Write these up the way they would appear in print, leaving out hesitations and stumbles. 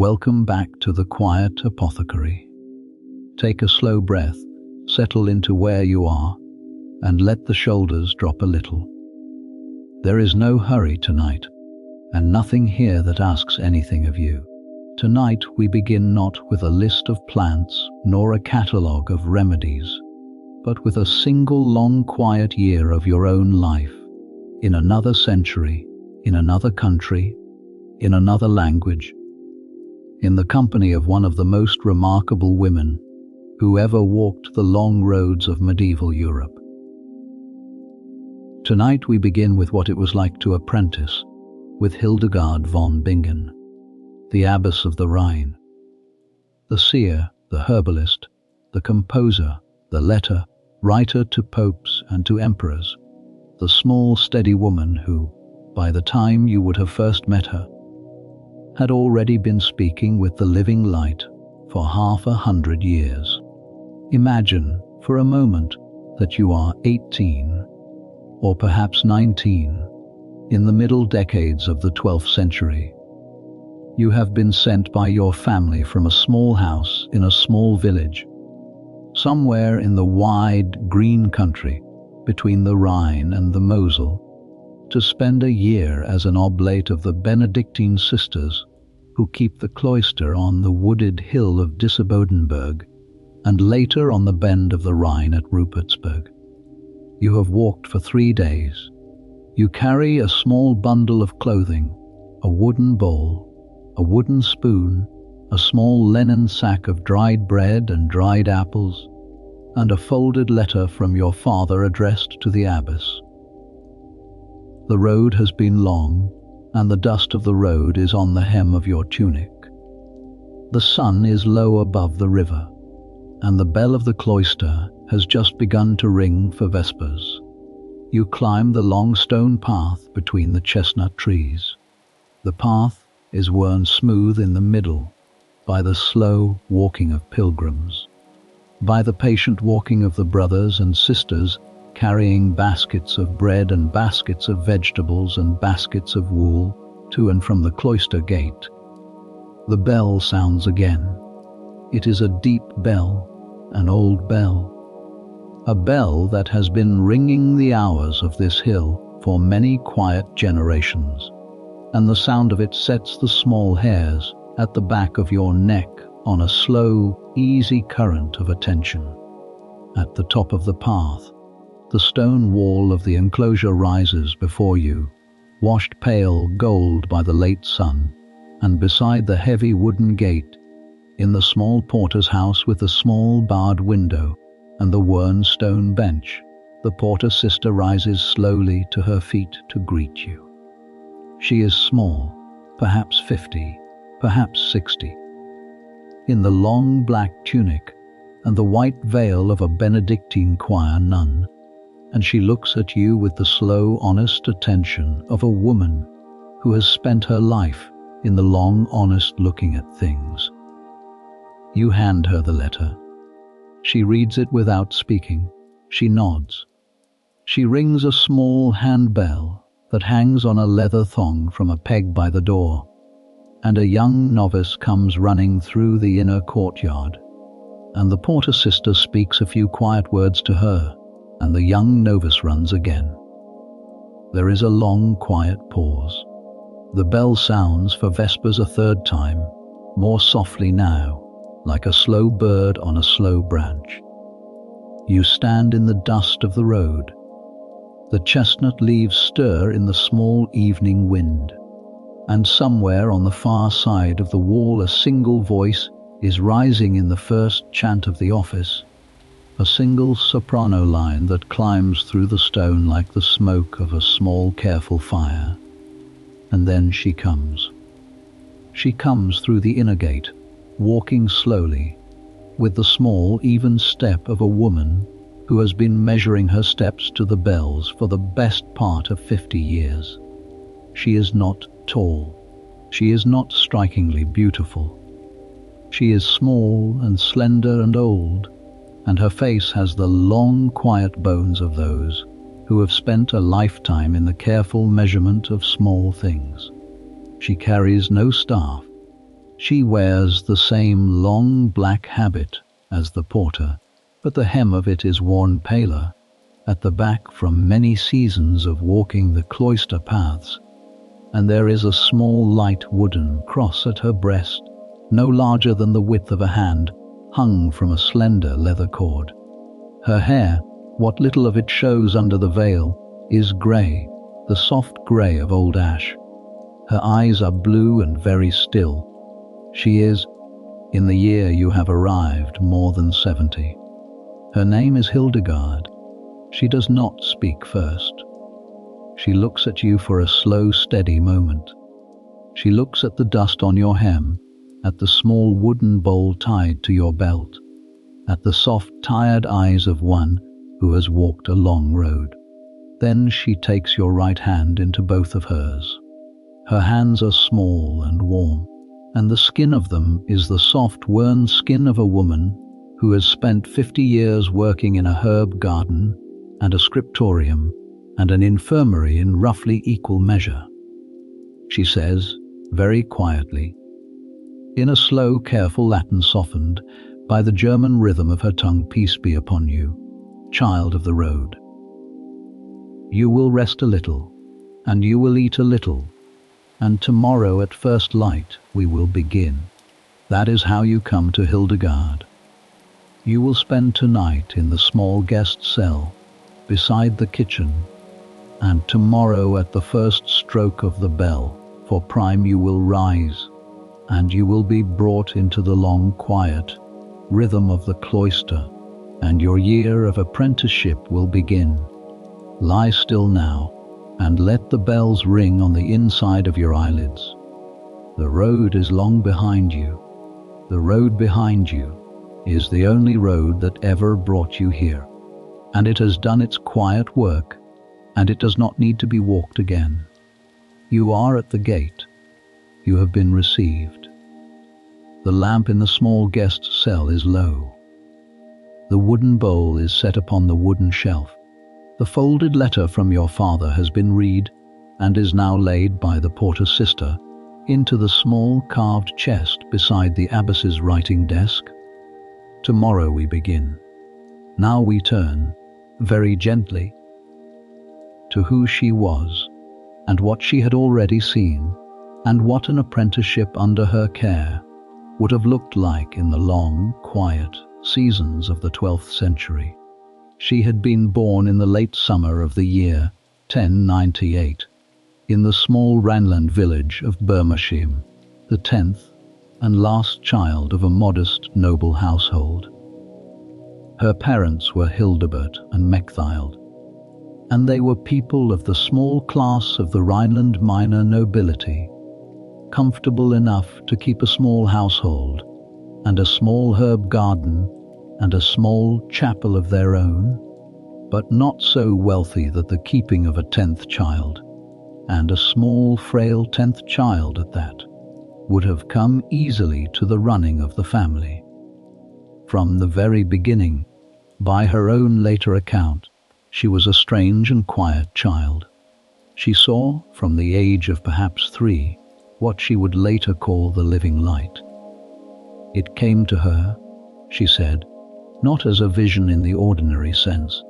Welcome back to the quiet apothecary. Take a slow breath, settle into where you are, and let the shoulders drop a little. There is no hurry tonight, and nothing here that asks anything of you. Tonight we begin not with a list of plants nor a catalogue of remedies, but with a single long quiet year of your own life, in another century, in another country, in another language, in the company of one of the most remarkable women who ever walked the long roads of medieval Europe. Tonight we begin with what it was like to apprentice with Hildegard von Bingen, the abbess of the Rhine, the seer, the herbalist, the composer, the letter, writer to popes and to emperors, the small, steady woman who, by the time you would have first met her, had already been speaking with the living light for 100 years. Imagine for a moment that you are 18 or perhaps 19 in the middle decades of the 12th century. You have been sent by your family from a small house in a small village, somewhere in the wide green country between the Rhine and the Mosel, to spend a year as an oblate of the Benedictine sisters who keep the cloister on the wooded hill of Bodenberg, and later on the bend of the Rhine at Rupertsberg. You have walked for 3 days. You carry a small bundle of clothing, a wooden bowl, a wooden spoon, a small linen sack of dried bread and dried apples, and a folded letter from your father addressed to the abbess. The road has been long, and the dust of the road is on the hem of your tunic. The sun is low above the river, and the bell of the cloister has just begun to ring for vespers. You climb the long stone path between the chestnut trees. The path is worn smooth in the middle by the slow walking of pilgrims, by the patient walking of the brothers and sisters carrying baskets of bread and baskets of vegetables and baskets of wool to and from the cloister gate. The bell sounds again. It is a deep bell, an old bell, a bell that has been ringing the hours of this hill for many quiet generations, and the sound of it sets the small hairs at the back of your neck on a slow, easy current of attention. At the top of the path, the stone wall of the enclosure rises before you, washed pale gold by the late sun, and beside the heavy wooden gate, in the small porter's house with the small barred window and the worn stone bench, the porter's sister rises slowly to her feet to greet you. She is small, perhaps 50, perhaps 60, in the long black tunic and the white veil of a Benedictine choir nun, and she looks at you with the slow, honest attention of a woman who has spent her life in the long, honest looking at things. You hand her the letter. She reads it without speaking. She nods. She rings a small handbell that hangs on a leather thong from a peg by the door, and a young novice comes running through the inner courtyard, and the porter sister speaks a few quiet words to her, and the young novice runs again. There is a long, quiet pause. The bell sounds for vespers a 3rd time, more softly now, like a slow bird on a slow branch. You stand in the dust of the road. The chestnut leaves stir in the small evening wind, and somewhere on the far side of the wall a single voice is rising in the first chant of the office, a single soprano line that climbs through the stone like the smoke of a small, careful fire. And then she comes. She comes through the inner gate, walking slowly, with the small, even step of a woman who has been measuring her steps to the bells for the best part of 50 years. She is not tall. She is not strikingly beautiful. She is small and slender and old, and her face has the long, quiet bones of those who have spent a lifetime in the careful measurement of small things. She carries no staff. She wears the same long black habit as the porter, but the hem of it is worn paler at the back from many seasons of walking the cloister paths, and there is a small light wooden cross at her breast, no larger than the width of a hand, hung from a slender leather cord. Her hair, what little of it shows under the veil, is grey, the soft grey of old ash. Her eyes are blue and very still. She is, in the year you have arrived, more than 70. Her name is Hildegard. She does not speak first. She looks at you for a slow, steady moment. She looks at the dust on your hem, at the small wooden bowl tied to your belt, at the soft, tired eyes of one who has walked a long road. Then she takes your right hand into both of hers. Her hands are small and warm, and the skin of them is the soft, worn skin of a woman who has spent 50 years working in a herb garden and a scriptorium and an infirmary in roughly equal measure. She says, very quietly, in a slow, careful Latin softened by the German rhythm of her tongue, "Peace be upon you, child of the road. You will rest a little, and you will eat a little, and tomorrow at first light we will begin." That is how you come to Hildegard. You will spend tonight in the small guest cell beside the kitchen, and tomorrow at the first stroke of the bell for prime you will rise, and you will be brought into the long, quiet rhythm of the cloister, and your year of apprenticeship will begin. Lie still now, and let the bells ring on the inside of your eyelids. The road is long behind you. The road behind you is the only road that ever brought you here, and it has done its quiet work, and it does not need to be walked again. You are at the gate. You have been received. The lamp in the small guest cell is low. The wooden bowl is set upon the wooden shelf. The folded letter from your father has been read and is now laid by the porter's sister into the small carved chest beside the abbess's writing desk. Tomorrow we begin. Now we turn, very gently, to who she was, and what she had already seen, and what an apprenticeship under her care would have looked like in the long, quiet seasons of the 12th century. She had been born in the late summer of the year 1098, in the small Rhineland village of Bermersheim, the 10th and last child of a modest, noble household. Her parents were Hildebert and Mechthild, and they were people of the small class of the Rhineland minor nobility, comfortable enough to keep a small household and a small herb garden and a small chapel of their own, but not so wealthy that the keeping of a 10th child, and a small frail 10th child at that, would have come easily to the running of the family. From the very beginning, by her own later account, she was a strange and quiet child. She saw, from the age of perhaps 3, what she would later call the living light. It came to her, she said, not as a vision in the ordinary sense,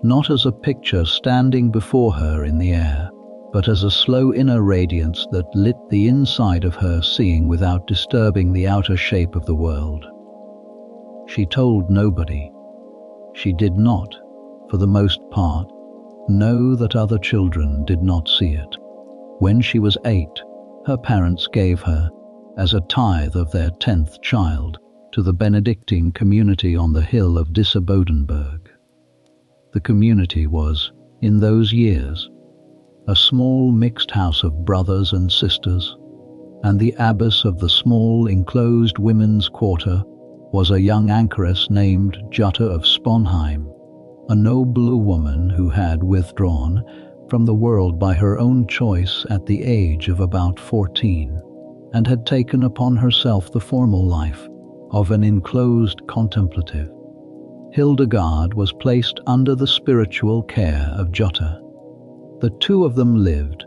not as a picture standing before her in the air, but as a slow inner radiance that lit the inside of her, seeing without disturbing the outer shape of the world. She told nobody. She did not, for the most part, know that other children did not see it. When she was 8, her parents gave her, as a tithe of their 10th child, to the Benedictine community on the hill of Disse-Bodenberg. The community was, in those years, a small mixed house of brothers and sisters, and the abbess of the small enclosed women's quarter was a young anchoress named Jutta of Sponheim, a noble woman who had withdrawn from the world by her own choice at the age of about 14, and had taken upon herself the formal life of an enclosed contemplative. Hildegard was placed under the spiritual care of Jutta. The two of them lived,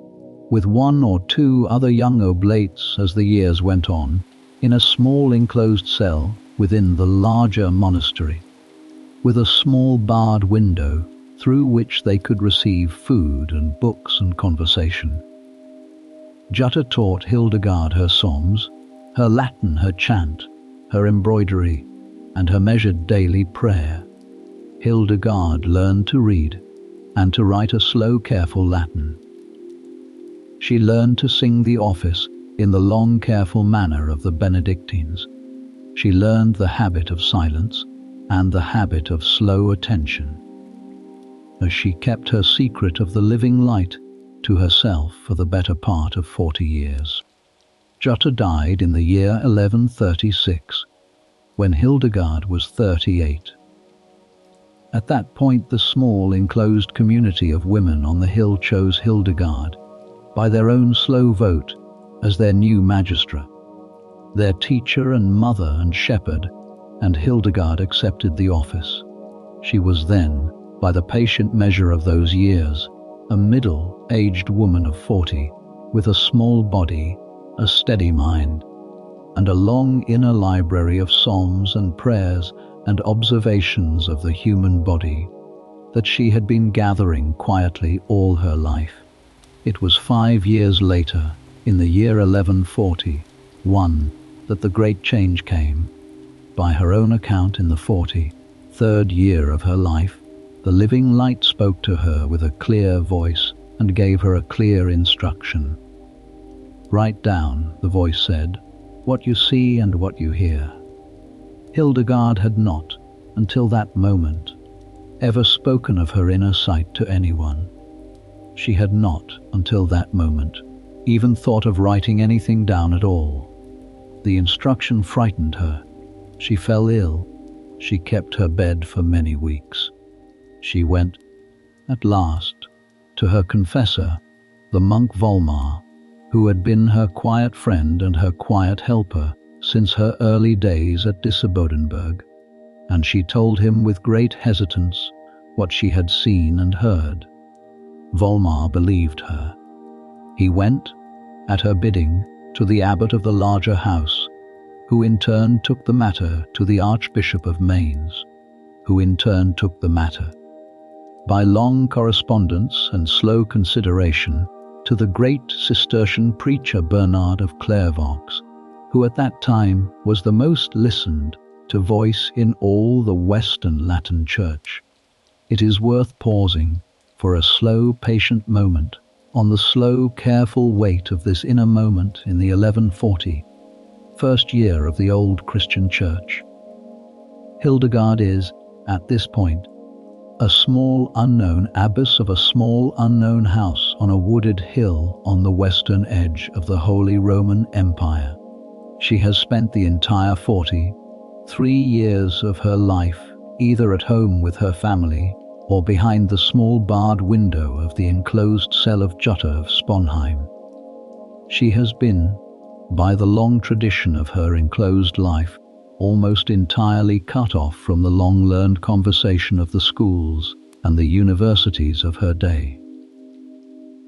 with one or two other young oblates as the years went on, in a small enclosed cell within the larger monastery, with a small barred window through which they could receive food and books and conversation. Jutta taught Hildegard her psalms, her Latin, her chant, her embroidery, and her measured daily prayer. Hildegard learned to read and to write a slow, careful Latin. She learned to sing the office in the long, careful manner of the Benedictines. She learned the habit of silence and the habit of slow attention, as she kept her secret of the living light to herself for the better part of 40 years. Jutta died in the year 1136, when Hildegard was 38. At that point, the small enclosed community of women on the hill chose Hildegard, by their own slow vote, as their new magistra, their teacher and mother and shepherd, and Hildegard accepted the office. She was then, by the patient measure of those years, a middle-aged woman of 40, with a small body, a steady mind, and a long inner library of psalms and prayers and observations of the human body that she had been gathering quietly all her life. It was 5 years later, in the year 1141, that the great change came. By her own account, in the 43rd year of her life, the living light spoke to her with a clear voice and gave her a clear instruction. "Write down," the voice said, "what you see and what you hear." Hildegard had not, until that moment, ever spoken of her inner sight to anyone. She had not, until that moment, even thought of writing anything down at all. The instruction frightened her. She fell ill. She kept her bed for many weeks. She went, at last, to her confessor, the monk Volmar, who had been her quiet friend and her quiet helper since her early days at Rupertsberg, and she told him with great hesitance what she had seen and heard. Volmar believed her. He went, at her bidding, to the abbot of the larger house, who in turn took the matter to the Archbishop of Mainz, who in turn took the matter, by long correspondence and slow consideration, to the great Cistercian preacher Bernard of Clairvaux, who at that time was the most listened to voice in all the Western Latin Church. It is worth pausing for a slow, patient moment on the slow, careful weight of this inner moment in the 1140, first year of the old Christian Church. Hildegard is, at this point, a small unknown abbess of a small unknown house on a wooded hill on the western edge of the Holy Roman Empire. She has spent the entire 43 years of her life either at home with her family or behind the small barred window of the enclosed cell of Jutta of Sponheim. She has been, by the long tradition of her enclosed life, almost entirely cut off from the long-learned conversation of the schools and the universities of her day.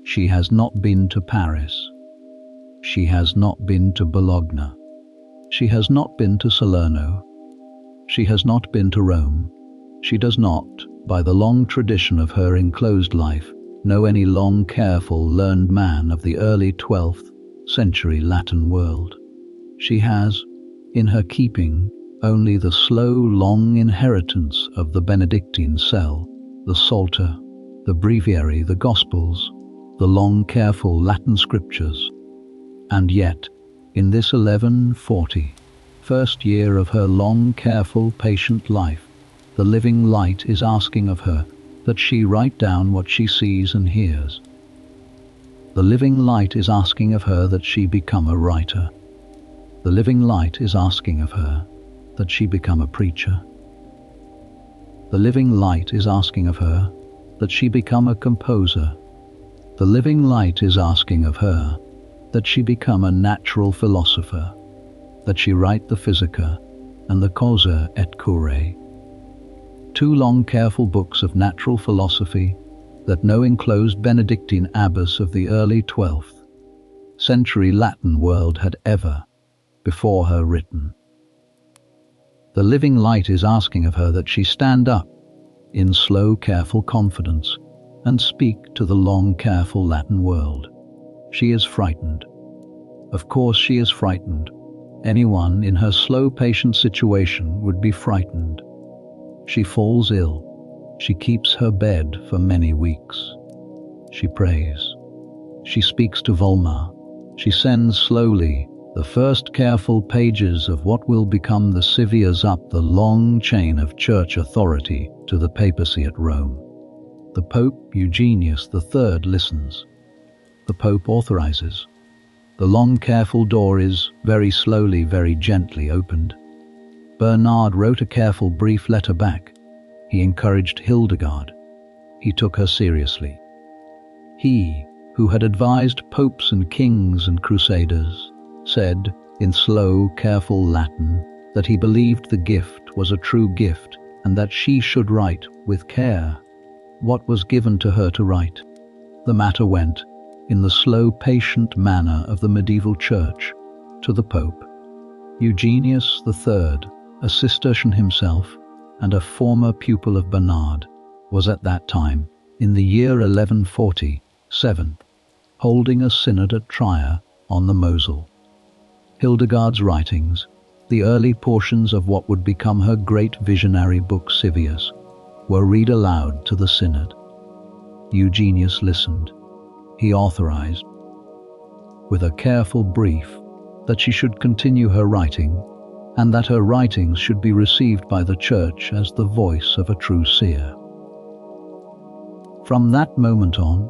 She has not been to Paris. She has not been to Bologna. She has not been to Salerno. She has not been to Rome. She does not, by the long tradition of her enclosed life, know any long, careful, learned man of the early 12th century Latin world. She has, in her keeping, only the slow, long inheritance of the Benedictine cell, the Psalter, the Breviary, the Gospels, the long, careful Latin scriptures. And yet, in this 1140, first year of her long, careful, patient life, the living light is asking of her that she write down what she sees and hears. The living light is asking of her that she become a writer. The living light is asking of her that she become a preacher. The living light is asking of her that she become a composer. The living light is asking of her that she become a natural philosopher, that she write the Physica and the Causa et Curae, 2 long careful books of natural philosophy that no enclosed Benedictine abbess of the early 12th century Latin world had ever before her written. The living light is asking of her that she stand up in slow, careful confidence and speak to the long, careful Latin world. She is frightened. Of course she is frightened. Anyone in her slow, patient situation would be frightened. She falls ill. She keeps her bed for many weeks. She prays. She speaks to Volmar. She sends slowly the first careful pages of what will become the civias up the long chain of church authority to the papacy at Rome. The Pope Eugenius III listens. The Pope authorizes. The long careful door is very slowly, very gently opened. Bernard wrote a careful brief letter back. He encouraged Hildegard. He took her seriously. He, who had advised popes and kings and crusaders, said in slow, careful Latin that he believed the gift was a true gift and that she should write with care what was given to her to write. The matter went, in the slow, patient manner of the medieval church, to the Pope. Eugenius III, a Cistercian himself and a former pupil of Bernard, was at that time, in the year 1147, holding a synod at Trier on the Mosel. Hildegard's writings, the early portions of what would become her great visionary book Civias, were read aloud to the synod. Eugenius listened. He authorized, with a careful brief, that she should continue her writing, and that her writings should be received by the Church as the voice of a true seer. From that moment on,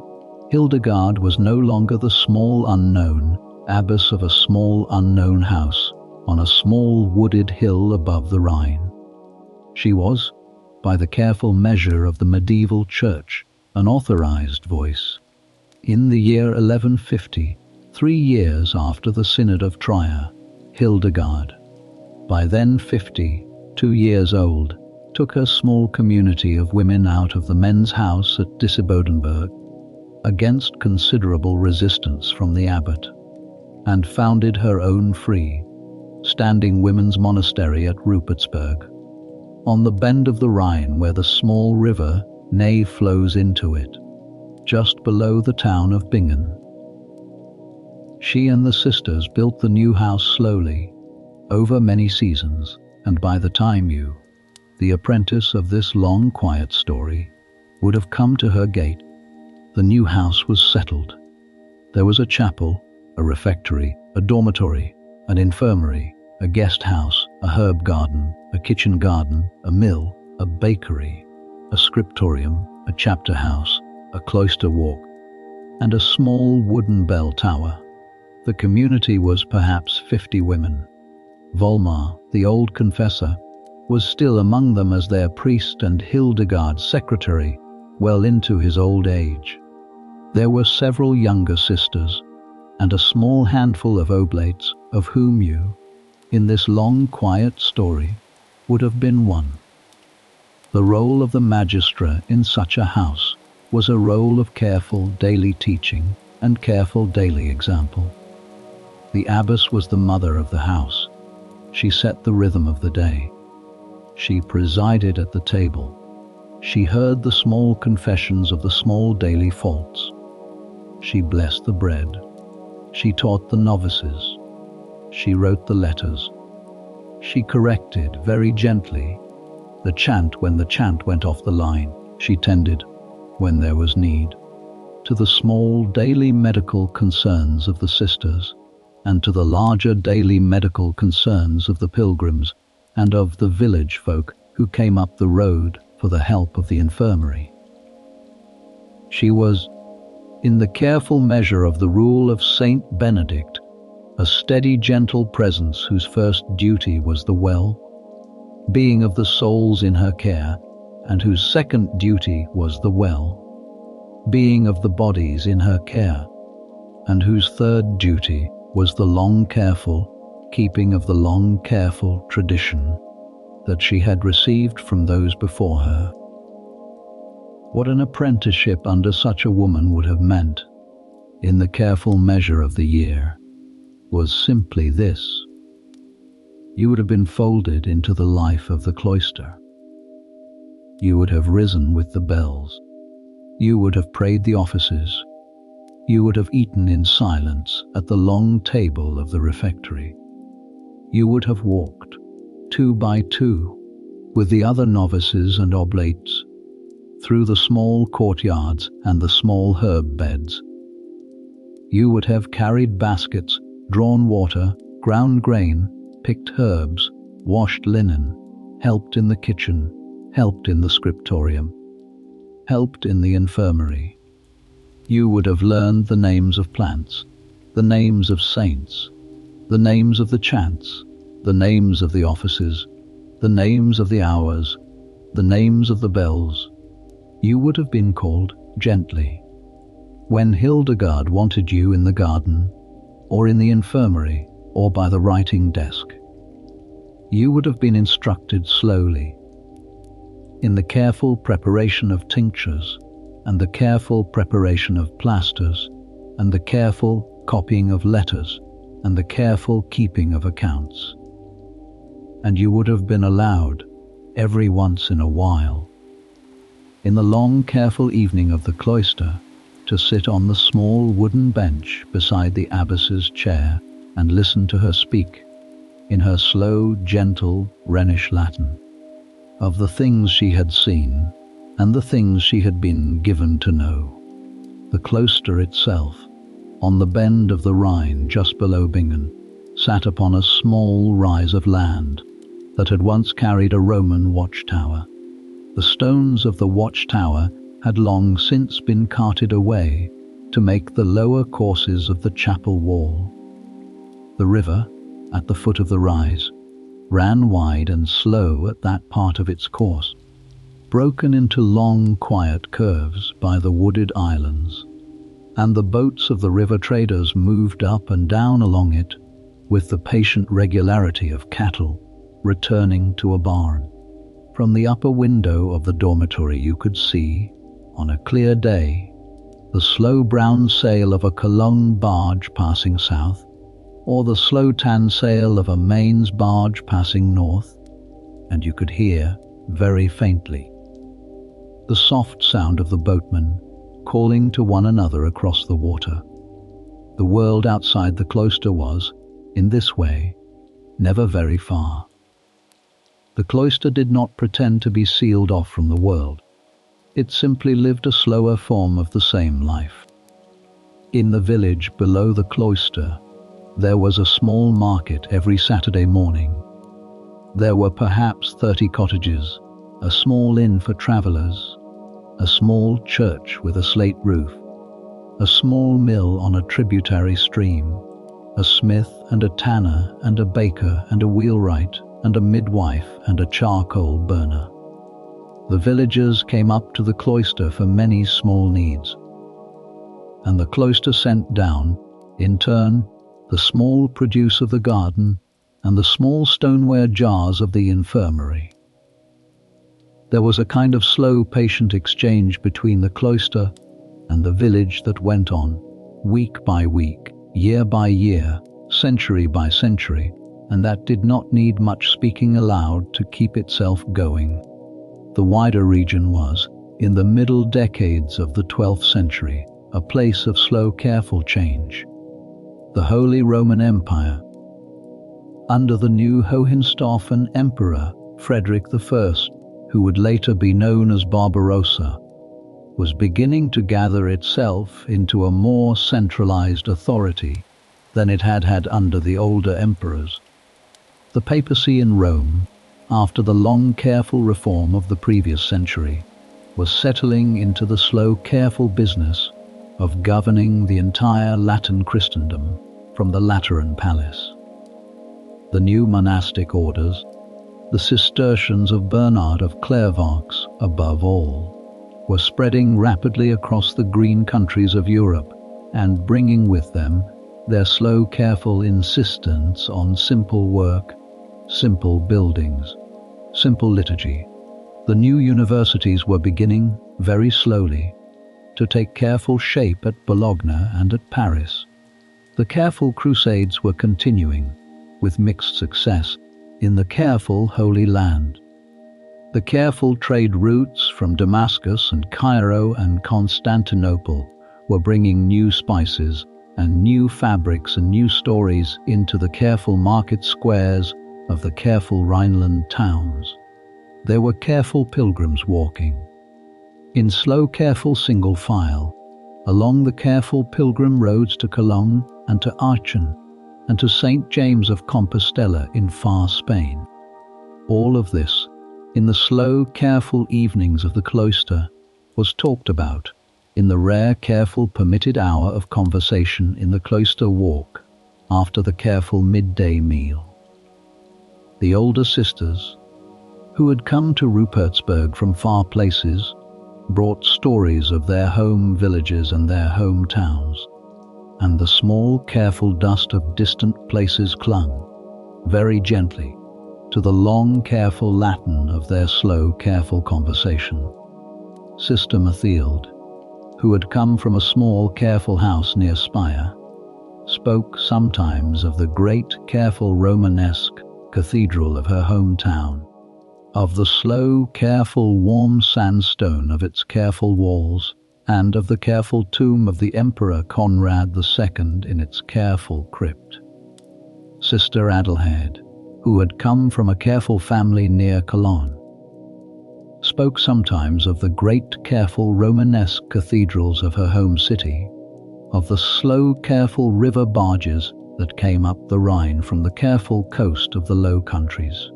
Hildegard was no longer the small unknown abbess of a small unknown house on a small wooded hill above the Rhine. She was, by the careful measure of the medieval Church, an authorized voice. In the year 1150, 3 years after the Synod of Trier, Hildegard, by then 52 years old, took her small community of women out of the men's house at Disibodenberg, against considerable resistance from the abbot, and founded her own free, standing women's monastery at Rupertsberg, on the bend of the Rhine where the small river Ney flows into it, just below the town of Bingen. She and the sisters built the new house slowly, over many seasons, and by the time you, the apprentice of this long, quiet story, would have come to her gate, the new house was settled. There was a chapel, a refectory, a dormitory, an infirmary, a guest house, a herb garden, a kitchen garden, a mill, a bakery, a scriptorium, a chapter house, a cloister walk, and a small wooden bell tower. The community was perhaps 50 women. Volmar, the old confessor, was still among them as their priest and Hildegard's secretary, well into his old age. There were several younger sisters, and a small handful of oblates, of whom you, in this long, quiet story, would have been one. The role of the magistra in such a house was a role of careful daily teaching and careful daily example. The abbess was the mother of the house. She set the rhythm of the day. She presided at the table. She heard the small confessions of the small daily faults. She blessed the bread. She taught the novices. She wrote the letters. She corrected very gently the chant when the chant went off the line. She tended, when there was need, to the small daily medical concerns of the sisters, and to the larger daily medical concerns of the pilgrims and of the village folk who came up the road for the help of the infirmary. She was, in the careful measure of the rule of Saint Benedict, a steady, gentle presence whose first duty was the well-being of the souls in her care, and whose second duty was the well-being of the bodies in her care, and whose third duty was the long careful keeping of the long careful tradition that she had received from those before her. What an apprenticeship under such a woman would have meant, in the careful measure of the year, was simply this. You would have been folded into the life of the cloister. You would have risen with the bells. You would have prayed the offices. You would have eaten in silence at the long table of the refectory. You would have walked, 2 by 2, with the other novices and oblates, through the small courtyards and the small herb beds. You would have carried baskets, drawn water, ground grain, picked herbs, washed linen, helped in the kitchen, helped in the scriptorium, helped in the infirmary. You would have learned the names of plants, the names of saints, the names of the chants, the names of the offices, the names of the hours, the names of the bells. You would have been called gently. When Hildegard wanted you in the garden, or in the infirmary, or by the writing desk, you would have been instructed slowly, in the careful preparation of tinctures, and the careful preparation of plasters, and the careful copying of letters, and the careful keeping of accounts. And you would have been allowed, every once in a while, in the long careful evening of the cloister, to sit on the small wooden bench beside the abbess's chair and listen to her speak, in her slow, gentle Rhenish Latin, of the things she had seen and the things she had been given to know. The cloister itself, on the bend of the Rhine just below Bingen, sat upon a small rise of land that had once carried a Roman watchtower. The stones of the watchtower had long since been carted away to make the lower courses of the chapel wall. The river, at the foot of the rise, ran wide and slow at that part of its course, broken into long quiet curves by the wooded islands, and the boats of the river traders moved up and down along it with the patient regularity of cattle returning to a barn. From the upper window of the dormitory you could see, on a clear day, the slow brown sail of a Cologne barge passing south, or the slow tan sail of a Mainz barge passing north, and you could hear, very faintly, the soft sound of the boatmen calling to one another across the water. The world outside the cloister was, in this way, never very far. The cloister did not pretend to be sealed off from the world. It simply lived a slower form of the same life. In the village below the cloister, there was a small market every Saturday morning. There were perhaps 30 cottages, a small inn for travelers, a small church with a slate roof, a small mill on a tributary stream, a smith and a tanner and a baker and a wheelwright and a midwife and a charcoal burner. The villagers came up to the cloister for many small needs, and the cloister sent down, in turn, the small produce of the garden and the small stoneware jars of the infirmary. There was a kind of slow, patient exchange between the cloister and the village that went on, week by week, year by year, century by century, and that did not need much speaking aloud to keep itself going. The wider region was, in the middle decades of the 12th century, a place of slow, careful change. The Holy Roman Empire, under the new Hohenstaufen Emperor Frederick I, who would later be known as Barbarossa, was beginning to gather itself into a more centralized authority than it had had under the older emperors. The papacy in Rome, after the long careful reform of the previous century, was settling into the slow careful business of governing the entire Latin Christendom from the Lateran Palace. The new monastic orders, the Cistercians of Bernard of Clairvaux above all, were spreading rapidly across the green countries of Europe and bringing with them their slow careful insistence on simple work, simple buildings, simple liturgy, The new universities were beginning, very slowly, to take careful shape at Bologna and at Paris. The careful crusades were continuing, with mixed success, in the careful Holy Land. The careful trade routes from Damascus and Cairo and Constantinople were bringing new spices and new fabrics and new stories into the careful market squares of the careful Rhineland towns. There were careful pilgrims walking, in slow careful single file, along the careful pilgrim roads to Cologne and to Aachen and to St. James of Compostela in far Spain. All of this, in the slow careful evenings of the cloister, was talked about in the rare careful permitted hour of conversation in the cloister walk after the careful midday meal. The older sisters, who had come to Rupertsberg from far places, brought stories of their home villages and their home towns, and the small careful dust of distant places clung, very gently, to the long careful Latin of their slow careful conversation. Sister Mathilde, who had come from a small careful house near Speyer, spoke sometimes of the great careful Romanesque cathedral of her hometown, of the slow careful warm sandstone of its careful walls, and of the careful tomb of the Emperor Conrad II in its careful crypt. Sister Adelheid, who had come from a careful family near Cologne, spoke sometimes of the great careful Romanesque cathedrals of her home city, of the slow careful river barges that came up the Rhine from the careful coast of the Low Countries.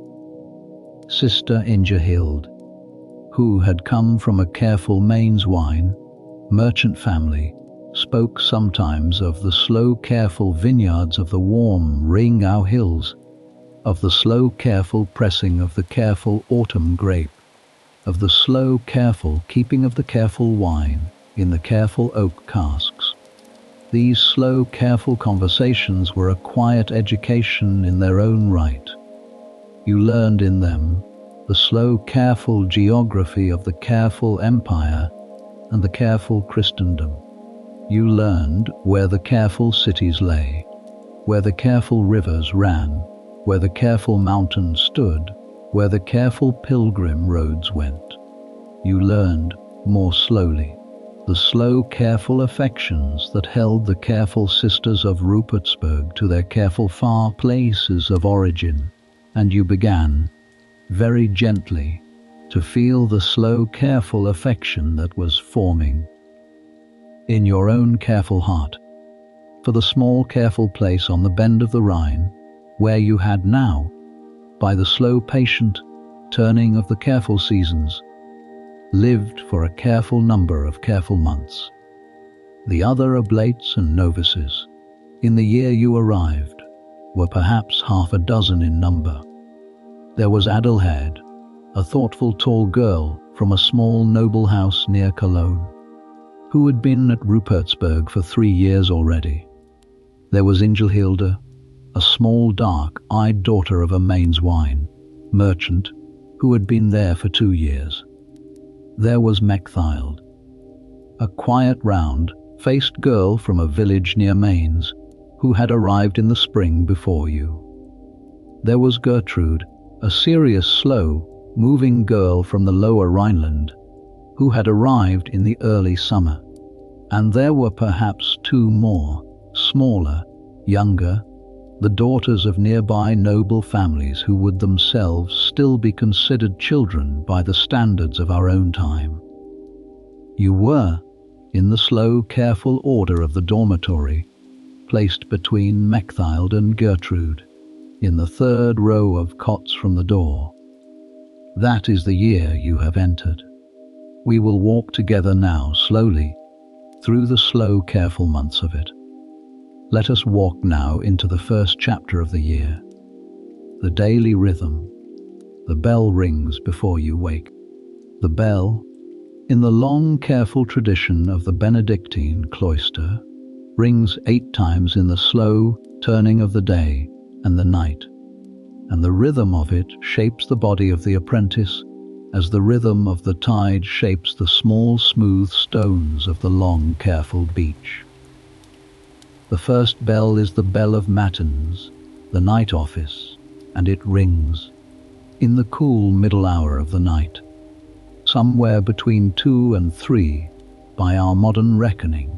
Sister Ingehild, who had come from a careful Mainz wine merchant family, spoke sometimes of the slow careful vineyards of the warm Rheingau hills, of the slow careful pressing of the careful autumn grape, of the slow careful keeping of the careful wine in the careful oak casks. These slow careful conversations were a quiet education in their own right. You learned in them the slow careful geography of the careful empire and the careful Christendom. You learned where the careful cities lay, where the careful rivers ran, where the careful mountains stood, where the careful pilgrim roads went. You learned, more slowly, the slow careful affections that held the careful sisters of Rupertsberg to their careful far places of origin, and you began, very gently, to feel the slow careful affection that was forming in your own careful heart for the small careful place on the bend of the Rhine, where you had now, by the slow patient turning of the careful seasons, lived for a careful number of careful months. The other oblates and novices, in the year you arrived, were perhaps half a dozen in number. There was Adelheid, a thoughtful tall girl from a small noble house near Cologne, who had been at Rupertsberg for 3 years already. There was Ingelhilde, a small dark-eyed daughter of a Mainz wine merchant who had been there for 2 years. There was Mechthild, a quiet round-faced girl from a village near Mainz who had arrived in the spring before you. There was Gertrude, a serious, slow-moving girl from the lower Rhineland who had arrived in the early summer. And there were perhaps 2 more, smaller, younger, the daughters of nearby noble families who would themselves still be considered children by the standards of our own time. You were, in the slow, careful order of the dormitory, placed between Mechthild and Gertrude, in the 3rd row of cots from the door. That is the year you have entered. We will walk together now, slowly, through the slow, careful months of it. Let us walk now into the first chapter of the year. The daily rhythm. The bell rings before you wake. The bell, in the long, careful tradition of the Benedictine cloister, rings 8 times in the slow turning of the day and the night, and the rhythm of it shapes the body of the apprentice as the rhythm of the tide shapes the small, smooth stones of the long, careful beach. The first bell is the bell of matins, the night office, and it rings in the cool middle hour of the night, somewhere between 2 and 3 by our modern reckoning,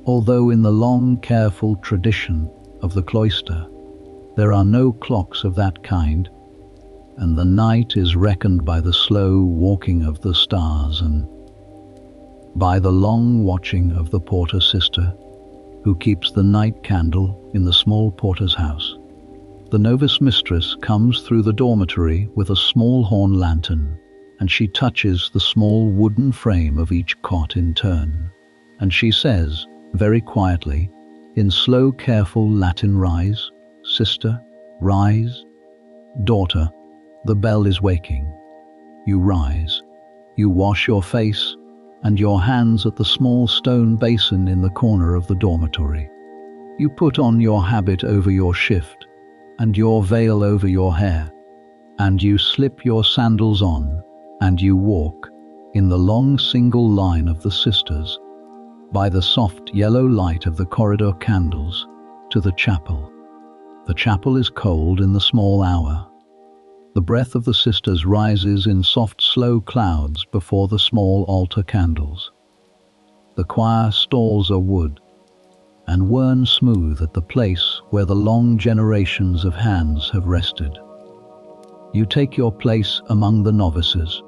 although in the long, careful tradition of the cloister, there are no clocks of that kind, and the night is reckoned by the slow walking of the stars and by the long watching of the porter sister who keeps the night candle in the small porter's house. The novice mistress comes through the dormitory with a small horn lantern, and she touches the small wooden frame of each cot in turn, and she says, very quietly, in slow, careful Latin, "Rise, sister, rise. Daughter, the bell is waking." You rise. You wash your face and your hands at the small stone basin in the corner of the dormitory. You put on your habit over your shift and your veil over your hair, and you slip your sandals on, and you walk in the long single line of the sisters by the soft yellow light of the corridor candles to the chapel. The chapel is cold in the small hour. The breath of the sisters rises in soft, slow clouds before the small altar candles. The choir stalls are wood and worn smooth at the place where the long generations of hands have rested. You take your place among the novices,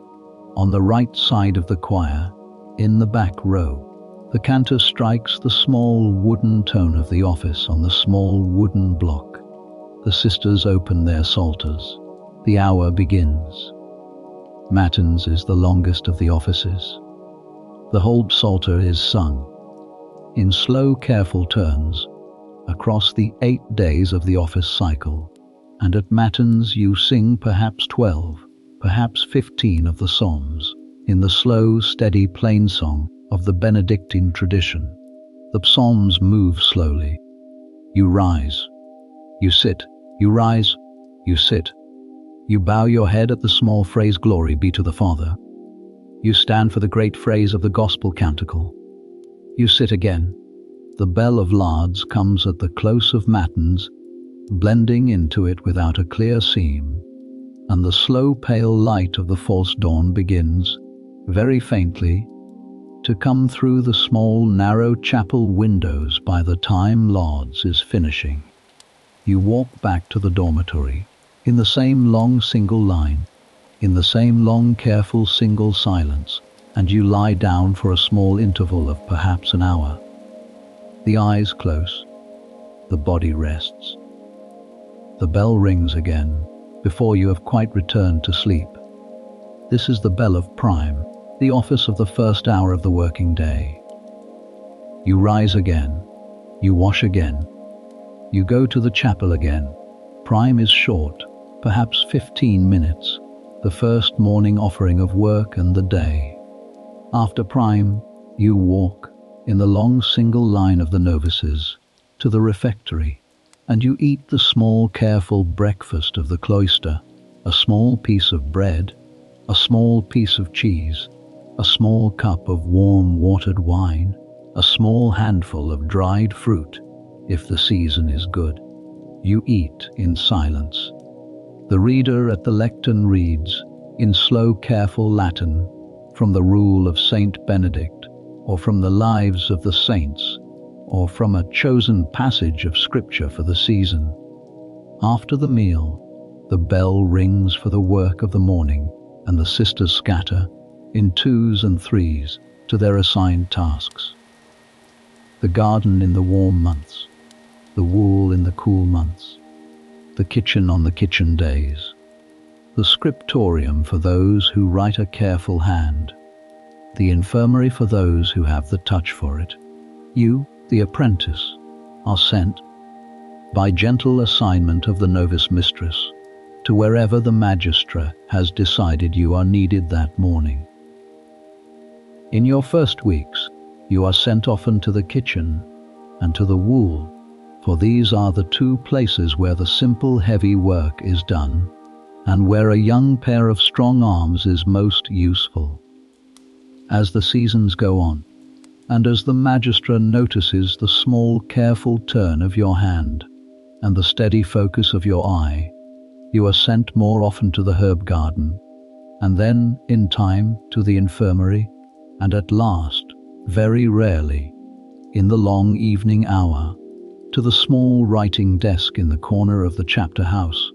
on the right side of the choir, in the back row. The cantor strikes the small wooden tone of the office on the small wooden block. The sisters open their psalters. The hour begins. Matins is the longest of the offices. The whole psalter is sung in slow, careful turns across the 8 days of the office cycle, and at matins you sing perhaps 12, perhaps 15 of the psalms in the slow, steady plain song of the Benedictine tradition. The psalms move slowly. You rise. You sit. You rise. You sit. You bow your head at the small phrase, "Glory be to the Father." You stand for the great phrase of the Gospel Canticle. You sit again. The bell of lauds comes at the close of matins, blending into it without a clear seam, and the slow pale light of the false dawn begins, very faintly, to come through the small narrow chapel windows by the time lauds is finishing. You walk back to the dormitory, in the same long single line, in the same long careful single silence, and you lie down for a small interval of perhaps an hour. The eyes close, the body rests. The bell rings again, before you have quite returned to sleep. This is the bell of prime, the office of the first hour of the working day. You rise again, you wash again, you go to the chapel again. Prime is short, perhaps 15 minutes, the first morning offering of work and the day. After prime, you walk, in the long single line of the novices, to the refectory, and you eat the small careful breakfast of the cloister, a small piece of bread, a small piece of cheese, a small cup of warm watered wine, a small handful of dried fruit, if the season is good. You eat in silence. The reader at the lectern reads, in slow careful Latin, from the Rule of Saint Benedict, or from the Lives of the Saints, or from a chosen passage of Scripture for the season. After the meal, the bell rings for the work of the morning, and the sisters scatter, in 2s and 3s, to their assigned tasks. The garden in the warm months, the wool in the cool months, the kitchen on the kitchen days, the scriptorium for those who write a careful hand, the infirmary for those who have the touch for it. You, the apprentice, are sent, by gentle assignment of the novice mistress, to wherever the magistra has decided you are needed that morning. In your first weeks, you are sent often to the kitchen and to the wool, for these are the 2 places where the simple heavy work is done, and where a young pair of strong arms is most useful. As the seasons go on, and as the magistra notices the small, careful turn of your hand and the steady focus of your eye, you are sent more often to the herb garden, and then, in time, to the infirmary, and at last, very rarely, in the long evening hour, to the small writing desk in the corner of the chapter house,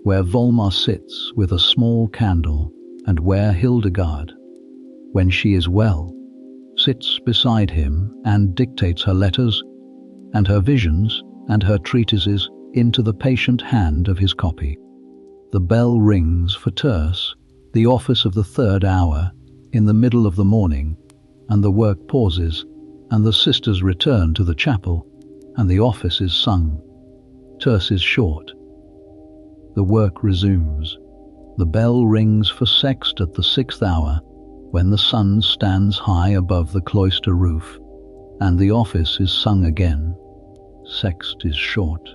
where Volmar sits with a small candle, and where Hildegard, when she is well, sits beside him and dictates her letters and her visions and her treatises into the patient hand of his copy. The bell rings for terce, the office of the third hour, in the middle of the morning, and the work pauses, and the sisters return to the chapel, and the office is sung. Terce is short. The work resumes. The bell rings for sext at the 6th hour, when the sun stands high above the cloister roof, and the office is sung again. Sext is short.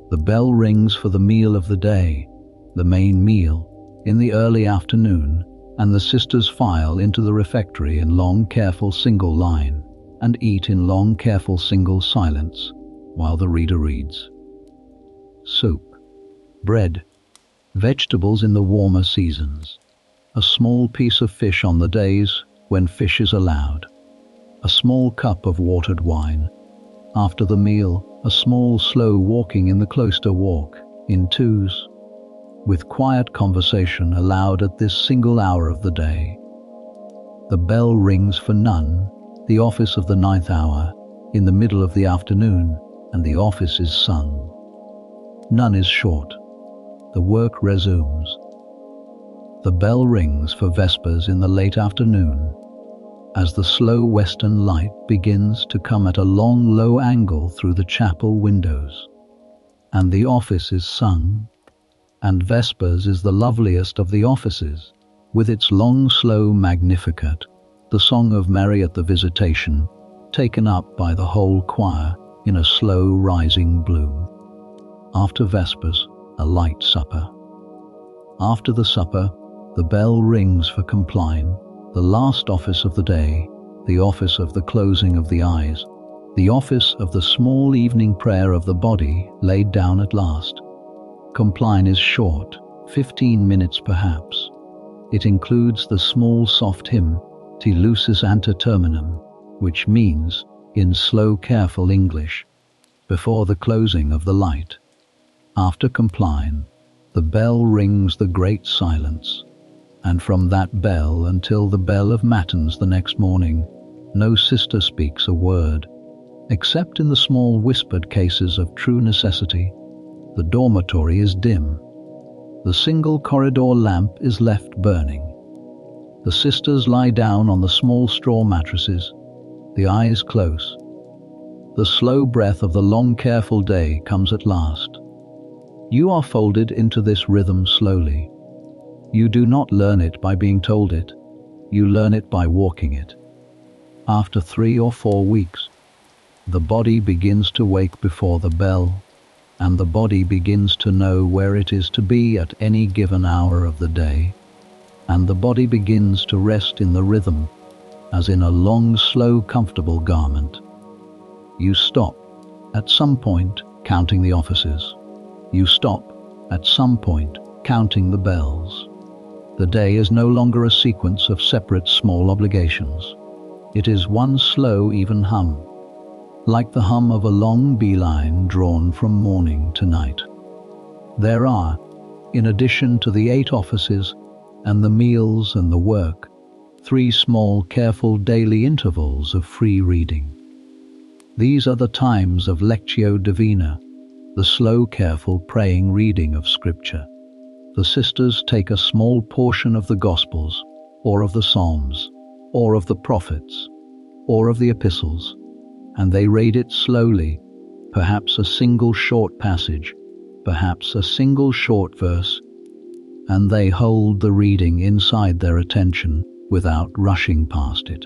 The bell rings for the meal of the day, the main meal, in the early afternoon, and the sisters file into the refectory in long, careful single line, and eat in long, careful single silence, while the reader reads. Soup, bread, vegetables in the warmer seasons, a small piece of fish on the days when fish is allowed, a small cup of watered wine. After the meal, a small slow walking in the cloister walk, in twos, with quiet conversation allowed at this single hour of the day. The bell rings for none, the office of the 9th hour, in the middle of the afternoon, and the office is sung. None is short. The work resumes. The bell rings for vespers in the late afternoon, as the slow western light begins to come at a long low angle through the chapel windows, and the office is sung, and vespers is the loveliest of the offices, with its long slow Magnificat, the song of Mary at the Visitation, taken up by the whole choir in a slow rising bloom. After vespers, a light supper. After the supper, the bell rings for compline, the last office of the day, the office of the closing of the eyes, the office of the small evening prayer of the body laid down at last. Compline is short, 15 minutes perhaps. It includes the small soft hymn, Te lucis ante terminum, which means, in slow careful English, before the closing of the light. After compline, the bell rings the great silence, and from that bell until the bell of matins the next morning, no sister speaks a word, except in the small whispered cases of true necessity. The dormitory is dim. The single corridor lamp is left burning. The sisters lie down on the small straw mattresses, the eyes close. The slow breath of the long careful day comes at last. You are folded into this rhythm slowly. You do not learn it by being told it. You learn it by walking it. After 3 or 4 weeks, the body begins to wake before the bell, and the body begins to know where it is to be at any given hour of the day, and the body begins to rest in the rhythm, as in a long, slow, comfortable garment. You stop, at some point, counting the offices. You stop, at some point, counting the bells. The day is no longer a sequence of separate small obligations. It is one slow, even hum, like the hum of a long beeline drawn from morning to night. There are, in addition to the 8 offices and the meals and the work, 3 small, careful daily intervals of free reading. These are the times of Lectio Divina, the slow, careful praying reading of Scripture. The sisters take a small portion of the Gospels, or of the Psalms, or of the Prophets, or of the Epistles, and they read it slowly, perhaps a single short passage, perhaps a single short verse, and they hold the reading inside their attention without rushing past it.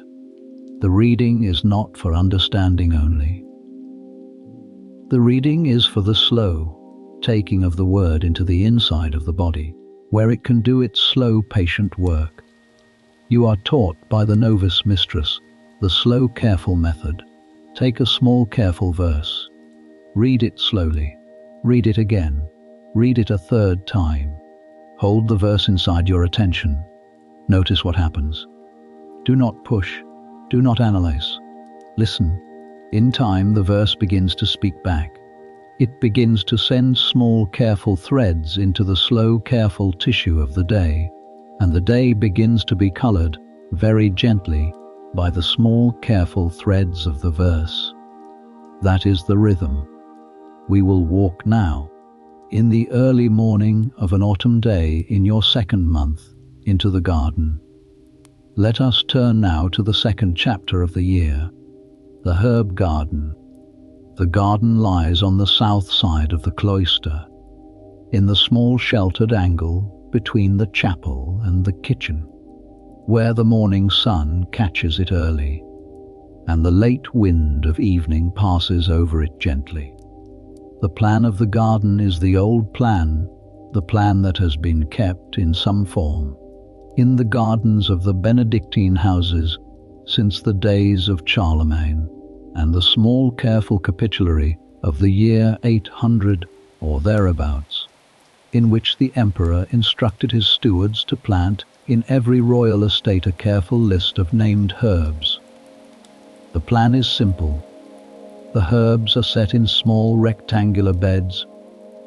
The reading is not for understanding only. The reading is for the slow taking of the word into the inside of the body, where it can do its slow, patient work. You are taught by the novice mistress the slow, careful method. Take a small, careful verse. Read it slowly. Read it again. Read it a third time. Hold the verse inside your attention. Notice what happens. Do not push. Do not analyze. Listen. In time, the verse begins to speak back. It begins to send small, careful threads into the slow, careful tissue of the day, and the day begins to be colored very gently by the small, careful threads of the verse. That is the rhythm. We will walk now, in the early morning of an autumn day in your second month, into the garden. Let us turn now to the second chapter of the year, the herb garden. The garden lies on the south side of the cloister, in the small sheltered angle between the chapel and the kitchen, where the morning sun catches it early, and the late wind of evening passes over it gently. The plan of the garden is the old plan, the plan that has been kept in some form in the gardens of the Benedictine houses since the days of Charlemagne, and the small careful capitulary of the year 800 or thereabouts, in which the emperor instructed his stewards to plant in every royal estate a careful list of named herbs. The plan is simple. The herbs are set in small rectangular beds,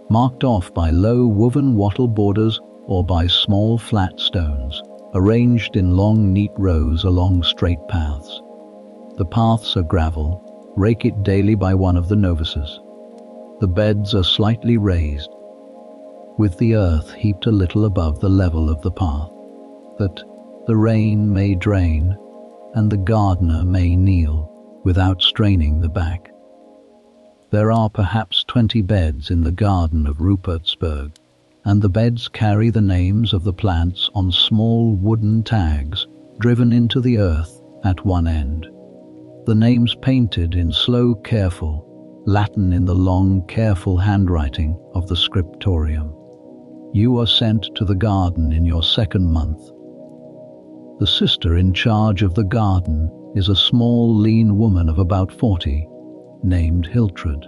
marked off by low woven wattle borders or by small flat stones, arranged in long neat rows along straight paths. The paths are gravel, rake it daily by one of the novices. The beds are slightly raised, with the earth heaped a little above the level of the path, that the rain may drain and the gardener may kneel without straining the back. There are perhaps 20 beds in the garden of Rupertsberg, and the beds carry the names of the plants on small wooden tags driven into the earth at one end. The names painted in slow, careful Latin in the long, careful handwriting of the scriptorium. You are sent to the garden in your second month. The sister in charge of the garden is a small, lean woman of about 40, named Hildegard.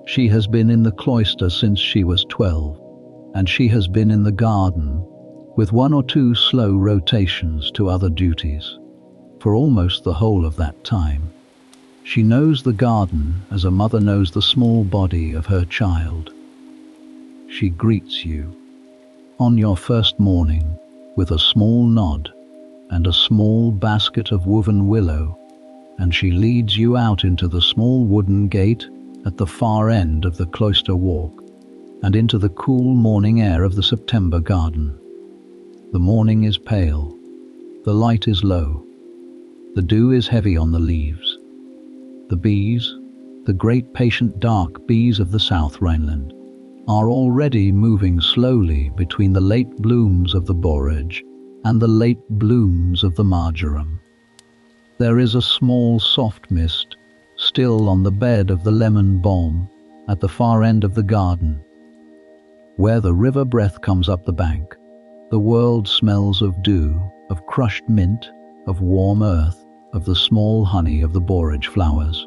She has been in the cloister since she was 12, and she has been in the garden, with 1 or 2 slow rotations to other duties, for almost the whole of that time. She knows the garden as a mother knows the small body of her child. She greets you on your first morning with a small nod and a small basket of woven willow, and she leads you out into the small wooden gate at the far end of the cloister walk and into the cool morning air of the September garden. The morning is pale, the light is low, the dew is heavy on the leaves. The bees, the great patient dark bees of the South Rhineland, are already moving slowly between the late blooms of the borage and the late blooms of the marjoram. There is a small soft mist still on the bed of the lemon balm at the far end of the garden. Where the river breath comes up the bank, the world smells of dew, of crushed mint, of warm earth, of the small honey of the borage flowers.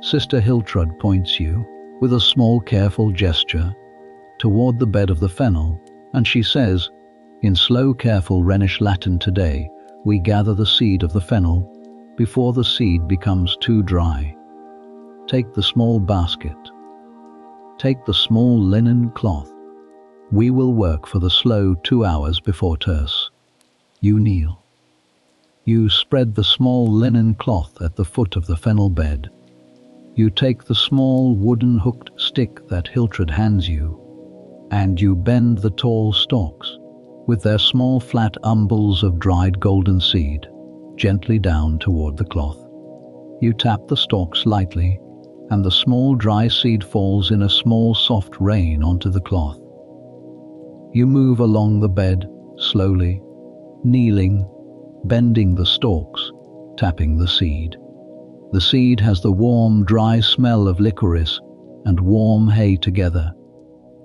Sister Hildegard points you, with a small careful gesture, toward the bed of the fennel, and she says, in slow careful Rhenish Latin, today we gather the seed of the fennel before the seed becomes too dry. Take the small basket. Take the small linen cloth. We will work for the slow 2 hours before terce. You kneel. You spread the small linen cloth at the foot of the fennel bed. You take the small wooden hooked stick that Hildegard hands you, and you bend the tall stalks, with their small flat umbels of dried golden seed, gently down toward the cloth. You tap the stalks lightly, and the small dry seed falls in a small soft rain onto the cloth. You move along the bed, slowly, kneeling, bending the stalks, tapping the seed. The seed has the warm, dry smell of licorice and warm hay together,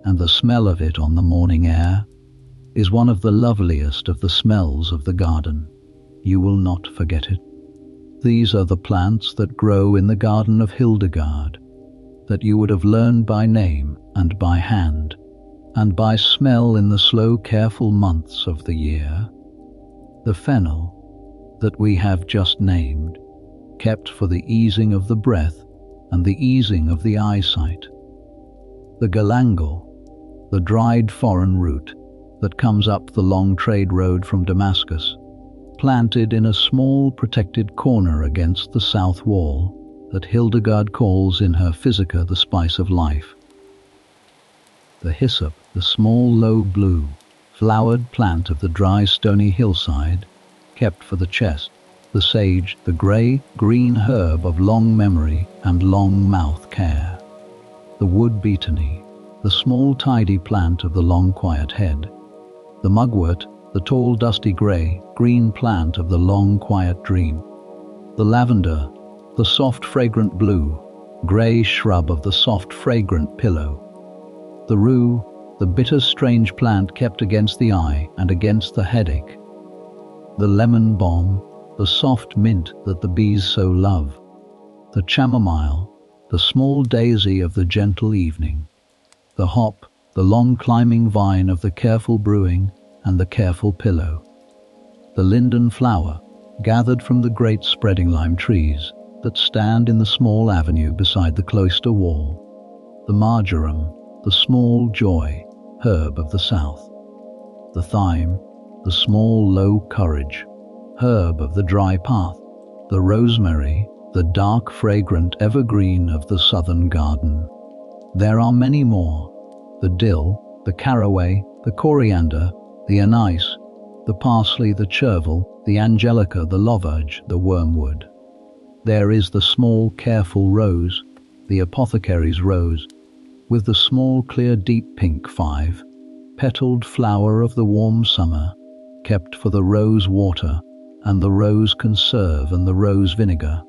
and the smell of it on the morning air is one of the loveliest of the smells of the garden. You will not forget it. These are the plants that grow in the garden of Hildegard, that you would have learned by name and by hand, and by smell in the slow, careful months of the year. The fennel that we have just named, kept for the easing of the breath and the easing of the eyesight. The galangal, the dried foreign root that comes up the long trade road from Damascus, planted in a small protected corner against the south wall that Hildegard calls in her Physica the spice of life. The hyssop, the small low blue, flowered plant of the dry stony hillside, kept for the chest. The sage, the grey-green herb of long memory and long mouth care. The wood betony, the small tidy plant of the long quiet head. The mugwort, the tall dusty grey-green plant of the long quiet dream. The lavender, the soft fragrant blue, grey shrub of the soft fragrant pillow. The rue, the bitter strange plant kept against the eye and against the headache. The lemon balm, the soft mint that the bees so love. The chamomile, the small daisy of the gentle evening. The hop, the long climbing vine of the careful brewing and the careful pillow. The linden flower, gathered from the great spreading lime trees that stand in the small avenue beside the cloister wall. The marjoram, the small joy, herb of the south. The thyme, the small low courage, herb of the dry path. The rosemary, the dark fragrant evergreen of the southern garden. There are many more: the dill, the caraway, the coriander, the anise, the parsley, the chervil, the angelica, the lovage, the wormwood. There is the small careful rose, the apothecary's rose, with the small clear deep pink 5-petaled flower of the warm summer, kept for the rose water and the rose conserve and the rose vinegar.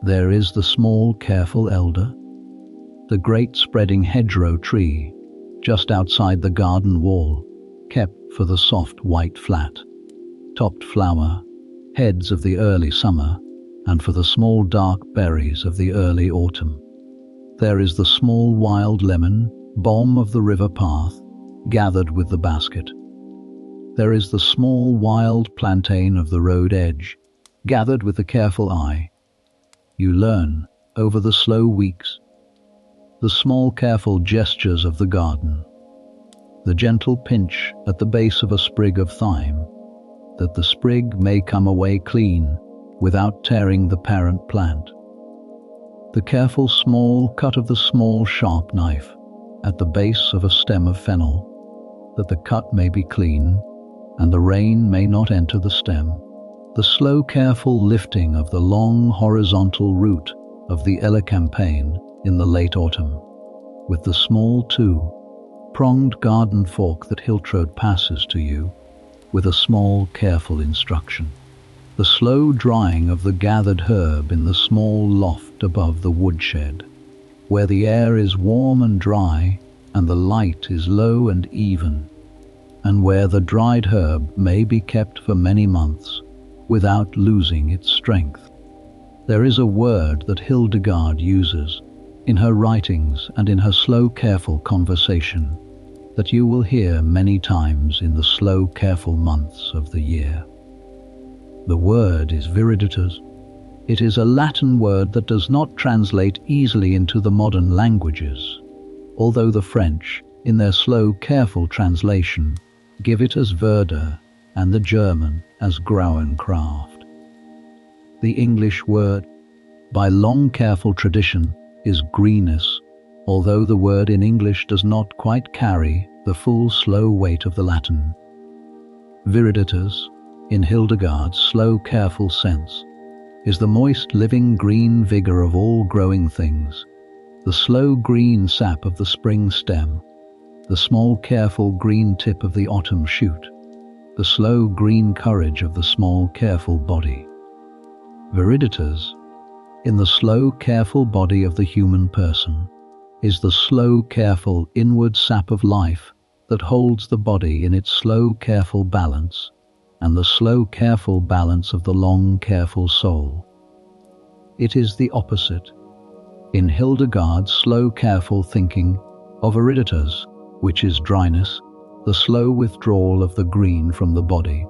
There is the small careful elder, the great spreading hedgerow tree, just outside the garden wall, kept for the soft white flat-topped flower heads of the early summer and for the small dark berries of the early autumn. There is the small wild lemon, balm of the river path, gathered with the basket. There is the small wild plantain of the road edge, gathered with the careful eye. You learn, over the slow weeks, the small careful gestures of the garden, the gentle pinch at the base of a sprig of thyme, that the sprig may come away clean without tearing the parent plant. The careful small cut of the small sharp knife at the base of a stem of fennel, that the cut may be clean and the rain may not enter the stem. The slow careful lifting of the long horizontal root of the elecampane in the late autumn, with the small two-pronged garden fork that Hiltrode passes to you with a small careful instruction. The slow drying of the gathered herb in the small loft above the woodshed, where the air is warm and dry and the light is low and even, and where the dried herb may be kept for many months without losing its strength. There is a word that Hildegard uses in her writings and in her slow careful conversation that you will hear many times in the slow careful months of the year. The word is viriditas. It is a Latin word that does not translate easily into the modern languages, although the French, in their slow careful translation, give it as verdure and the German as Grauenkraft. The English word, by long careful tradition, is greenness, although the word in English does not quite carry the full slow weight of the Latin. Viriditas, in Hildegard's slow careful sense, is the moist living green vigor of all growing things, the slow green sap of the spring stem, the small careful green tip of the autumn shoot, the slow green courage of the small careful body. Viriditas, in the slow careful body of the human person, is the slow, careful inward sap of life that holds the body in its slow, careful balance, and the slow, careful balance of the long, careful soul. It is the opposite, in Hildegard's slow, careful thinking of Aridita's, which is dryness, the slow withdrawal of the green from the body,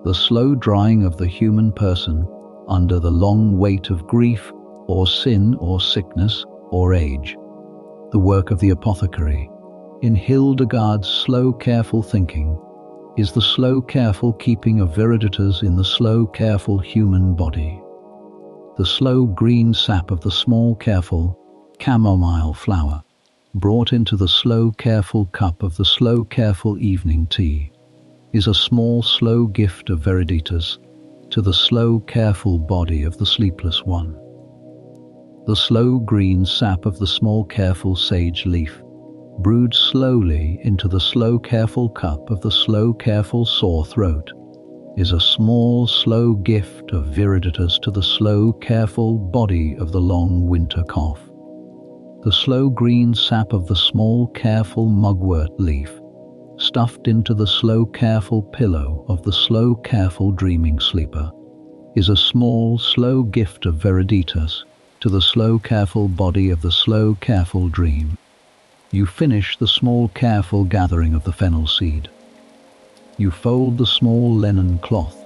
the slow drying of the human person under the long weight of grief or sin or sickness or age. The work of the apothecary, in Hildegard's slow, careful thinking, is the slow, careful keeping of viriditas in the slow, careful human body. The slow green sap of the small, careful chamomile flower, brought into the slow, careful cup of the slow, careful evening tea, is a small, slow gift of viriditas to the slow, careful body of the sleepless one. The slow green sap of the small, careful sage leaf, brewed slowly into the slow, careful cup of the slow, careful sore throat, is a small, slow gift of viriditas to the slow, careful body of the long winter cough. The slow green sap of the small, careful mugwort leaf, stuffed into the slow, careful pillow of the slow, careful dreaming sleeper, is a small, slow gift of viriditas to the slow, careful body of the slow, careful dream. You finish the small, careful gathering of the fennel seed. You fold the small linen cloth.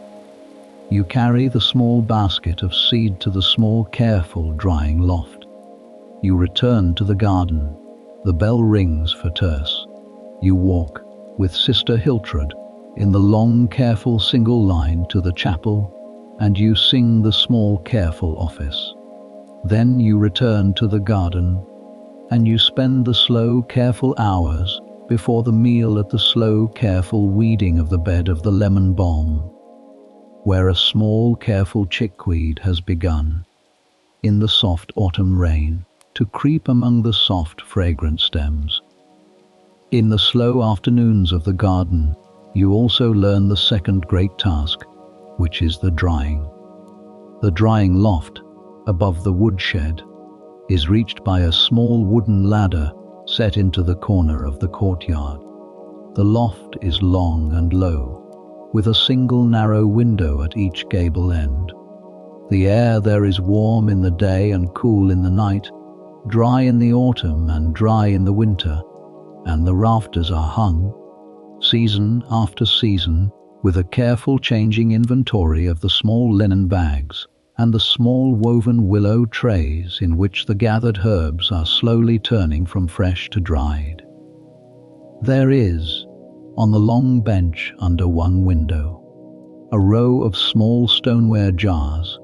You carry the small basket of seed to the small, careful drying loft. You return to the garden. The bell rings for terce. You walk with Sister Hiltrud in the long, careful single line to the chapel, and you sing the small, careful office. Then you return to the garden, and you spend the slow, careful hours before the meal at the slow, careful weeding of the bed of the lemon balm, where a small, careful chickweed has begun, in the soft autumn rain, to creep among the soft, fragrant stems. In the slow afternoons of the garden, you also learn the second great task, which is the drying. The drying loft, above the woodshed, is reached by a small wooden ladder set into the corner of the courtyard. The loft is long and low, with a single narrow window at each gable end. The air there is warm in the day and cool in the night, dry in the autumn and dry in the winter, and the rafters are hung, season after season, with a careful changing inventory of the small linen bags and the small woven willow trays in which the gathered herbs are slowly turning from fresh to dried. There is, on the long bench under one window, a row of small stoneware jars,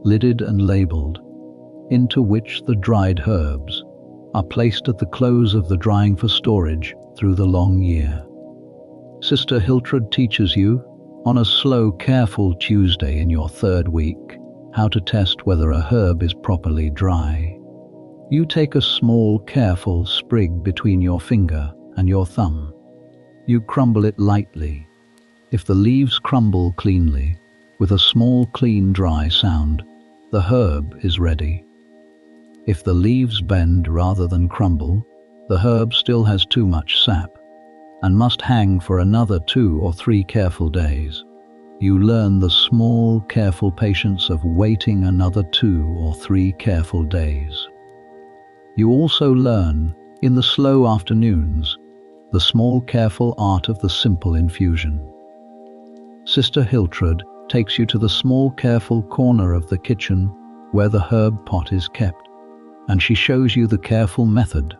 lidded and labelled, into which the dried herbs are placed at the close of the drying for storage through the long year. Sister Hiltrud teaches you, on a slow, careful Tuesday in your third week, how to test whether a herb is properly dry. You take a small, careful sprig between your finger and your thumb. You crumble it lightly. If the leaves crumble cleanly, with a small, clean, dry sound, the herb is ready. If the leaves bend rather than crumble, the herb still has too much sap and must hang for another 2 or 3 careful days. You learn the small, careful patience of waiting another 2 or 3 careful days. You also learn, in the slow afternoons, the small, careful art of the simple infusion. Sister Hiltrud takes you to the small, careful corner of the kitchen where the herb pot is kept, and she shows you the careful method.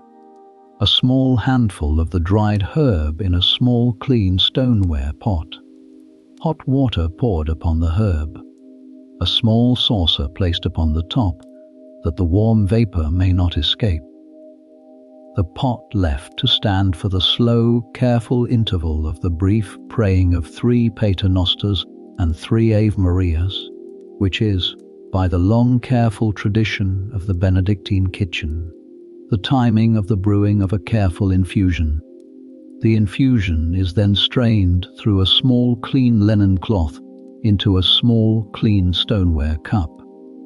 A small handful of the dried herb in a small, clean stoneware pot. Hot water poured upon the herb. A small saucer placed upon the top, that the warm vapor may not escape. The pot left to stand for the slow, careful interval of the brief praying of 3 paternosters and 3 Ave Marias, which is, by the long, careful tradition of the Benedictine kitchen, the timing of the brewing of a careful infusion. The infusion is then strained through a small, clean linen cloth into a small, clean stoneware cup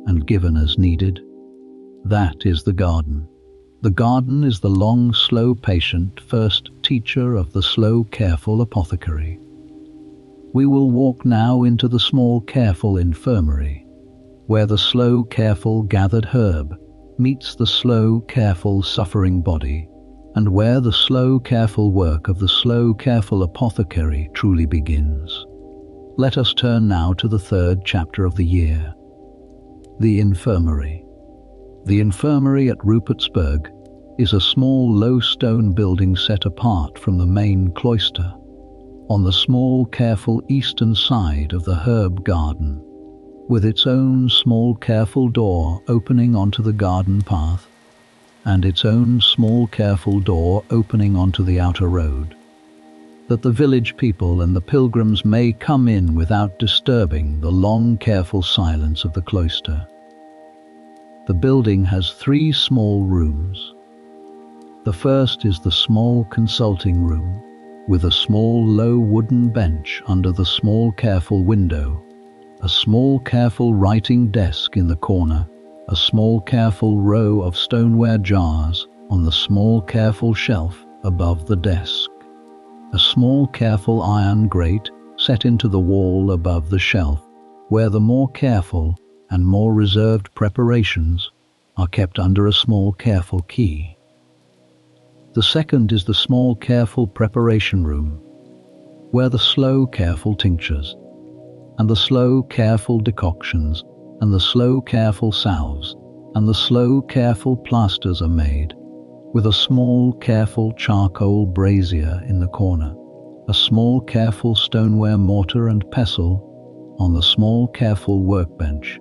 and given as needed. That is the garden. The garden is the long, slow, patient first teacher of the slow, careful apothecary. We will walk now into the small, careful infirmary, where the slow, careful gathered herb meets the slow, careful suffering body, and where the slow, careful work of the slow, careful apothecary truly begins. Let us turn now to the third chapter of the year, the infirmary. The infirmary at Rupertsberg is a small low stone building set apart from the main cloister, on the small careful eastern side of the herb garden, with its own small careful door opening onto the garden path, and its own small careful door opening onto the outer road, that the village people and the pilgrims may come in without disturbing the long careful silence of the cloister. The building has 3 small rooms. The first is the small consulting room, with a small low wooden bench under the small careful window, a small careful writing desk in the corner, a small careful row of stoneware jars on the small careful shelf above the desk, a small careful iron grate set into the wall above the shelf, where the more careful and more reserved preparations are kept under a small careful key. The second is the small careful preparation room, where the slow careful tinctures, and the slow careful decoctions, and the slow careful salves, and the slow careful plasters are made, with a small careful charcoal brazier in the corner, a small careful stoneware mortar and pestle on the small careful workbench,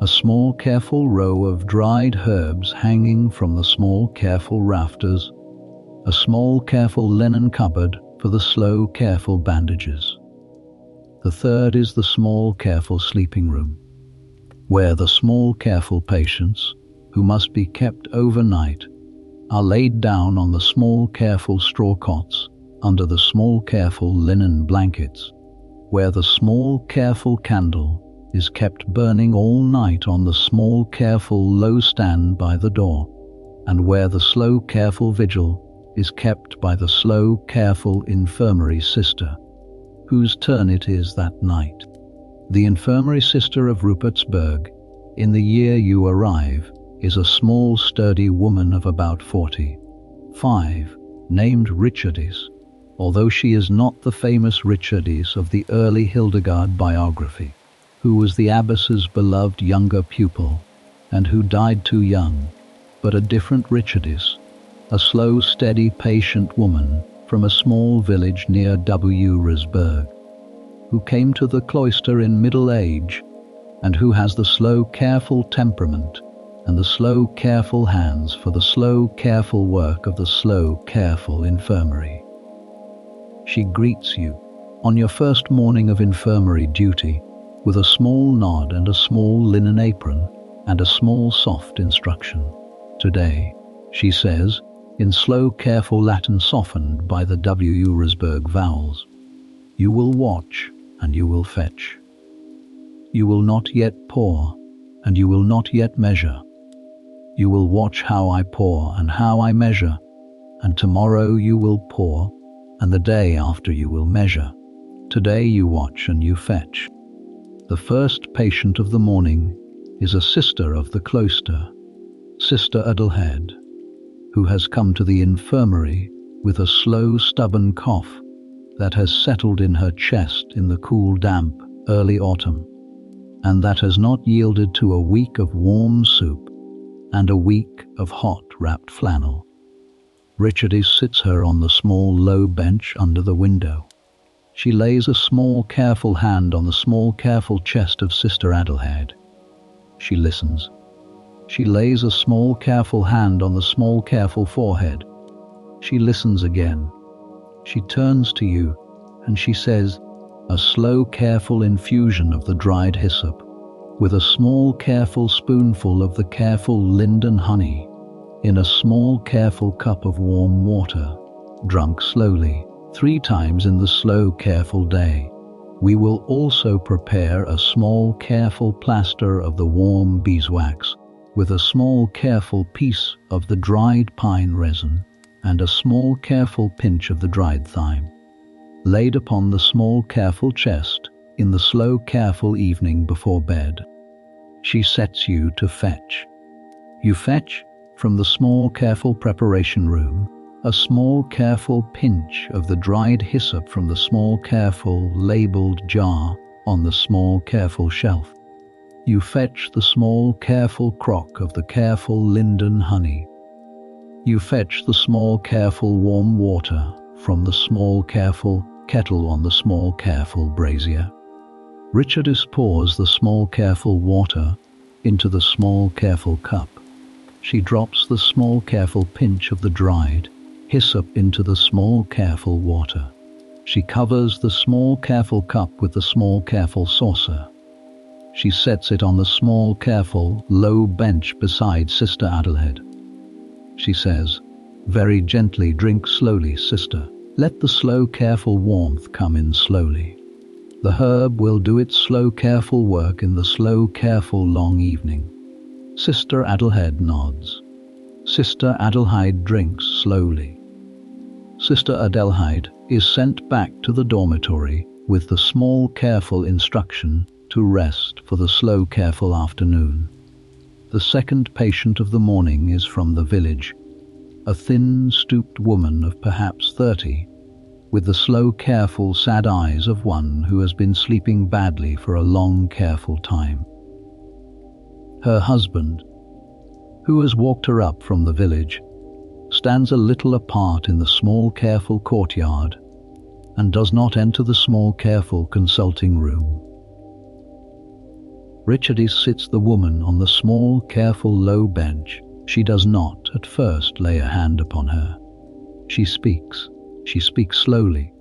a small careful row of dried herbs hanging from the small careful rafters, a small careful linen cupboard for the slow careful bandages. The third is the small careful sleeping room, where the small careful patients, who must be kept overnight, are laid down on the small careful straw cots under the small careful linen blankets, where the small careful candle is kept burning all night on the small careful low stand by the door, and where the slow careful vigil is kept by the slow careful infirmary sister, whose turn it is that night. The infirmary sister of Rupertsberg, in the year you arrive, is a small sturdy woman of about 45, named Richardis, although she is not the famous Richardis of the early Hildegard biography, who was the abbess's beloved younger pupil, and who died too young, but a different Richardis, a slow, steady, patient woman from a small village near Rupertsberg, who came to the cloister in middle age, and who has the slow, careful temperament and the slow, careful hands for the slow, careful work of the slow, careful infirmary. She greets you on your first morning of infirmary duty with a small nod and a small linen apron and a small soft instruction. Today, she says, in slow, careful Latin softened by the Rupertsberg vowels, you will watch and you will fetch. You will not yet pour, and you will not yet measure. You will watch how I pour and how I measure, and tomorrow you will pour, and the day after you will measure. Today you watch and you fetch. The first patient of the morning is a sister of the cloister, Sister Adelheid, who has come to the infirmary with a slow, stubborn cough that has settled in her chest in the cool, damp, early autumn, and that has not yielded to a week of warm soup and a week of hot wrapped flannel. Richardis sits her on the small, low bench under the window. She lays a small, careful hand on the small, careful chest of Sister Adelheid. She listens. She lays a small, careful hand on the small, careful forehead. She listens again. She turns to you, and she says, a slow, careful infusion of the dried hyssop, with a small, careful spoonful of the careful linden honey, in a small, careful cup of warm water, drunk slowly, 3 times in the slow, careful day. We will also prepare a small, careful plaster of the warm beeswax, with a small careful piece of the dried pine resin and a small careful pinch of the dried thyme, laid upon the small careful chest in the slow careful evening before bed. She sets you to fetch. You fetch from the small careful preparation room a small careful pinch of the dried hyssop from the small careful labeled jar on the small careful shelf. You fetch the small careful crock of the careful linden honey. You fetch the small careful warm water from the small careful kettle on the small careful brazier. Richardess pours the small careful water into the small careful cup. She drops the small careful pinch of the dried hyssop into the small careful water. She covers the small careful cup with the small careful saucer. She sets it on the small careful low bench beside Sister Adelheid. She says, "Very gently drink slowly, sister. Let the slow careful warmth come in slowly. The herb will do its slow careful work in the slow careful long evening." Sister Adelheid nods. Sister Adelheid drinks slowly. Sister Adelheid is sent back to the dormitory with the small careful instruction to rest for the slow careful afternoon. The second patient of the morning is from the village, a thin stooped woman of perhaps 30, with the slow careful sad eyes of one who has been sleeping badly for a long careful time. Her husband, who has walked her up from the village, stands a little apart in the small careful courtyard and does not enter the small careful consulting room. Richardess sits the woman on the small careful low bench. She does not at first lay a hand upon her. She speaks slowly,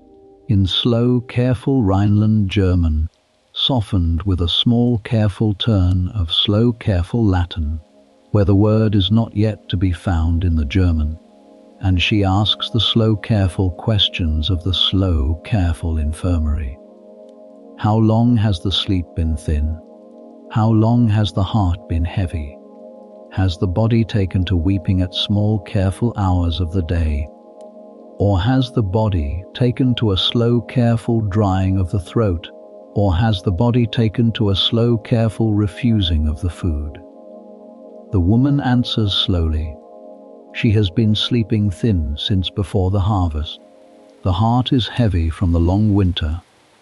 in slow careful Rhineland German, softened with a small careful turn of slow careful Latin, where the word is not yet to be found in the German, and she asks the slow careful questions of the slow careful infirmary. How long has the sleep been thin? How long has the heart been heavy? Has the body taken to weeping at small careful hours of the day? Or has the body taken to a slow careful drying of the throat? Or has the body taken to a slow careful refusing of the food? The woman answers slowly. She has been sleeping thin since before the harvest. The heart is heavy from the long winter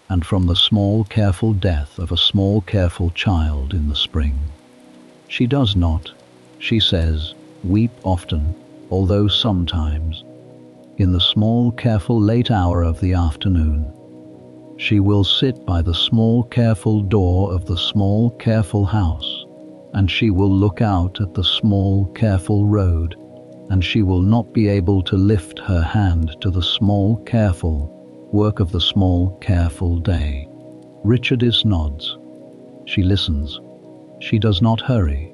and from the small careful death of a small careful child in the spring. She does not, she says, weep often, although sometimes, in the small careful late hour of the afternoon, she will sit by the small careful door of the small careful house, and she will look out at the small careful road, and she will not be able to lift her hand to the small careful work of the small careful day. Richardess nods. She listens. She does not hurry.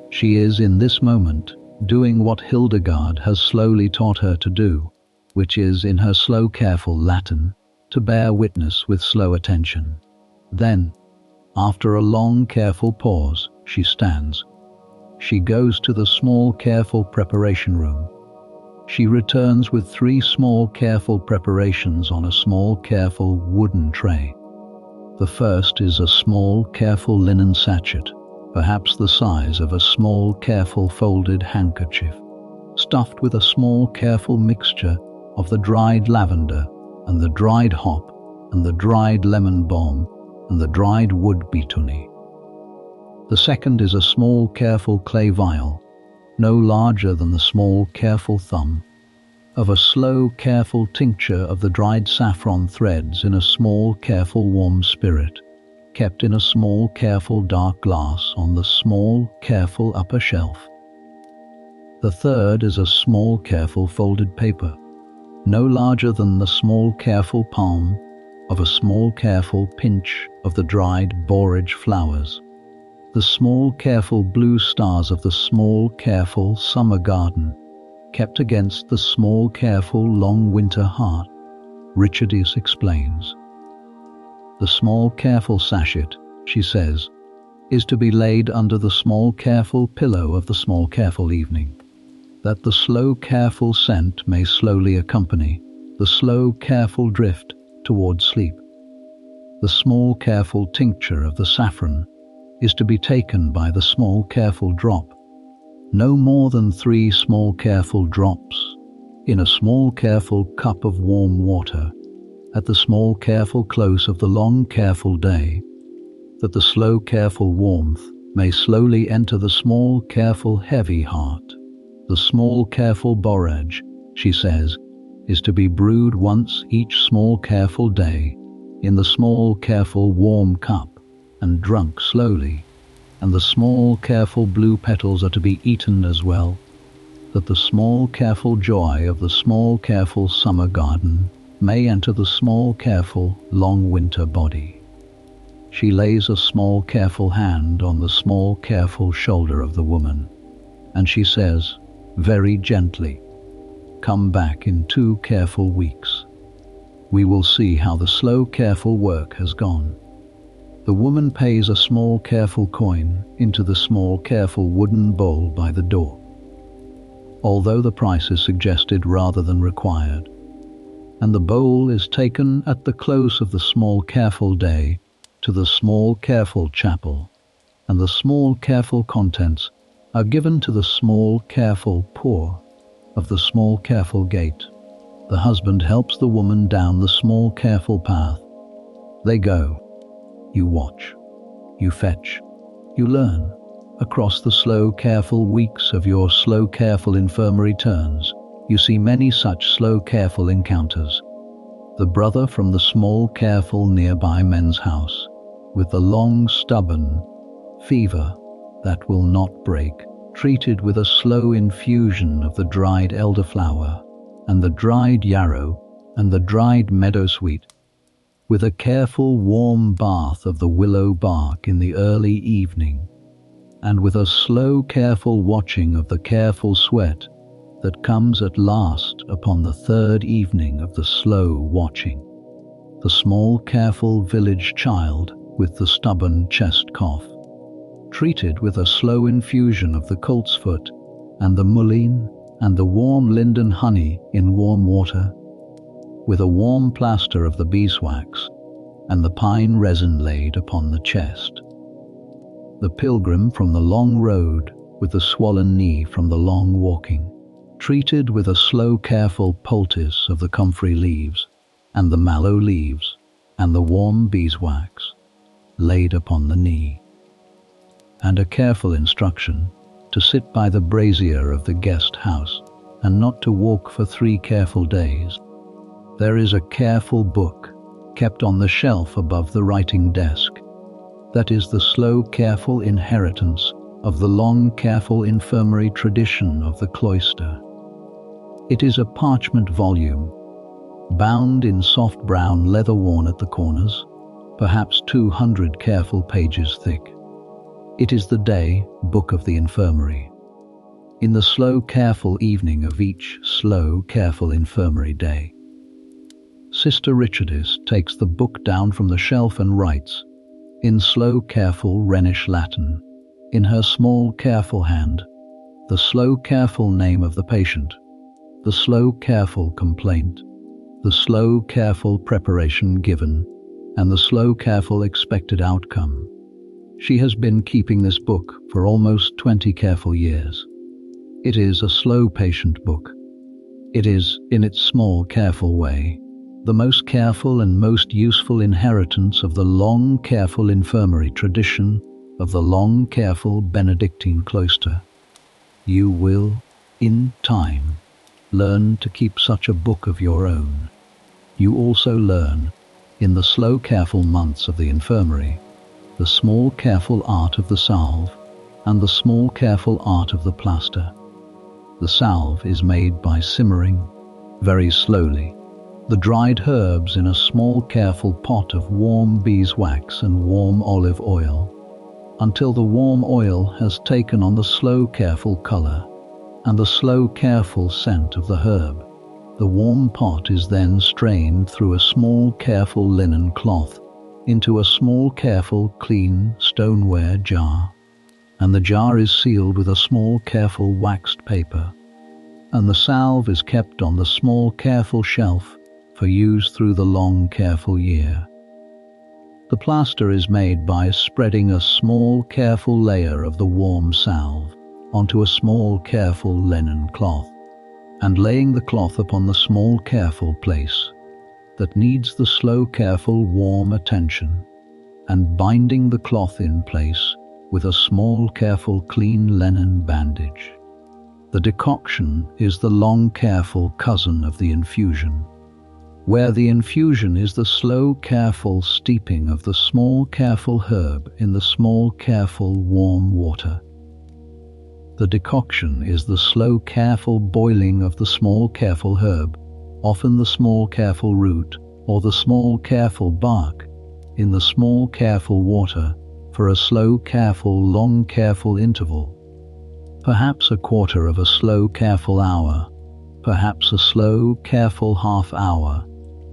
She is in this moment doing what Hildegard has slowly taught her to do, which is, in her slow careful Latin, to bear witness with slow attention. Then, after a long careful pause, she stands. She goes to the small careful preparation room. She returns with 3 small careful preparations on a small careful wooden tray. The first is a small careful linen sachet, perhaps the size of a small careful folded handkerchief, stuffed with a small careful mixture of the dried lavender and the dried hop and the dried lemon balm and the dried wood betony. The second is a small careful clay vial, no larger than the small careful thumb, of a slow careful tincture of the dried saffron threads in a small careful warm spirit, kept in a small careful dark glass on the small careful upper shelf. The third is a small careful folded paper, no larger than the small careful palm of a small careful pinch of the dried borage flowers, the small careful blue stars of the small careful summer garden, kept against the small careful long winter heart. Richardess explains. The small careful sachet, she says, is to be laid under the small careful pillow of the small careful evening, that the slow careful scent may slowly accompany the slow careful drift toward sleep. The small careful tincture of the saffron is to be taken by the small careful drop, no more than 3 small careful drops, in a small careful cup of warm water, at the small careful close of the long careful day, that the slow careful warmth may slowly enter the small careful heavy heart. The small careful borage, she says, is to be brewed once each small careful day in the small careful warm cup and drunk slowly, and the small careful blue petals are to be eaten as well, that the small careful joy of the small careful summer garden may enter the small careful long winter body. She lays a small careful hand on the small careful shoulder of the woman, and she says, very gently, "Come back in 2 careful weeks. We will see how the slow careful work has gone." The woman pays a small careful coin into the small careful wooden bowl by the door, although the price is suggested rather than required, and the bowl is taken at the close of the small careful day to the small careful chapel, and the small careful contents are given to the small careful poor of the small careful gate. The husband helps the woman down the small careful path. They go. You watch. You fetch. You learn. Across the slow careful weeks of your slow careful infirmary turns, you see many such slow careful encounters. The brother from the small careful nearby men's house, with the long stubborn fever that will not break, treated with a slow infusion of the dried elderflower and the dried yarrow and the dried meadowsweet, with a careful warm bath of the willow bark in the early evening, and with a slow careful watching of the careful sweat that comes at last upon the 3rd evening of the slow watching. The small careful village child with the stubborn chest cough, treated with a slow infusion of the coltsfoot and the mullein and the warm linden honey in warm water, with a warm plaster of the beeswax and the pine resin laid upon the chest. The pilgrim from the long road with the swollen knee from the long walking, treated with a slow careful poultice of the comfrey leaves and the mallow leaves and the warm beeswax laid upon the knee, and a careful instruction to sit by the brazier of the guest house and not to walk for 3 careful days. There is a careful book kept on the shelf above the writing desk. That is the slow careful inheritance of the long careful infirmary tradition of the cloister. It is a parchment volume, bound in soft brown leather worn at the corners, perhaps 200 careful pages thick. It is the day book of the infirmary. In the slow careful evening of each slow careful infirmary day, Sister Richardess takes the book down from the shelf and writes, in slow careful Rhenish Latin, in her small careful hand, the slow careful name of the patient, the slow careful complaint, the slow careful preparation given, and the slow careful expected outcome. She has been keeping this book for almost 20 careful years. It is a slow patient book. It is, in its small careful way, the most careful and most useful inheritance of the long careful infirmary tradition of the long careful Benedictine cloister. You will, in time, learn to keep such a book of your own. You also learn, in the slow careful months of the infirmary, the small careful art of the salve and the small careful art of the plaster. The salve is made by simmering, very slowly, the dried herbs in a small careful pot of warm beeswax and warm olive oil, until the warm oil has taken on the slow careful color and the slow careful scent of the herb. The warm pot is then strained through a small careful linen cloth into a small, careful, clean stoneware jar, and the jar is sealed with a small, careful waxed paper, and the salve is kept on the small, careful shelf for use through the long, careful year. The plaster is made by spreading a small, careful layer of the warm salve onto a small, careful linen cloth, and laying the cloth upon the small, careful place that needs the slow, careful, warm attention, and binding the cloth in place with a small, careful, clean linen bandage. The decoction is the long, careful cousin of the infusion, where the infusion is the slow, careful steeping of the small, careful herb in the small, careful, warm water. The decoction is the slow, careful boiling of the small, careful herb, often the small, careful root or the small, careful bark, in the small, careful water for a slow, careful, long, careful interval, perhaps a quarter of a slow, careful hour, perhaps a slow, careful half hour,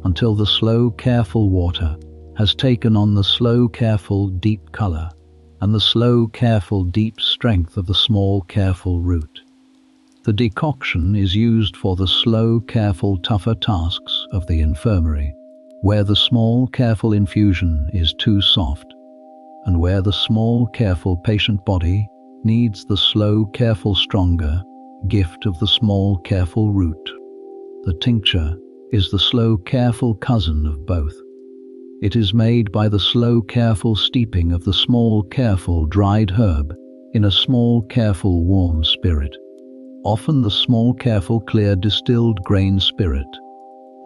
until the slow, careful water has taken on the slow, careful, deep color and the slow, careful, deep strength of the small, careful root. The decoction is used for the slow, careful, tougher tasks of the infirmary, where the small, careful infusion is too soft, and where the small, careful patient body needs the slow, careful, stronger gift of the small, careful root. The tincture is the slow, careful cousin of both. It is made by the slow, careful steeping of the small, careful, dried herb in a small, careful, warm spirit, often the small, careful, clear, distilled grain spirit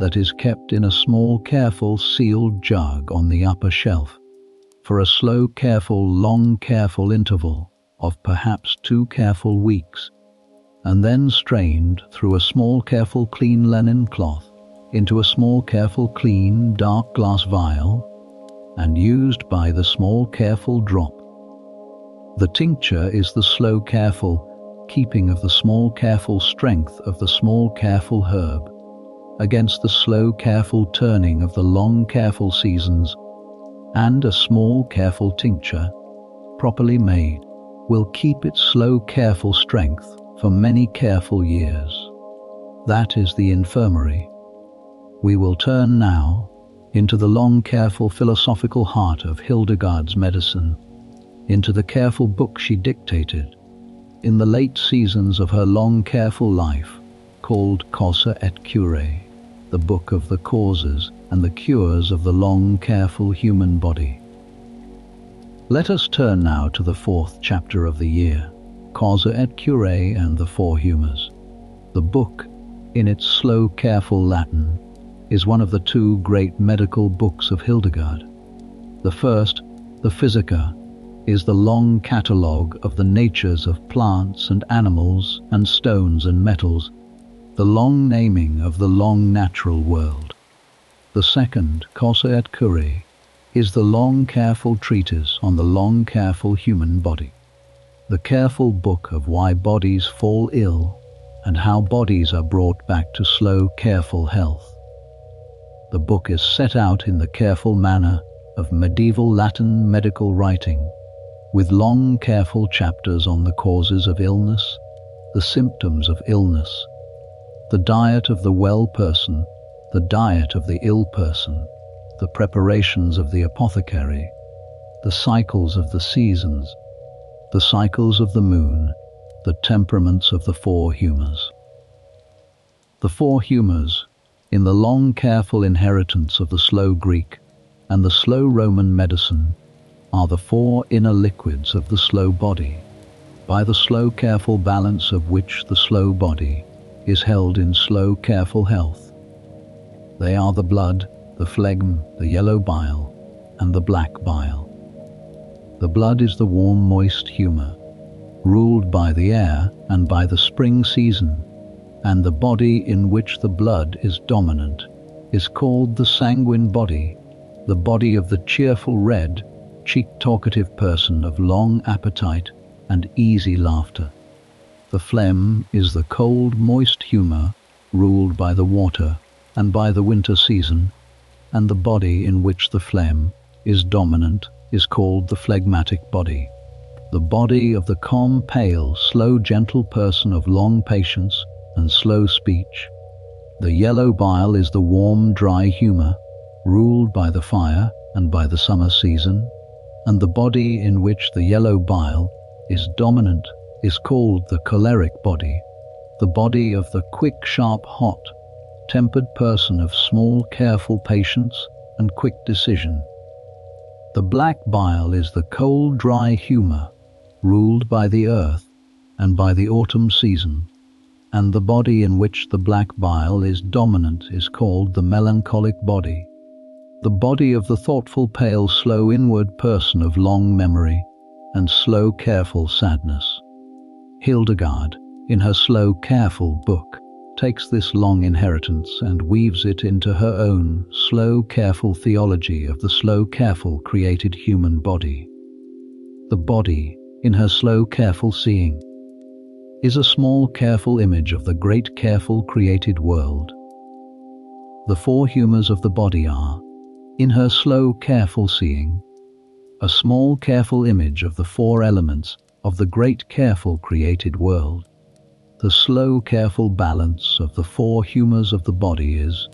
that is kept in a small, careful, sealed jug on the upper shelf for a slow, careful, long, careful interval of perhaps 2 careful weeks, and then strained through a small, careful, clean linen cloth into a small, careful, clean, dark glass vial, and used by the small, careful drop. The tincture is the slow, careful keeping of the small, careful strength of the small, careful herb against the slow, careful turning of the long, careful seasons, and a small, careful tincture, properly made, will keep its slow, careful strength for many careful years. That is the infirmary. We will turn now into the long, careful, philosophical heart of Hildegard's medicine, into the careful book she dictated in the late seasons of her long, careful life, called Causa et Curae, the book of the causes and the cures of the long, careful human body. Let us turn now to the 4th chapter of the year, Causa et Curae and the Four Humours. The book, in its slow, careful Latin, is one of the 2 great medical books of Hildegard. The first, the Physica, is the long catalogue of the natures of plants and animals and stones and metals, the long naming of the long natural world. The second, Causa et Curae, is the long careful treatise on the long careful human body, the careful book of why bodies fall ill and how bodies are brought back to slow, careful health. The book is set out in the careful manner of medieval Latin medical writing, with long, careful chapters on the causes of illness, the symptoms of illness, the diet of the well person, the diet of the ill person, the preparations of the apothecary, the cycles of the seasons, the cycles of the moon, the temperaments of the 4 humours. The 4 humours, in the long, careful inheritance of the slow Greek and the slow Roman medicine, are the 4 inner liquids of the slow body, by the slow, careful balance of which the slow body is held in slow, careful health. They are the blood, the phlegm, the yellow bile, and the black bile. The blood is the warm, moist humour, ruled by the air and by the spring season, and the body in which the blood is dominant is called the sanguine body, the body of the cheerful red, cheeked talkative person of long appetite and easy laughter. The phlegm is the cold, moist humour, ruled by the water and by the winter season, and the body in which the phlegm is dominant is called the phlegmatic body. The body of the calm, pale, slow, gentle person of long patience and slow speech. The yellow bile is the warm, dry humor, ruled by the fire and by the summer season, and the body in which the yellow bile is dominant is called the choleric body, the body of the quick, sharp, hot, tempered person of small, careful patience and quick decision. The black bile is the cold, dry humor, ruled by the earth and by the autumn season, and the body in which the black bile is dominant is called the melancholic body, the body of the thoughtful, pale, slow, inward person of long memory and slow, careful sadness. Hildegard, in her slow, careful book, takes this long inheritance and weaves it into her own slow, careful theology of the slow, careful created human body. The body, in her slow, careful seeing, is a small, careful image of the great, careful created world. The four humors of the body are, in her slow, careful seeing, a small, careful image of the four elements of the great, careful created world. The slow, careful balance of the four humors of the body is,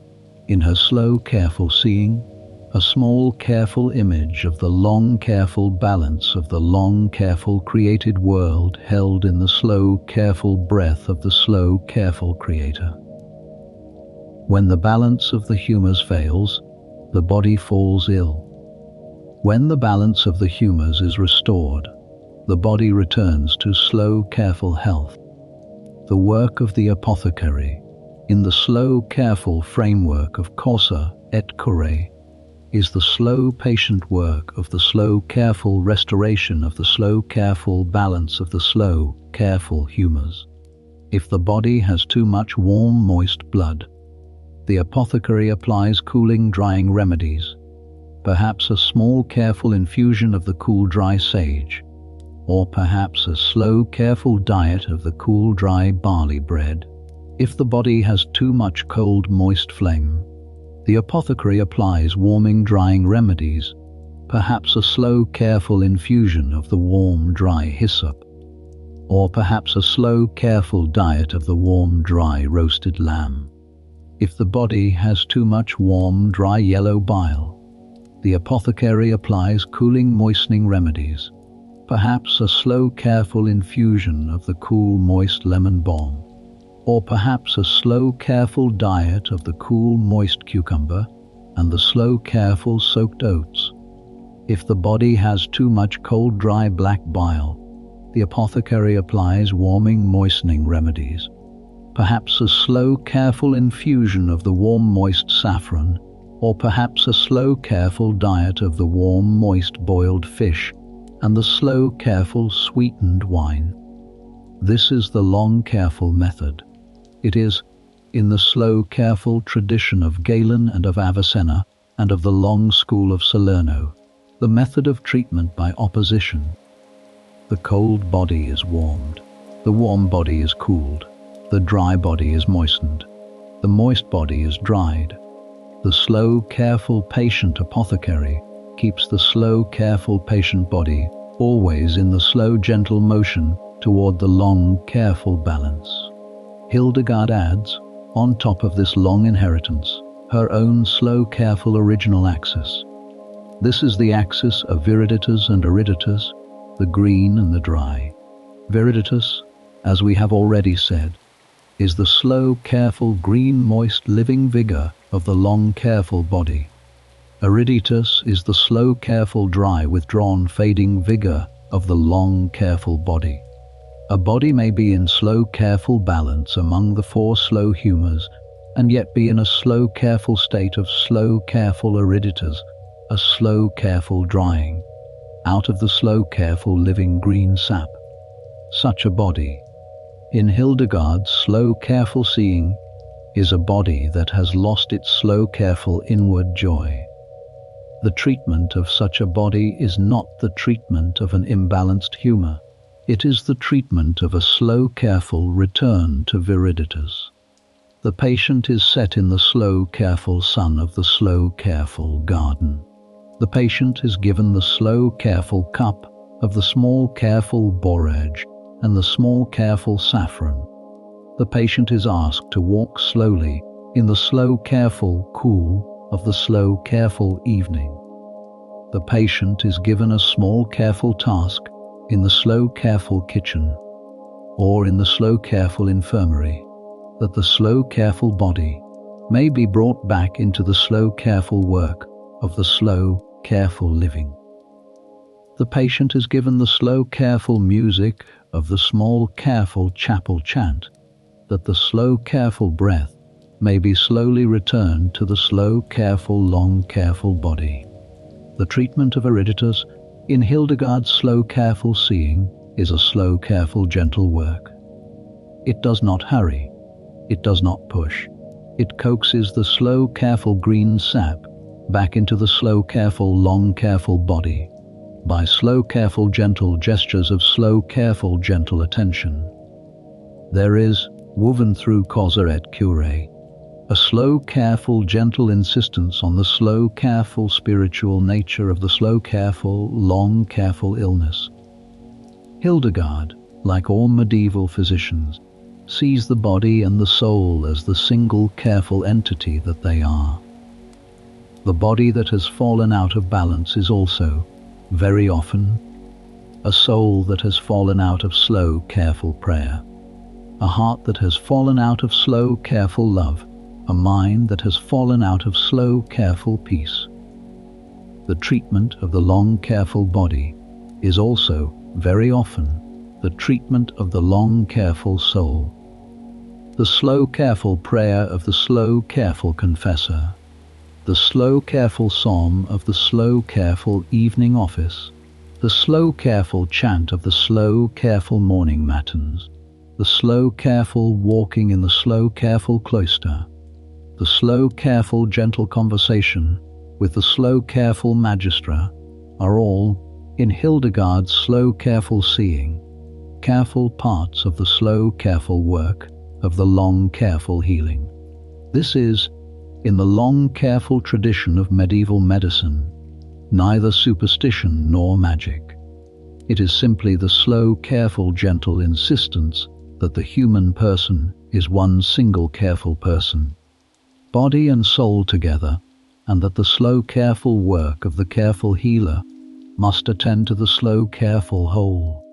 in her slow, careful seeing, a small, careful image of the long, careful balance of the long, careful created world held in the slow, careful breath of the slow, careful creator. When the balance of the humors fails, the body falls ill. When the balance of the humors is restored, the body returns to slow, careful health. The work of the apothecary, in the slow, careful framework of causa et cure, is the slow, patient work of the slow, careful restoration of the slow, careful balance of the slow, careful humors. If the body has too much warm, moist blood, the apothecary applies cooling, drying remedies, perhaps a small, careful infusion of the cool, dry sage, or perhaps a slow, careful diet of the cool, dry barley bread. If the body has too much cold, moist phlegm, the apothecary applies warming, drying remedies, perhaps a slow, careful infusion of the warm, dry hyssop, or perhaps a slow, careful diet of the warm, dry roasted lamb. If the body has too much warm, dry yellow bile, the apothecary applies cooling, moistening remedies, perhaps a slow, careful infusion of the cool, moist lemon balm, or perhaps a slow, careful diet of the cool, moist cucumber and the slow, careful soaked oats. If the body has too much cold, dry black bile, the apothecary applies warming, moistening remedies, perhaps a slow, careful infusion of the warm, moist saffron, or perhaps a slow, careful diet of the warm, moist boiled fish and the slow, careful sweetened wine. This is the long, careful method. It is, in the slow, careful tradition of Galen and of Avicenna and of the long school of Salerno, the method of treatment by opposition. The cold body is warmed, the warm body is cooled, the dry body is moistened, the moist body is dried. The slow, careful, patient apothecary keeps the slow, careful, patient body always in the slow, gentle motion toward the long, careful balance. Hildegard adds, on top of this long inheritance, her own slow, careful original axis. This is the axis of viriditas and ariditas, the green and the dry. Viriditas, as we have already said, is the slow, careful, green, moist, living vigor of the long, careful body. Ariditas is the slow, careful, dry, withdrawn, fading vigor of the long, careful body. A body may be in slow, careful balance among the four slow humors and yet be in a slow, careful state of slow, careful ariditas, a slow, careful drying, out of the slow, careful, living green sap. Such a body, in Hildegard's slow, careful seeing, is a body that has lost its slow, careful inward joy. The treatment of such a body is not the treatment of an imbalanced humor. It is the treatment of a slow, careful return to viriditas. The patient is set in the slow, careful sun of the slow, careful garden. The patient is given the slow, careful cup of the small, careful borage and the small, careful saffron. The patient is asked to walk slowly in the slow, careful cool of the slow, careful evening. The patient is given a small, careful task in the slow, careful kitchen or in the slow, careful infirmary, that the slow, careful body may be brought back into the slow, careful work of the slow, careful living. The patient is given the slow, careful music of the small, careful chapel chant, that the slow, careful breath may be slowly returned to the slow, careful, long, careful body. The treatment of iriditas in Hildegard's slow, careful seeing is a slow, careful, gentle work. It does not hurry. It does not push. It coaxes the slow, careful green sap back into the slow, careful, long, careful body by slow, careful, gentle gestures of slow, careful, gentle attention. There is, woven through causa et cure, a slow, careful, gentle insistence on the slow, careful spiritual nature of the slow, careful, long, careful illness. Hildegard, like all medieval physicians, sees the body and the soul as the single, careful entity that they are. The body that has fallen out of balance is also, very often, a soul that has fallen out of slow, careful prayer, a heart that has fallen out of slow, careful love, a mind that has fallen out of slow, careful peace. The treatment of the long, careful body is also, very often, the treatment of the long, careful soul. The slow, careful prayer of the slow, careful confessor, the slow, careful psalm of the slow, careful evening office, the slow, careful chant of the slow, careful morning matins, the slow, careful walking in the slow, careful cloister, the slow, careful, gentle conversation with the slow, careful magistra are all, in Hildegard's slow, careful seeing, careful parts of the slow, careful work of the long, careful healing. This is, in the long, careful tradition of medieval medicine, neither superstition nor magic. It is simply the slow, careful, gentle insistence that the human person is one single careful person, body and soul together, and that the slow, careful work of the careful healer must attend to the slow, careful whole.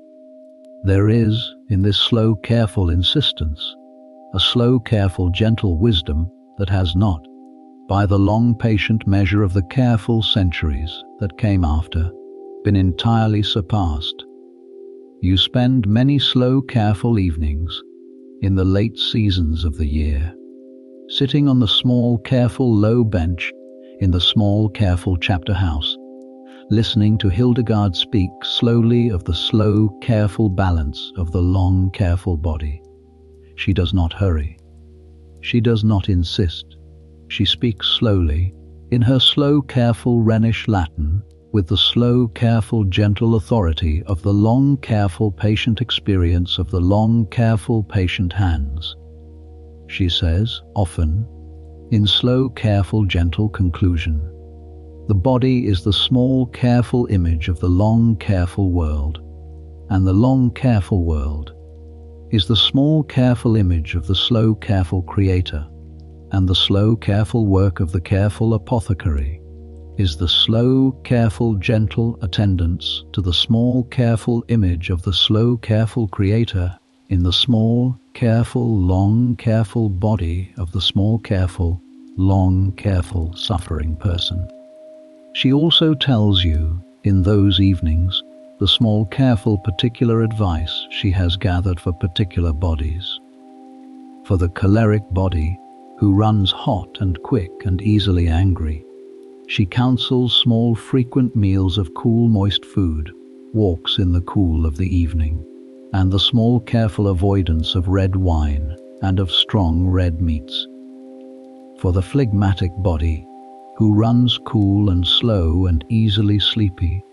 There is, in this slow, careful insistence, a slow, careful, gentle wisdom that has not, by the long, patient measure of the careful centuries that came after, been entirely surpassed. You spend many slow, careful evenings in the late seasons of the year, sitting on the small, careful, low bench in the small, careful chapter house, listening to Hildegard speak slowly of the slow, careful balance of the long, careful body. She does not hurry. She does not insist. She speaks slowly, in her slow, careful Rhenish Latin, with the slow, careful, gentle authority of the long, careful, patient experience of the long, careful, patient hands. She says, often, in slow, careful, gentle conclusion, the body is the small, careful image of the long, careful world, and the long, careful world is the small, careful image of the slow, careful Creator, and the slow, careful work of the careful apothecary is the slow, careful, gentle attendance to the small, careful image of the slow, careful Creator in the small, careful, long, careful body of the small, careful, long, careful suffering person. She also tells you, in those evenings, the small, careful, particular advice she has gathered for particular bodies. For the choleric body, who runs hot and quick and easily angry, she counsels small, frequent meals of cool, moist food, walks in the cool of the evening, and the small, careful avoidance of red wine and of strong red meats. For the phlegmatic body, who runs cool and slow and easily sleepy,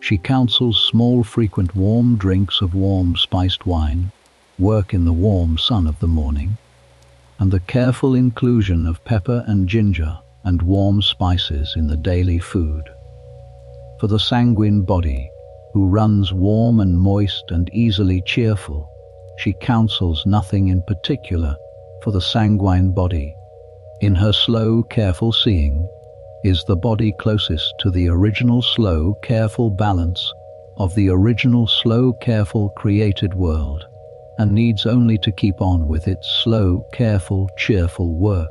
she counsels small, frequent warm drinks of warm spiced wine, work in the warm sun of the morning, and the careful inclusion of pepper and ginger and warm spices in the daily food. for the sanguine body, who runs warm and moist and easily cheerful. She counsels nothing in particular for the sanguine body. In her slow, careful seeing, is the body closest to the original slow, careful balance of the original slow, careful created world, and needs only to keep on with its slow, careful, cheerful work.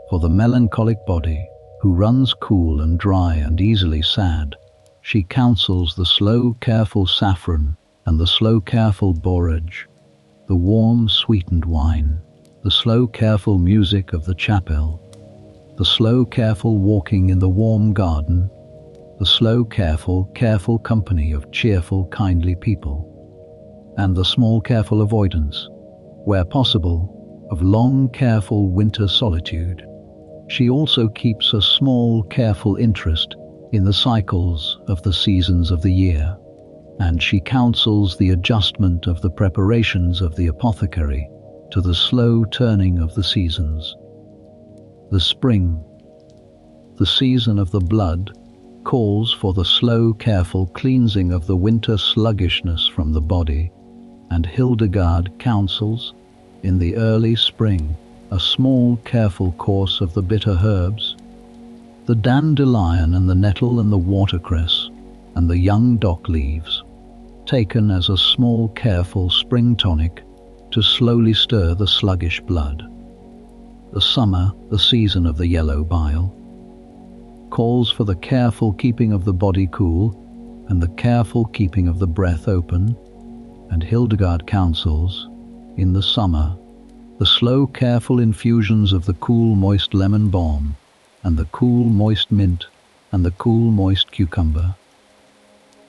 For the melancholic body, who runs cool and dry and easily sad, she counsels the slow, careful saffron and the slow, careful borage, the warm, sweetened wine, the slow, careful music of the chapel, the slow, careful walking in the warm garden, the slow, careful, careful company of cheerful, kindly people, and the small, careful avoidance, where possible, of long, careful winter solitude. She also keeps a small, careful interest in the cycles of the seasons of the year, and she counsels the adjustment of the preparations of the apothecary to the slow turning of the seasons. The spring, the season of the blood, calls for the slow, careful cleansing of the winter sluggishness from the body, and Hildegard counsels, in the early spring, a small, careful course of the bitter herbs, the dandelion and the nettle and the watercress and the young dock leaves, taken as a small, careful spring tonic to slowly stir the sluggish blood. The summer, the season of the yellow bile, calls for the careful keeping of the body cool and the careful keeping of the breath open, and Hildegard counsels, in the summer, the slow, careful infusions of the cool, moist lemon balm and the cool, moist mint and the cool, moist cucumber.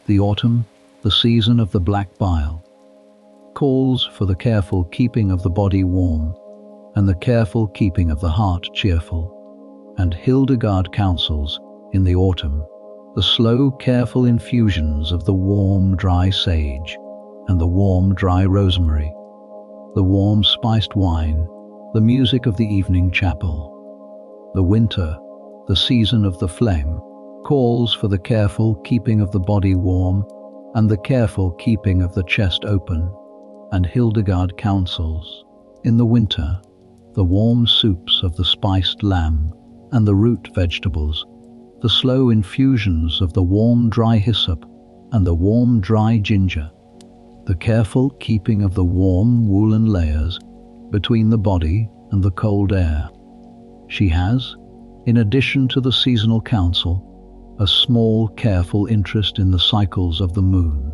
The autumn, the season of the black bile, calls for the careful keeping of the body warm and the careful keeping of the heart cheerful, and Hildegard counsels, in the autumn, the slow, careful infusions of the warm, dry sage and the warm, dry rosemary, the warm, spiced wine, the music of the evening chapel. The winter, the season of the phlegm, calls for the careful keeping of the body warm and the careful keeping of the chest open, and Hildegard counsels, in the winter, the warm soups of the spiced lamb and the root vegetables, the slow infusions of the warm, dry hyssop and the warm, dry ginger, the careful keeping of the warm woolen layers between the body and the cold air. She has, in addition to the seasonal counsel, a small, careful interest in the cycles of the moon.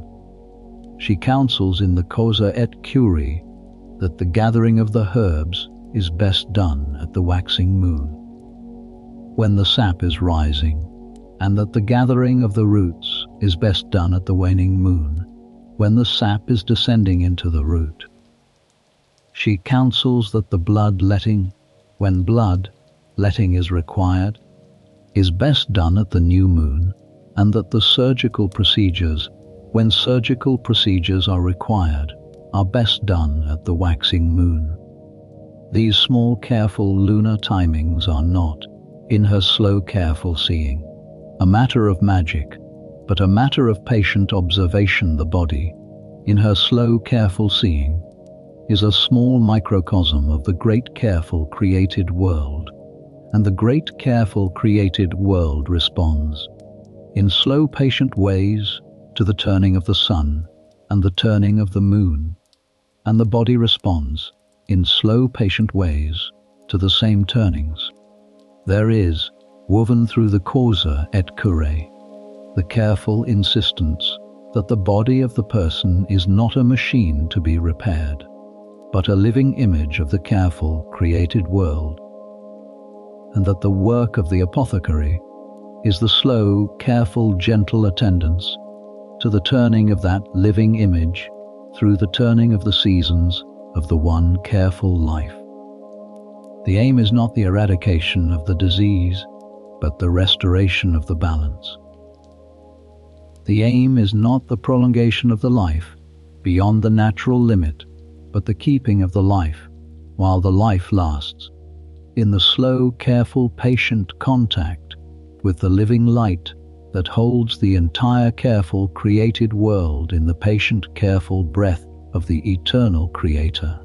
She counsels in the Causa et Curie that the gathering of the herbs is best done at the waxing moon, when the sap is rising, and that the gathering of the roots is best done at the waning moon, when the sap is descending into the root. She counsels that the blood-letting, when blood-letting is required, is best done at the new moon, and that the surgical procedures, when surgical procedures are required, are best done at the waxing moon. These small, careful lunar timings are not, in her slow, careful seeing, a matter of magic, but a matter of patient observation. The body, in her slow, careful seeing, is a small microcosm of the great, careful, created world, and the great, careful, created world responds, in slow, patient ways, to the turning of the sun and the turning of the moon, and the body responds, in slow, patient ways, to the same turnings. There is, woven through the Causa et Curie, the careful insistence that the body of the person is not a machine to be repaired, but a living image of the careful, created world, and that the work of the apothecary is the slow, careful, gentle attendance to the turning of that living image through the turning of the seasons of the one careful life. The aim is not the eradication of the disease, but the restoration of the balance. The aim is not the prolongation of the life beyond the natural limit, but the keeping of the life while the life lasts, in the slow, careful, patient contact with the living light that holds the entire careful created world in the patient careful breath of the eternal Creator.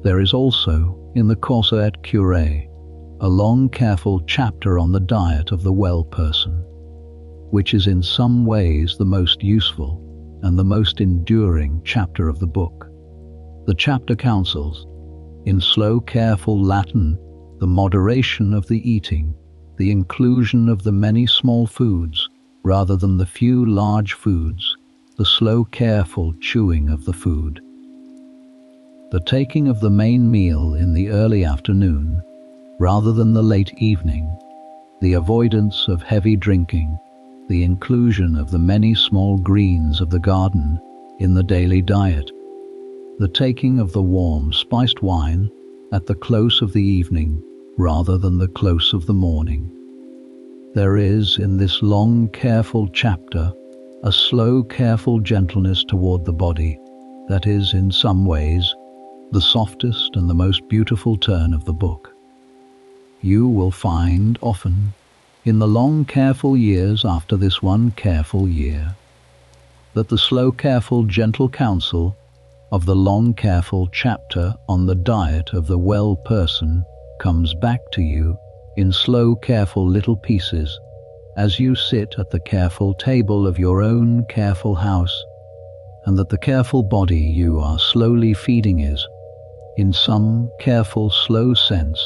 There is also, in the Corsa et Cure, a long careful chapter on the diet of the well person, which is in some ways the most useful and the most enduring chapter of the book. The chapter counsels, in slow careful Latin, the moderation of the eating, the inclusion of the many small foods rather than the few large foods, the slow careful chewing of the food, the taking of the main meal in the early afternoon rather than the late evening, the avoidance of heavy drinking, the inclusion of the many small greens of the garden in the daily diet, the taking of the warm spiced wine at the close of the evening rather than the close of the morning. There is in this long careful chapter a slow careful gentleness toward the body that is in some ways the softest and the most beautiful turn of the book. You will find often in the long careful years after this one careful year that the slow careful gentle counsel of the long careful chapter on the diet of the well person comes back to you in slow careful little pieces as you sit at the careful table of your own careful house, and that the careful body you are slowly feeding is, in some careful slow sense,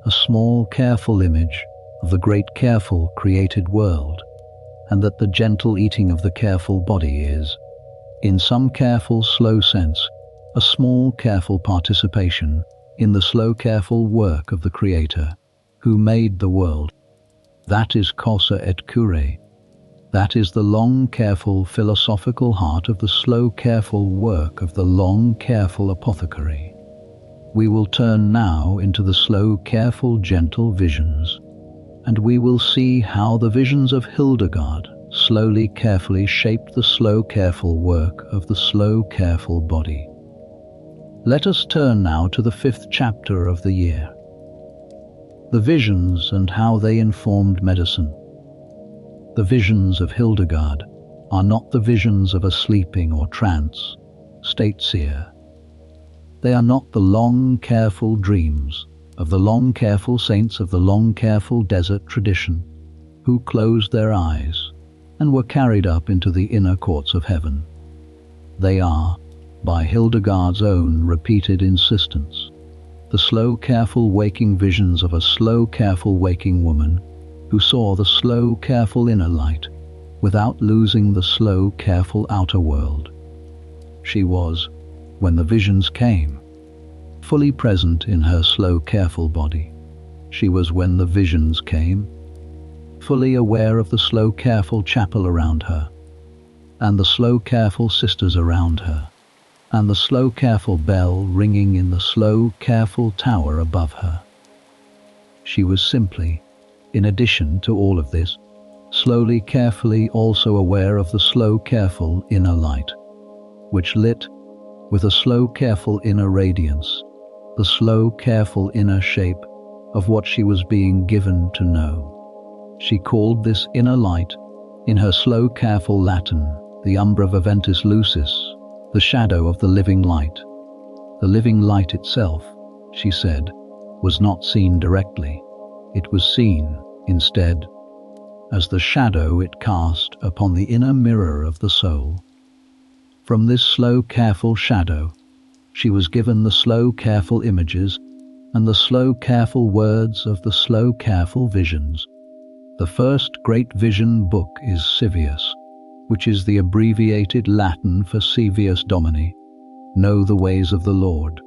a small careful image of the great careful created world, and that the gentle eating of the careful body is, in some careful slow sense, a small careful participation in the slow careful work of the Creator, who made the world. That is Corsa et Cure. That is the long careful philosophical heart of the slow careful work of the long careful apothecary. We will turn now into the slow careful gentle visions, and we will see how the visions of Hildegard slowly carefully shaped the slow careful work of the slow careful body. Let us turn now to the 5th chapter of the year. The visions and how they informed medicine. The visions of Hildegard are not the visions of a sleeping or trance state seer. They are not the long careful dreams of the long careful saints of the long careful desert tradition, who closed their eyes and were carried up into the inner courts of heaven. They are, by Hildegard's own repeated insistence, the slow careful waking visions of a slow careful waking woman who saw the slow careful inner light without losing the slow careful outer world. She was, when the visions came, fully present in her slow careful body. She was, when the visions came, fully aware of the slow careful chapel around her, and the slow careful sisters around her, and the slow careful bell ringing in the slow careful tower above her. She was simply, in addition to all of this, slowly carefully also aware of the slow careful inner light, which lit with a slow careful inner radiance, the slow careful inner shape of what she was being given to know. She called this inner light, in her slow careful Latin, the umbra viventis lucis, the shadow of the living light. The living light itself, she said, was not seen directly. It was seen, instead, as the shadow it cast upon the inner mirror of the soul. From this slow careful shadow, she was given the slow careful images and the slow careful words of the slow careful visions. The first great vision book is Civius, which is the abbreviated Latin for Civius Domini, Know the Ways of the Lord.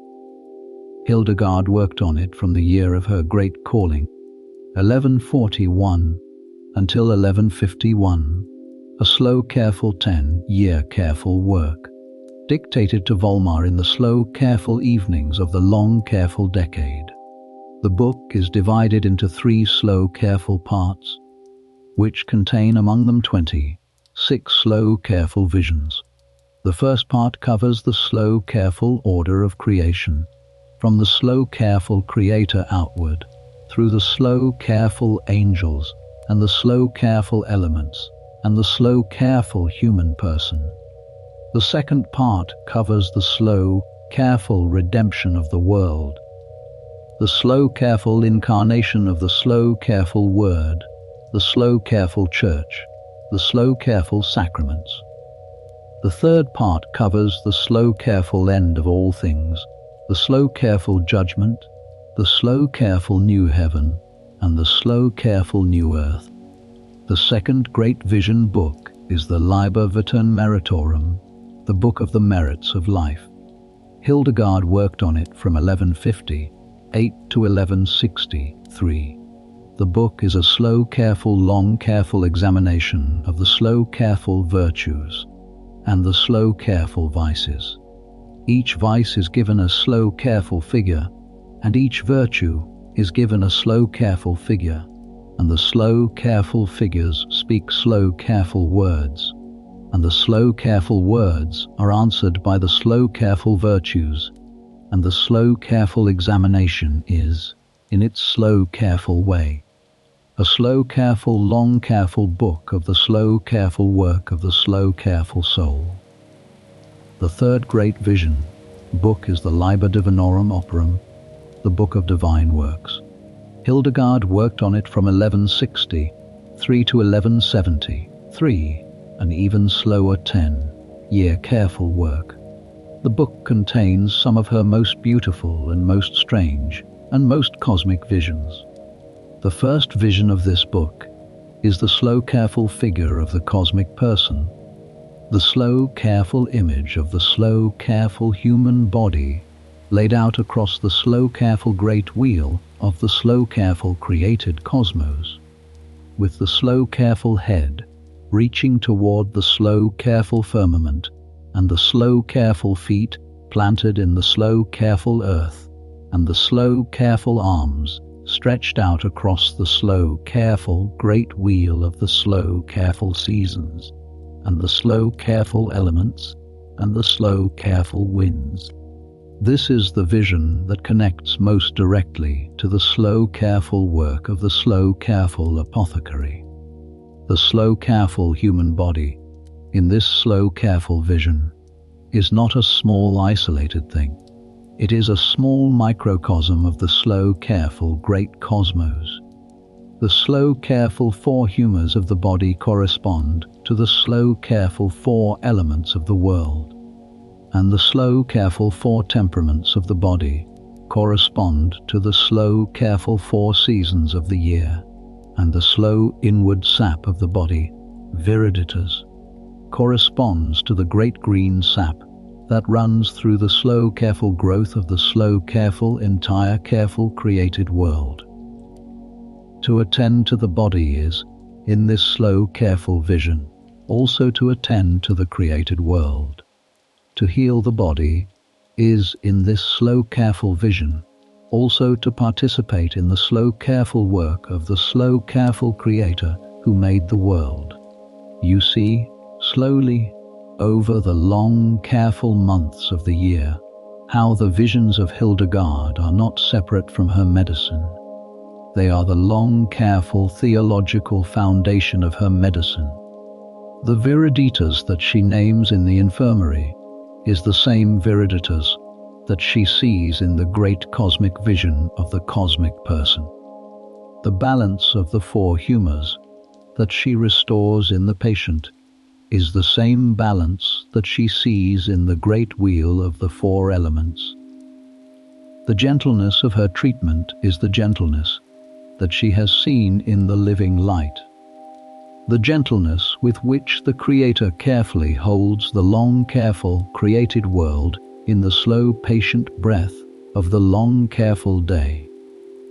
Hildegard worked on it from the year of her great calling, 1141, until 1151, a slow careful 10-year careful work, dictated to Volmar in the slow careful evenings of the long careful decade. The book is divided into 3 slow careful parts, which contain among them 26 slow careful visions. The first part covers the slow careful order of creation, from the slow careful creator outward, through the slow careful angels and the slow, careful elements, and the slow, careful human person. The second part covers the slow, careful redemption of the world, the slow, careful incarnation of the slow, careful Word, the slow, careful Church, the slow, careful sacraments. The third part covers the slow, careful end of all things, the slow, careful judgment, the slow, careful new heaven, and the slow, careful new earth. The second great vision book is the Liber Vitae Meritorum, the Book of the Merits of Life. Hildegard worked on it from 1158 to 1163. The book is a slow, careful, long, careful examination of the slow, careful virtues and the slow, careful vices. Each vice is given a slow, careful figure, and each virtue is given a slow, careful figure, and the slow, careful figures speak slow, careful words, and the slow, careful words are answered by the slow, careful virtues, and the slow, careful examination is, in its slow, careful way, a slow, careful, long, careful book of the slow, careful work of the slow, careful soul. The third great vision book is the Liber Divinorum Operum, the Book of Divine Works. Hildegard worked on it from 1163 to 1173, an even slower 10-year careful work. The book contains some of her most beautiful and most strange and most cosmic visions. The first vision of this book is the slow, careful figure of the cosmic person, the slow, careful image of the slow, careful human body laid out across the slow, careful great wheel of the slow, careful created cosmos, with the slow, careful head reaching toward the slow, careful firmament, and the slow, careful feet planted in the slow, careful earth, and the slow, careful arms stretched out across the slow, careful great wheel of the slow, careful seasons, and the slow, careful elements, and the slow, careful winds. This is the vision that connects most directly to the slow, careful work of the slow, careful apothecary. The slow, careful human body, in this slow, careful vision, is not a small, isolated thing. It is a small microcosm of the slow, careful great cosmos. The slow, careful four humours of the body correspond to the slow, careful four elements of the world, and the slow, careful four temperaments of the body correspond to the slow, careful four seasons of the year, and the slow inward sap of the body, viriditas, corresponds to the great green sap that runs through the slow, careful growth of the slow, careful, entire, careful created world. To attend to the body is, in this slow, careful vision, also to attend to the created world. To heal the body is, in this slow, careful vision, also to participate in the slow, careful work of the slow, careful Creator who made the world. You see, slowly, over the long, careful months of the year, how the visions of Hildegard are not separate from her medicine. They are the long, careful theological foundation of her medicine. The viriditas that she names in the infirmary is the same viriditas that she sees in the great cosmic vision of the cosmic person. The balance of the four humours that she restores in the patient is the same balance that she sees in the great wheel of the four elements. The gentleness of her treatment is the gentleness that she has seen in the living light. The gentleness with which the Creator carefully holds the long, careful, created world in the slow, patient breath of the long, careful day.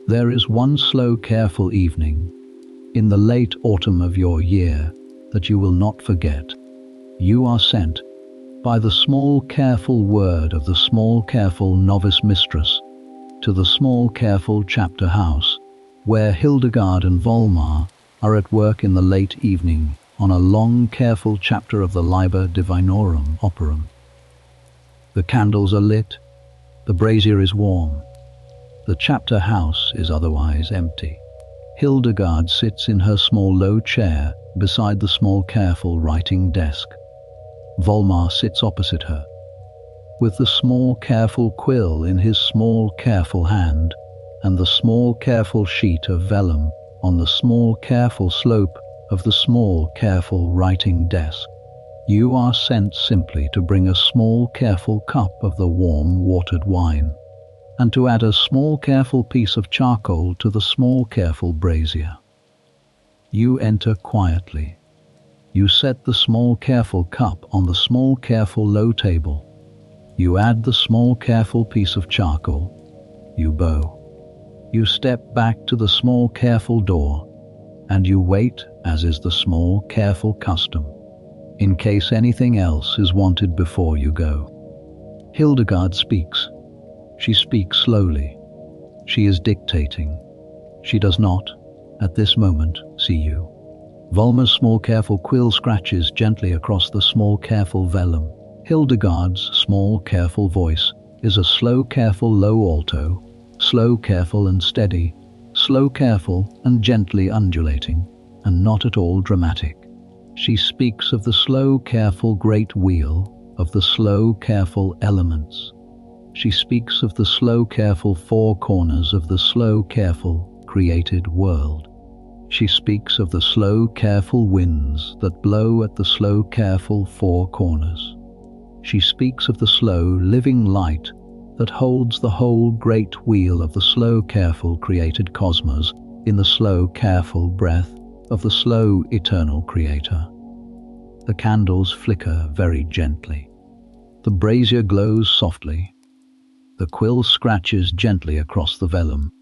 There is one slow, careful evening in the late autumn of your year that you will not forget. You are sent by the small, careful word of the small, careful novice mistress to the small, careful chapter house, where Hildegard and Volmar are at work in the late evening on a long, careful chapter of the Liber Divinorum Operum. The candles are lit, the brazier is warm, the chapter house is otherwise empty. Hildegard sits in her small low chair beside the small careful writing desk. Volmar sits opposite her, with the small careful quill in his small careful hand, and the small careful sheet of vellum on the small careful slope of the small careful writing desk. You are sent simply to bring a small careful cup of the warm watered wine, and to add a small careful piece of charcoal to the small careful brazier. You enter quietly. You set the small careful cup on the small careful low table. You add the small careful piece of charcoal. You bow. You step back to the small careful door, and you wait, as is the small careful custom, in case anything else is wanted before you go. Hildegard speaks. She speaks slowly. She is dictating. She does not, at this moment, see you. Volmar's small careful quill scratches gently across the small careful vellum. Hildegard's small careful voice is a slow careful low alto, slow careful and steady, slow careful and gently undulating, and not at all dramatic. She speaks of the slow careful great wheel, of the slow careful elements. She speaks of the slow careful four corners of the slow careful created world. She speaks of the slow careful winds that blow at the slow careful four corners. She speaks of the slow living light that holds the whole great wheel of the slow careful created cosmos in the slow careful breath of the slow eternal creator. The candles flicker very gently. The brazier glows softly. The quill scratches gently across the vellum.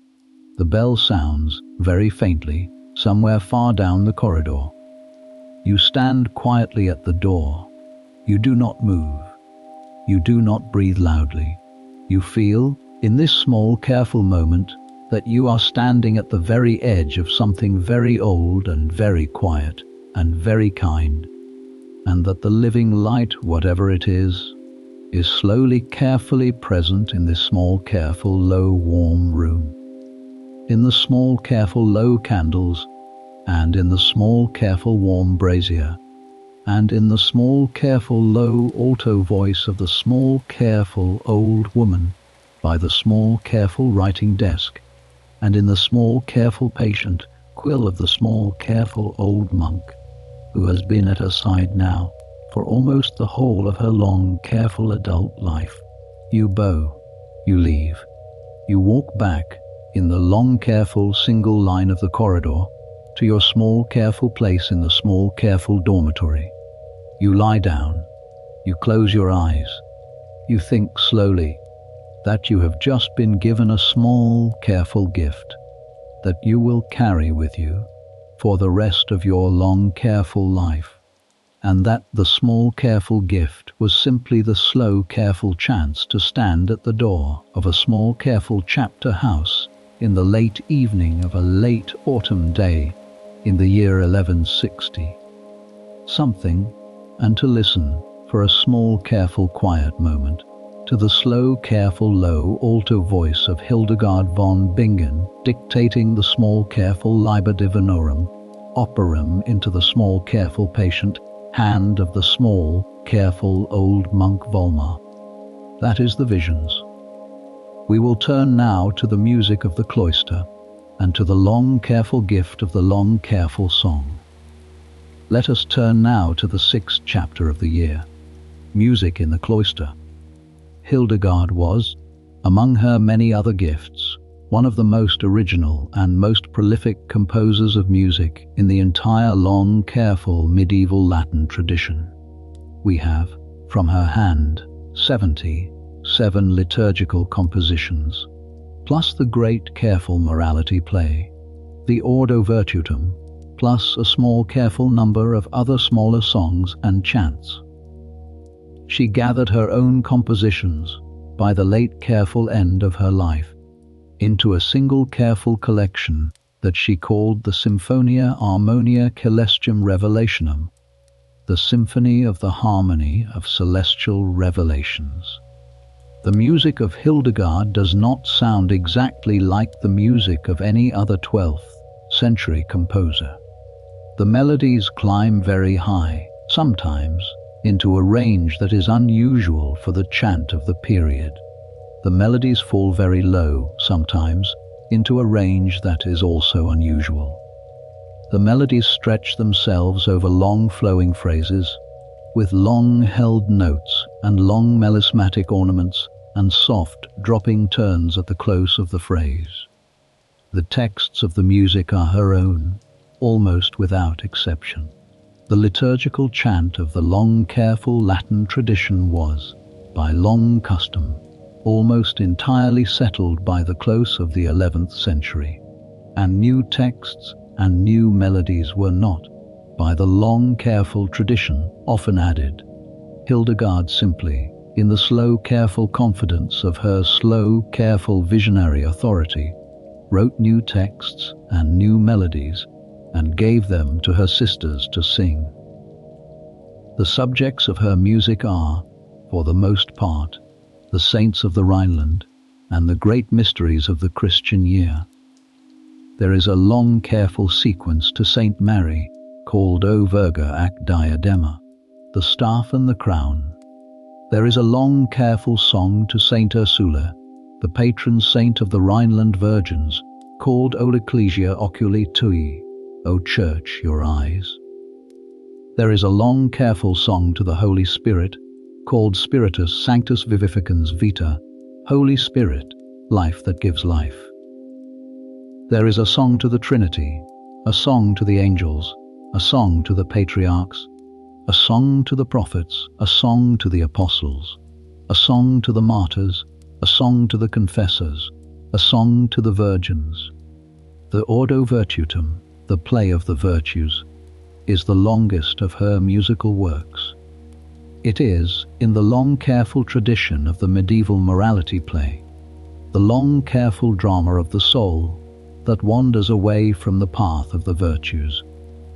The bell sounds very faintly somewhere far down the corridor. You stand quietly at the door. You do not move. You do not breathe loudly. You feel, in this small careful moment, that you are standing at the very edge of something very old and very quiet and very kind, and that the living light, whatever it is slowly carefully present in this small careful low warm room, in the small careful low candles, and in the small careful warm brazier, and in the small careful low alto voice of the small careful old woman by the small careful writing desk, and in the small careful patient quill of the small careful old monk, who has been at her side now for almost the whole of her long careful adult life. You bow. You leave. You walk back in the long careful single line of the corridor to your small careful place in the small careful dormitory. You lie down. You close your eyes. You think slowly that you have just been given a small careful gift that you will carry with you for the rest of your long careful life, and that the small careful gift was simply the slow careful chance to stand at the door of a small careful chapter house in the late evening of a late autumn day in the year 1160. Something, and to listen for a small careful quiet moment to the slow careful low alto voice of Hildegard von Bingen dictating the small careful Liber Divinorum operum into the small careful patient hand of the small careful old monk Volmar. That is the visions. We will turn now to the music of the cloister and to the long careful gift of the long careful song. Let us turn now to the 6th chapter of the year, music in the cloister. Hildegard was, among her many other gifts, one of the most original and most prolific composers of music in the entire long, careful medieval Latin tradition. We have, from her hand, 77 liturgical compositions, plus the great careful morality play, the Ordo Virtutum, plus a small careful number of other smaller songs and chants. She gathered her own compositions by the late careful end of her life into a single careful collection that she called the Symphonia Harmonia Celestium Revelationum, the Symphony of the Harmony of Celestial Revelations. The music of Hildegard does not sound exactly like the music of any other 12th century composer. The melodies climb very high, sometimes into a range that is unusual for the chant of the period. The melodies fall very low, sometimes into a range that is also unusual. The melodies stretch themselves over long flowing phrases, with long held notes and long melismatic ornaments and soft dropping turns at the close of the phrase. The texts of the music are her own, almost without exception. The liturgical chant of the long, careful Latin tradition was, by long custom, almost entirely settled by the close of the 11th century, and new texts and new melodies were not, by the long, careful tradition, often added. Hildegard simply, in the slow, careful confidence of her slow, careful visionary authority, wrote new texts and new melodies and gave them to her sisters to sing. The subjects of her music are, for the most part, the saints of the Rhineland and the great mysteries of the Christian year. There is a long, careful sequence to Saint Mary, called O Virga ac Diadema, the staff and the crown. There is a long, careful song to Saint Ursula, the patron saint of the Rhineland virgins, called O Ecclesia Oculi Tui, O Church, your eyes. There is a long, careful song to the Holy Spirit, called Spiritus Sanctus Vivificans Vita, Holy Spirit, life that gives life. There is a song to the Trinity, a song to the angels, a song to the patriarchs, a song to the prophets, a song to the apostles, a song to the martyrs, a song to the confessors, a song to the virgins. The Ordo Virtutum, the play of the virtues, is the longest of her musical works. It is, in the long careful tradition of the medieval morality play, the long careful drama of the soul that wanders away from the path of the virtues,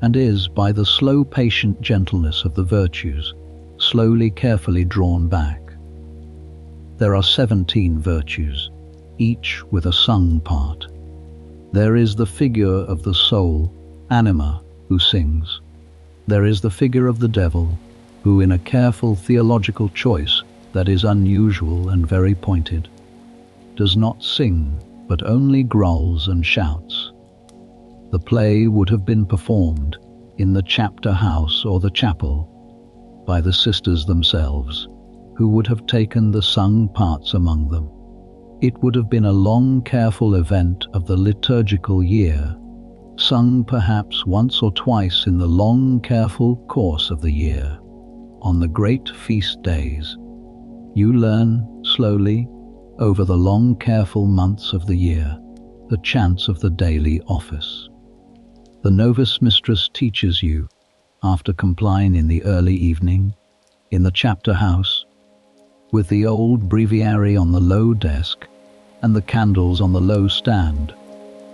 and is, by the slow patient gentleness of the virtues, slowly carefully drawn back. There are 17 virtues, each with a sung part. There is the figure of the soul, anima, who sings. There is the figure of the devil, who in a careful theological choice that is unusual and very pointed, does not sing, but only growls and shouts. The play would have been performed in the chapter house or the chapel by the sisters themselves, who would have taken the sung parts among them. It would have been a long, careful event of the liturgical year, sung perhaps once or twice in the long, careful course of the year. On the great feast days, you learn slowly, over the long, careful months of the year, the chants of the daily office. The novice mistress teaches you, after compline in the early evening, in the chapter house, with the old breviary on the low desk, and the candles on the low stand,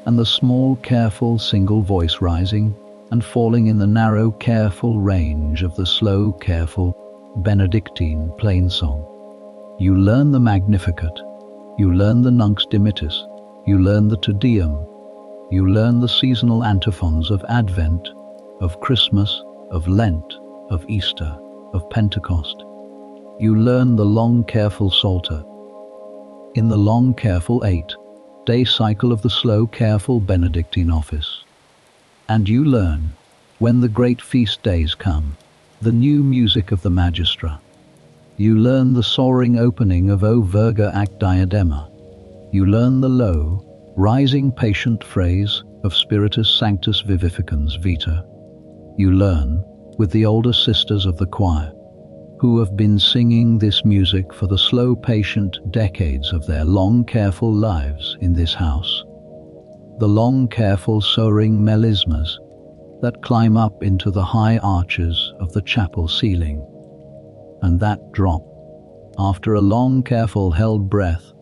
and the small, careful single voice rising and falling in the narrow, careful range of the slow, careful Benedictine plain song. You learn the Magnificat, you learn the Nunc Dimittis, you learn the Te Deum, you learn the seasonal antiphons of Advent, of Christmas, of Lent, of Easter, of Pentecost. You learn the long, careful Psalter. In the long, careful 8-day cycle of the slow, careful Benedictine office. And you learn, when the great feast days come, the new music of the Magistra. You learn the soaring opening of O Virga ac Diadema. You learn the low, rising patient phrase of Spiritus Sanctus Vivificans Vita. You learn, with the older sisters of the choir, who have been singing this music for the slow patient decades of their long careful lives in this house, the long careful soaring melismas that climb up into the high arches of the chapel ceiling, and that drop, after a long careful held breath,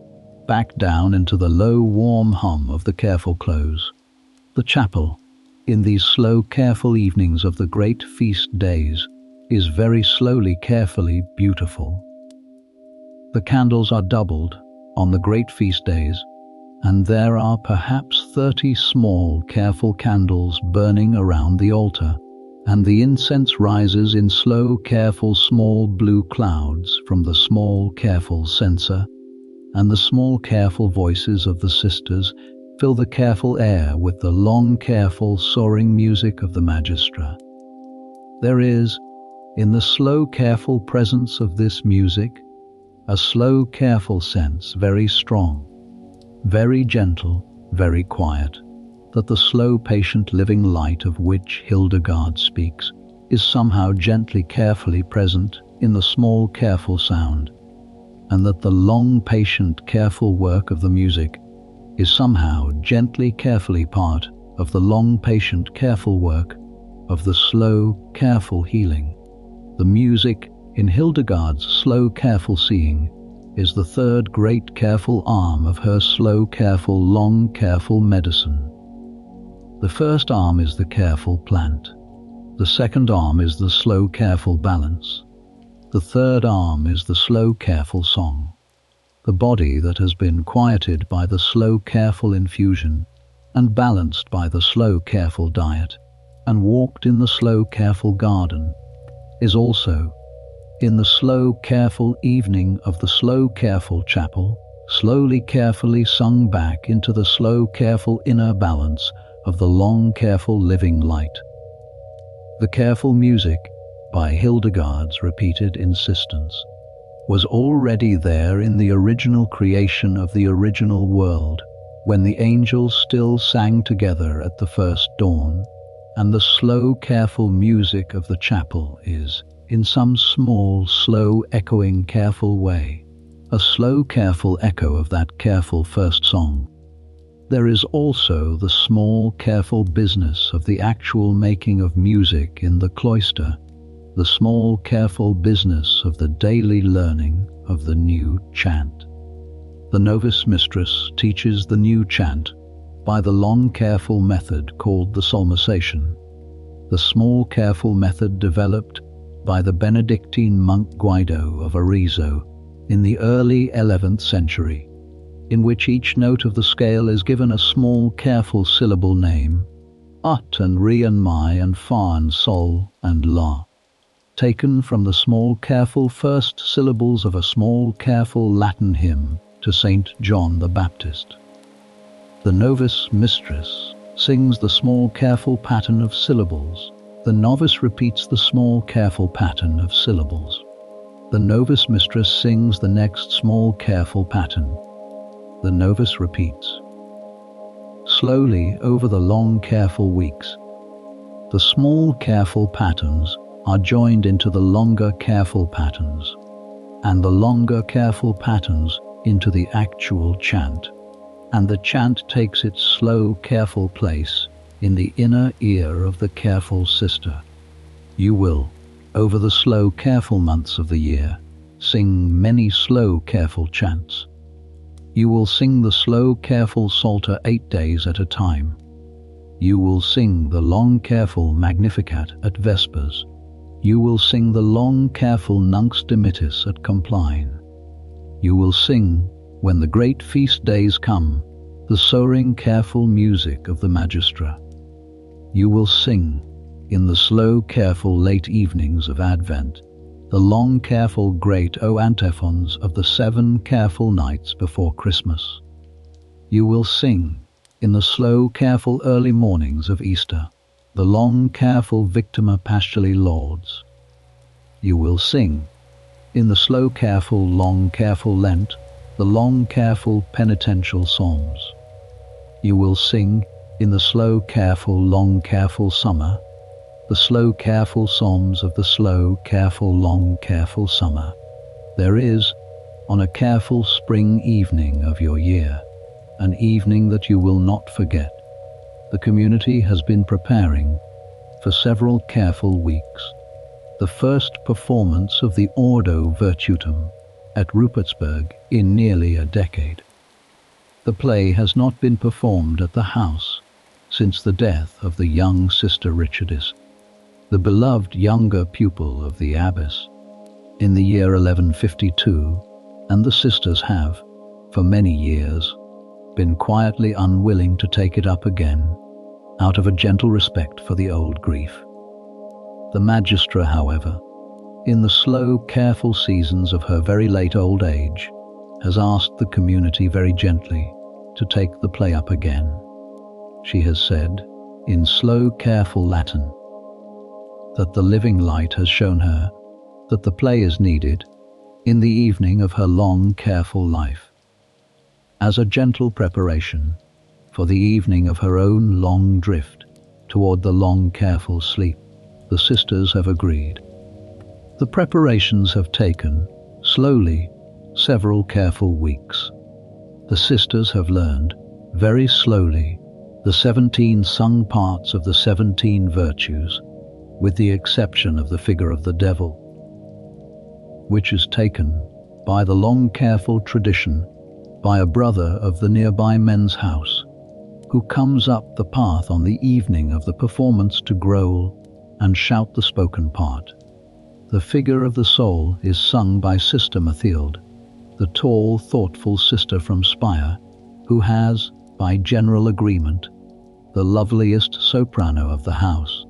back down into the low warm hum of the careful close. The chapel, in these slow careful evenings of the great feast days, is very slowly carefully beautiful. The candles are doubled on the great feast days, and there are perhaps 30 small, careful candles burning around the altar, and the incense rises in slow, careful, small blue clouds from the small, careful censer, and the small, careful voices of the sisters fill the careful air with the long, careful, soaring music of the magistra. There is, in the slow, careful presence of this music, a slow, careful sense, very strong, very gentle, very quiet, that the slow, patient, living light of which Hildegard speaks is somehow gently, carefully present in the small, careful sound, and that the long, patient, careful work of the music is somehow gently, carefully part of the long, patient, careful work of the slow, careful healing. The music in Hildegard's slow, careful seeing is the third great careful arm of her slow, careful, long, careful medicine. The first arm is the careful plant. The second arm is the slow, careful balance. The third arm is the slow, careful song. The body that has been quieted by the slow, careful infusion and balanced by the slow, careful diet and walked in the slow, careful garden is also in the slow, careful evening of the slow, careful chapel, slowly, carefully sung back into the slow, careful inner balance of the long, careful living light. The careful music, by Hildegard's repeated insistence, was already there in the original creation of the original world, when the angels still sang together at the first dawn, and the slow, careful music of the chapel is, in some small, slow, echoing, careful way, a slow, careful echo of that careful first song. There is also the small, careful business of the actual making of music in the cloister, the small, careful business of the daily learning of the new chant. The novice mistress teaches the new chant by the long, careful method called the psalmization, the small, careful method developed by the Benedictine monk Guido of Arezzo in the early 11th century, in which each note of the scale is given a small, careful syllable name, ut and re and mi and fa and sol and la, taken from the small, careful first syllables of a small, careful Latin hymn to Saint John the Baptist. The novice mistress sings the small, careful pattern of syllables. The novice repeats the small, careful pattern of syllables. The novice mistress sings the next small, careful pattern. The novice repeats. Slowly, over the long, careful weeks, the small, careful patterns are joined into the longer, careful patterns, and the longer, careful patterns into the actual chant, and the chant takes its slow, careful place in the inner ear of the careful sister. You will, over the slow, careful months of the year, sing many slow, careful chants. You will sing the slow, careful Psalter 8 days at a time. You will sing the long, careful Magnificat at Vespers. You will sing the long, careful Nunc Dimittis at Compline. You will sing, when the great feast days come, the soaring, careful music of the Magistra. You will sing, in the slow, careful late evenings of Advent, the long, careful great O antiphons of the 7 careful nights before Christmas. You will sing, in the slow, careful early mornings of Easter, the long, careful Victima Paschali Lauds. You will sing, in the slow, careful, long, careful Lent, the long, careful penitential psalms. You will sing, in the slow, careful, long, careful summer, the slow, careful psalms of the slow, careful, long, careful summer. There is, on a careful spring evening of your year, an evening that you will not forget. The community has been preparing, for several careful weeks, the first performance of the Ordo Virtutum at Rupertsberg in nearly a decade. The play has not been performed at the house since the death of the young Sister Richardis, the beloved younger pupil of the abbess, in the year 1152, and the sisters have, for many years, been quietly unwilling to take it up again, out of a gentle respect for the old grief. The magistra, however, in the slow, careful seasons of her very late old age, has asked the community very gently to take the play up again. She has said, in slow, careful Latin, that the living light has shown her that the play is needed in the evening of her long, careful life, as a gentle preparation for the evening of her own long drift toward the long, careful sleep. The sisters have agreed. The preparations have taken, slowly, several careful weeks. The sisters have learned, very slowly, the 17 sung parts of the 17 virtues, with the exception of the figure of the devil, which is taken by the long careful tradition by a brother of the nearby men's house, who comes up the path on the evening of the performance to growl and shout the spoken part. The figure of the soul is sung by Sister Mathilde, the tall, thoughtful sister from Speyer, who has, by general agreement, the loveliest soprano of the house.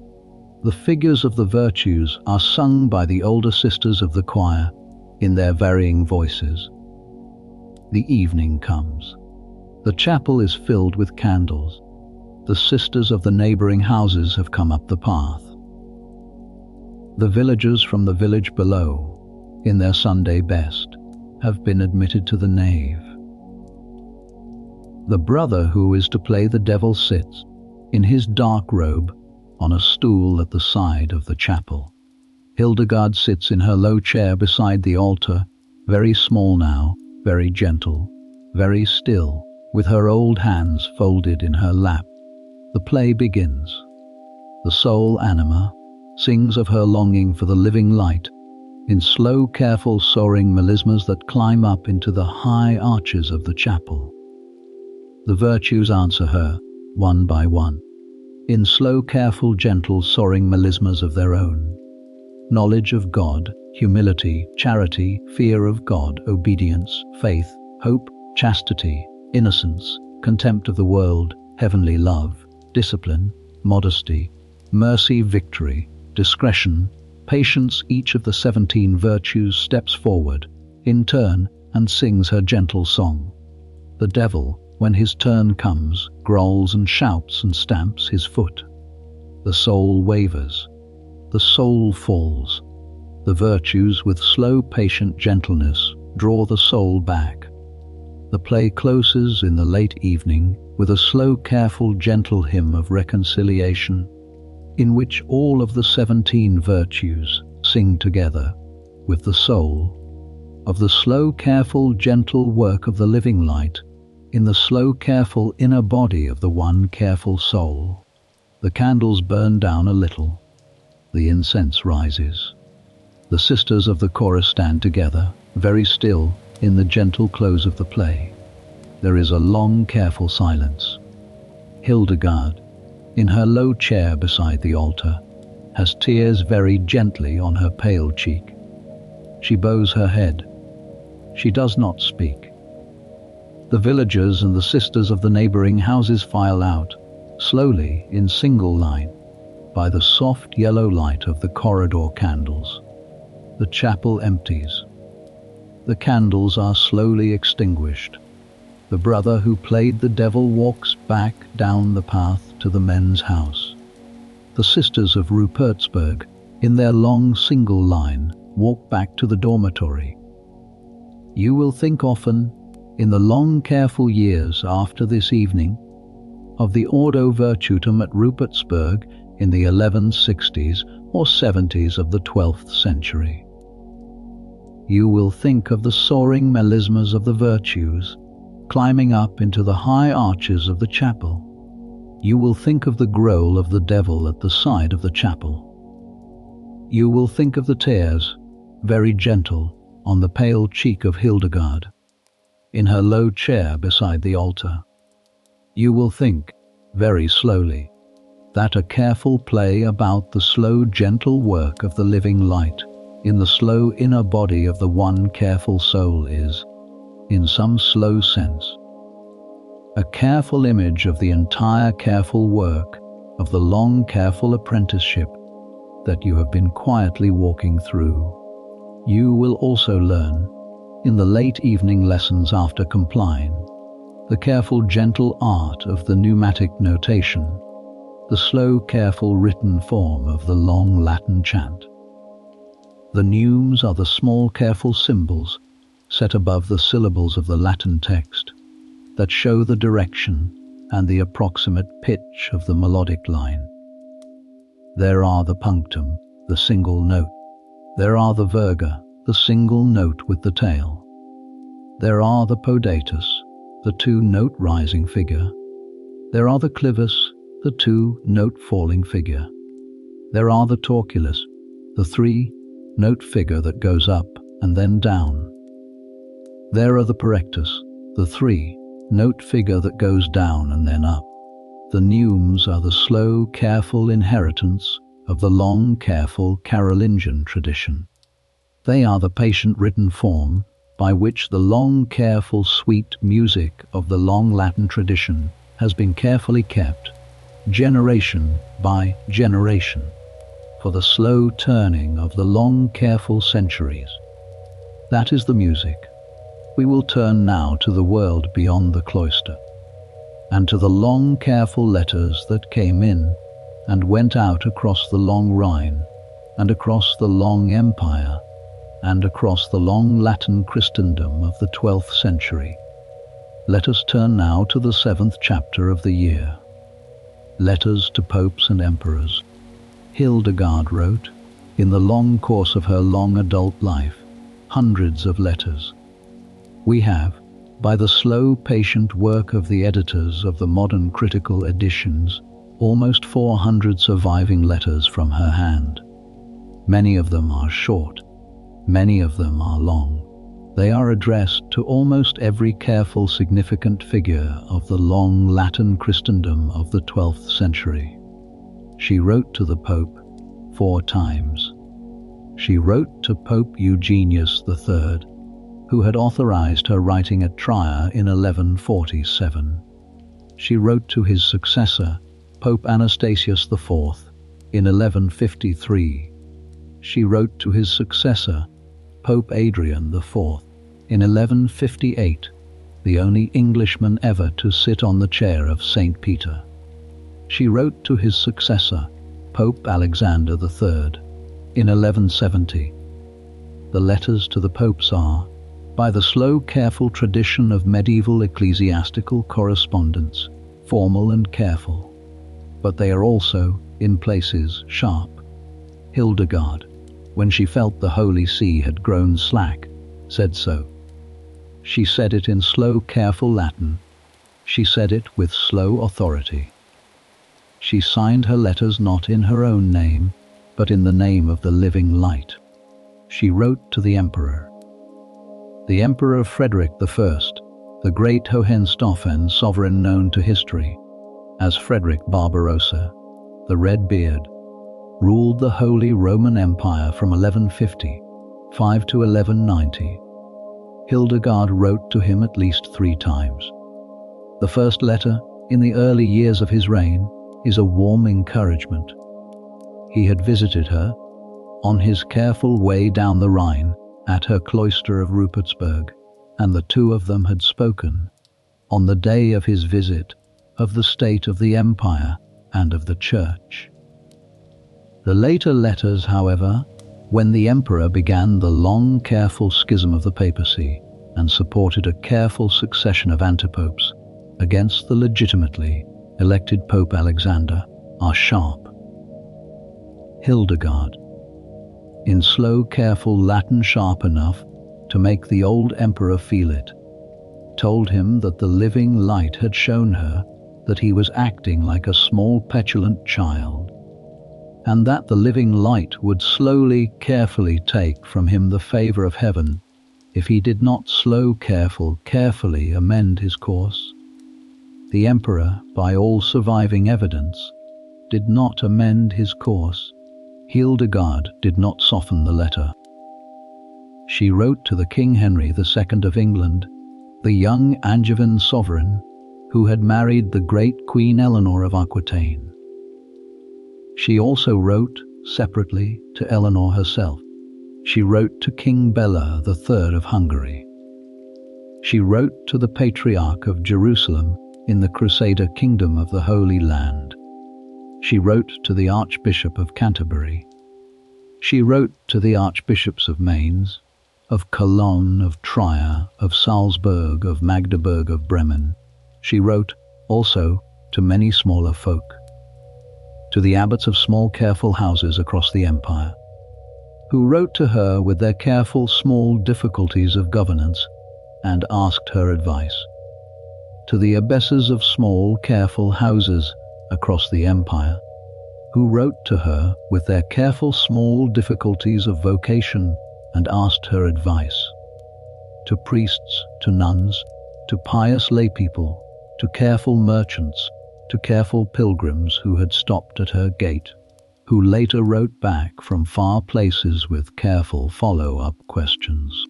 The figures of the virtues are sung by the older sisters of the choir in their varying voices. The evening comes. The chapel is filled with candles. The sisters of the neighboring houses have come up the path. The villagers from the village below, in their Sunday best, have been admitted to the nave. The brother who is to play the devil sits, in his dark robe, on a stool at the side of the chapel. Hildegard sits in her low chair beside the altar, very small now, very gentle, very still, with her old hands folded in her lap. The play begins. The soul anima sings of her longing for the living light in slow, careful, soaring melismas that climb up into the high arches of the chapel. The virtues answer her, one by one, in slow, careful, gentle, soaring melismas of their own. Knowledge of God, humility, charity, fear of God, obedience, faith, hope, chastity, innocence, contempt of the world, heavenly love, discipline, modesty, mercy, victory, discretion, patience. Each of the 17 virtues steps forward, in turn, and sings her gentle song. The devil, when his turn comes, growls and shouts and stamps his foot. The soul wavers. The soul falls. The virtues, with slow, patient gentleness, draw the soul back. The play closes in the late evening with a slow, careful, gentle hymn of reconciliation, in which all of the 17 virtues sing together with the soul of the slow, careful, gentle work of the living light in the slow, careful inner body of the one careful soul. The candles burn down a little. The incense rises. The sisters of the chorus stand together, very still, in the gentle close of the play. There is a long, careful silence. Hildegard, in her low chair beside the altar, has tears very gently on her pale cheek. She bows her head. She does not speak. The villagers and the sisters of the neighboring houses file out, slowly, in single line, by the soft yellow light of the corridor candles. The chapel empties. The candles are slowly extinguished. The brother who played the devil walks back down the path to the men's house. The sisters of Rupertsberg, in their long single line, walk back to the dormitory. You will think often, in the long careful years after this evening, of the Ordo Virtutum at Rupertsberg in the 1160s or 70s of the 12th century. You will think of the soaring melismas of the virtues, climbing up into the high arches of the chapel. You will think of the growl of the devil at the side of the chapel. You will think of the tears, very gentle, on the pale cheek of Hildegard, in her low chair beside the altar. You will think, very slowly, that a careful play about the slow, gentle work of the living light in the slow inner body of the one careful soul is, in some slow sense, a careful image of the entire careful work of the long careful apprenticeship that you have been quietly walking through. You will also learn, in the late evening lessons after compline, the careful gentle art of the pneumatic notation, the slow careful written form of the long Latin chant. The neumes are the small careful symbols set above the syllables of the Latin text that show the direction and the approximate pitch of the melodic line. There are the punctum, the single note. There are the virga, the single note with the tail. There are the podatus, the two-note rising figure. There are the clivus, the two-note falling figure. There are the torculus, the three-note figure that goes up and then down. There are the perectus, the three-note figure that goes down and then up. The neumes are the slow, careful inheritance of the long, careful Carolingian tradition. They are the patient written form by which the long, careful, sweet music of the long Latin tradition has been carefully kept, generation by generation, for the slow turning of the long, careful centuries. That is the music. We will turn now to the world beyond the cloister, and to the long, careful letters that came in and went out across the long Rhine, and across the long empire, and across the long Latin Christendom of the 12th century. Let us turn now to the 7th chapter of the year. Letters to popes and emperors. Hildegard wrote, in the long course of her long adult life, hundreds of letters. We have, by the slow, patient work of the editors of the modern critical editions, almost 400 surviving letters from her hand. Many of them are short, many of them are long. They are addressed to almost every careful, significant figure of the long Latin Christendom of the 12th century. She wrote to the Pope 4 times. She wrote to Pope Eugenius III, who had authorized her writing at Trier in 1147. She wrote to his successor, Pope Anastasius IV, in 1153. She wrote to his successor, Pope Adrian IV, in 1158, the only Englishman ever to sit on the chair of St. Peter. She wrote to his successor, Pope Alexander III, in 1170. The letters to the popes are, by the slow, careful tradition of medieval ecclesiastical correspondence, formal and careful, but they are also, in places, sharp. Hildegard, when she felt the Holy See had grown slack, said so. She said it in slow, careful Latin. She said it with slow authority. She signed her letters not in her own name, but in the name of the living light. She wrote to the Emperor. The Emperor Frederick I, the great Hohenstaufen sovereign known to history as Frederick Barbarossa, the Red Beard, ruled the Holy Roman Empire from 1155 to 1190. Hildegard wrote to him at least 3 times. The first letter, in the early years of his reign, is a warm encouragement. He had visited her, on his careful way down the Rhine, at her cloister of Rupertsberg, and the 2 of them had spoken, on the day of his visit, of the state of the empire and of the church. The later letters, however, when the emperor began the long, careful schism of the papacy and supported a careful succession of antipopes against the legitimately elected Pope Alexander, are sharp. Hildegard, in slow, careful Latin sharp enough to make the old emperor feel it, told him that the living light had shown her that he was acting like a small petulant child, and that the living light would slowly, carefully take from him the favor of heaven if he did not carefully amend his course. The emperor, by all surviving evidence, did not amend his course. Hildegard did not soften the letter. She wrote to the King Henry II of England, the young Angevin sovereign, who had married the great Queen Eleanor of Aquitaine. She also wrote separately to Eleanor herself. She wrote to King Bela III of Hungary. She wrote to the Patriarch of Jerusalem in the Crusader Kingdom of the Holy Land. She wrote to the Archbishop of Canterbury. She wrote to the Archbishops of Mainz, of Cologne, of Trier, of Salzburg, of Magdeburg, of Bremen. She wrote also to many smaller folk, to the abbots of small careful houses across the empire, who wrote to her with their careful small difficulties of governance and asked her advice, to the abbesses of small careful houses across the empire, who wrote to her with their careful small difficulties of vocation and asked her advice, to priests, to nuns, to pious laypeople, to careful merchants, to careful pilgrims who had stopped at her gate, who later wrote back from far places with careful follow-up questions.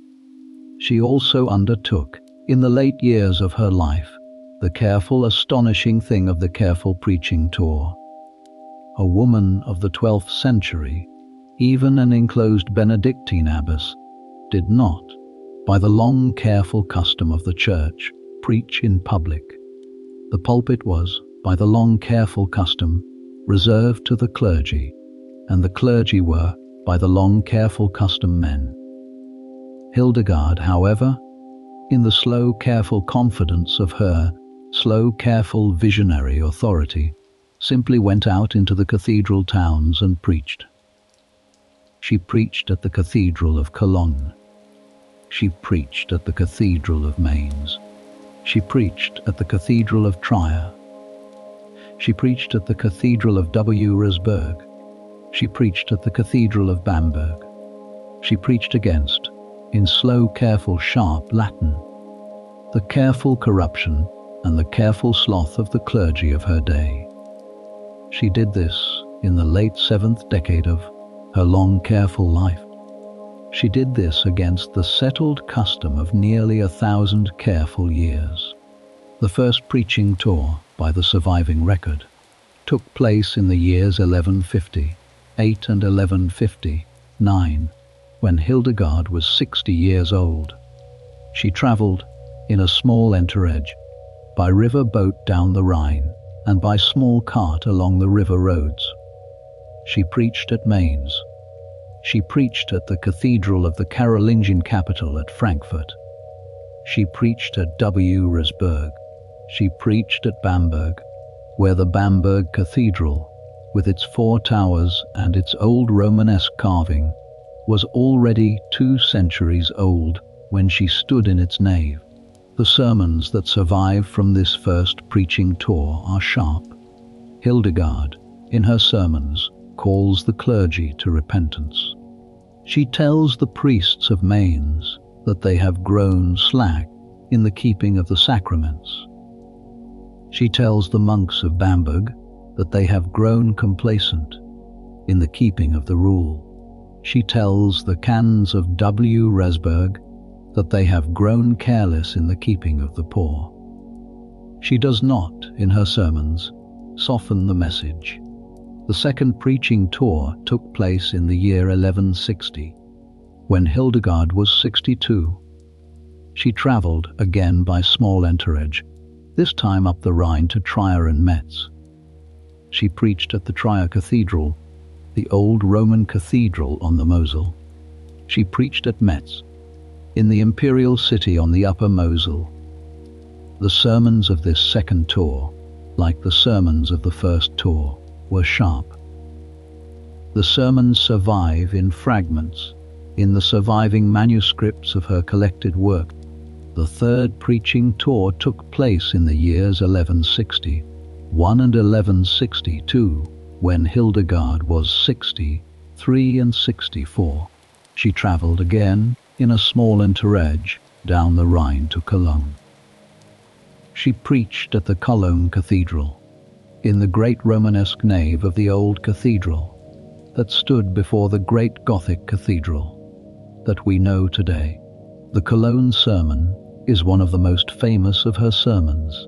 She also undertook, in the late years of her life, the careful, astonishing thing of the careful preaching tour. A woman of the 12th century, even an enclosed Benedictine abbess, did not, by the long careful custom of the church, preach in public. The pulpit was, by the long careful custom, reserved to the clergy, and the clergy were, by the long careful custom, men. Hildegard, however, in the slow careful confidence of her slow careful visionary authority, simply went out into the cathedral towns and preached. She preached at the Cathedral of Cologne. She preached at the Cathedral of Mainz. She preached at the Cathedral of Trier. She preached at the Cathedral of Rupertsberg. She preached at the Cathedral of Bamberg. She preached against, in slow, careful, sharp Latin, the careful corruption and the careful sloth of the clergy of her day. She did this in the late 7th decade of her long, careful life. She did this against the settled custom of nearly 1,000 careful years. The first preaching tour, by the surviving record, took place in the years 1158 and 1159, when Hildegard was 60 years old. She travelled in a small entourage, by river boat down the Rhine, and by small cart along the river roads. She preached at Mainz. She preached at the Cathedral of the Carolingian capital at Frankfurt. She preached at Rupertsberg. She preached at Bamberg, where the Bamberg Cathedral, with its 4 towers and its old Romanesque carving, was already 2 centuries old when she stood in its nave. The sermons that survive from this first preaching tour are sharp. Hildegard, in her sermons, calls the clergy to repentance. She tells the priests of Mainz that they have grown slack in the keeping of the sacraments. She tells the monks of Bamberg that they have grown complacent in the keeping of the rule. She tells the canons of Rupertsberg that they have grown careless in the keeping of the poor. She does not, in her sermons, soften the message. The second preaching tour took place in the year 1160, when Hildegard was 62. She travelled again by small entourage, this time up the Rhine to Trier and Metz. She preached at the Trier Cathedral, the old Roman cathedral on the Mosel. She preached at Metz, in the imperial city on the upper Mosel. The sermons of this second tour, like the sermons of the first tour, were sharp. The sermons survive in fragments in the surviving manuscripts of her collected work. The third preaching tour took place in the years 1161 and 1162, when Hildegard was 63 and 64. She travelled again in a small entourage down the Rhine to Cologne. She preached at the Cologne Cathedral, in the great Romanesque nave of the old cathedral that stood before the great Gothic cathedral that we know today. The Cologne sermon is one of the most famous of her sermons.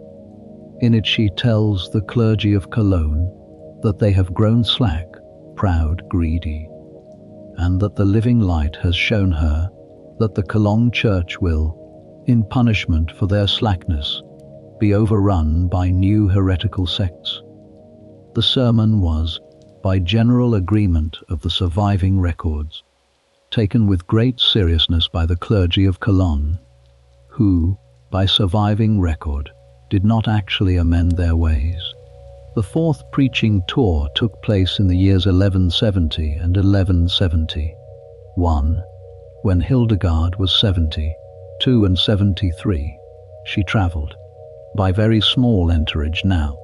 In it she tells the clergy of Cologne that they have grown slack, proud, greedy, and that the living light has shown her that the Cologne church will, in punishment for their slackness, be overrun by new heretical sects. The sermon was, by general agreement of the surviving records, taken with great seriousness by the clergy of Cologne, who, by surviving record, did not actually amend their ways. The fourth preaching tour took place in the years 1170 and 1171, when Hildegard was 72 and 73. She travelled, by very small entourage now,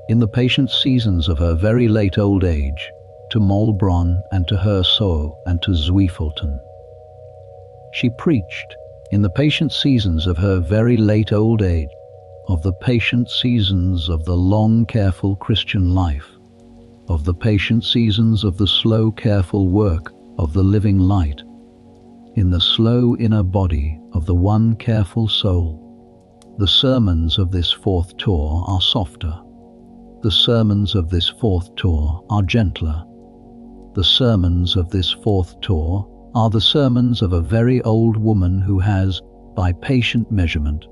in the patient seasons of her very late old age, to Maulbronn and to Hersoe and to Zweifelten. She preached, in the patient seasons of her very late old age, of the patient seasons of the long, careful Christian life, of the patient seasons of the slow, careful work of the living light, in the slow inner body of the one careful soul. The sermons of this fourth tour are softer. The sermons of this fourth tour are gentler. The sermons of this fourth tour are the sermons of a very old woman who has, by patient measurement,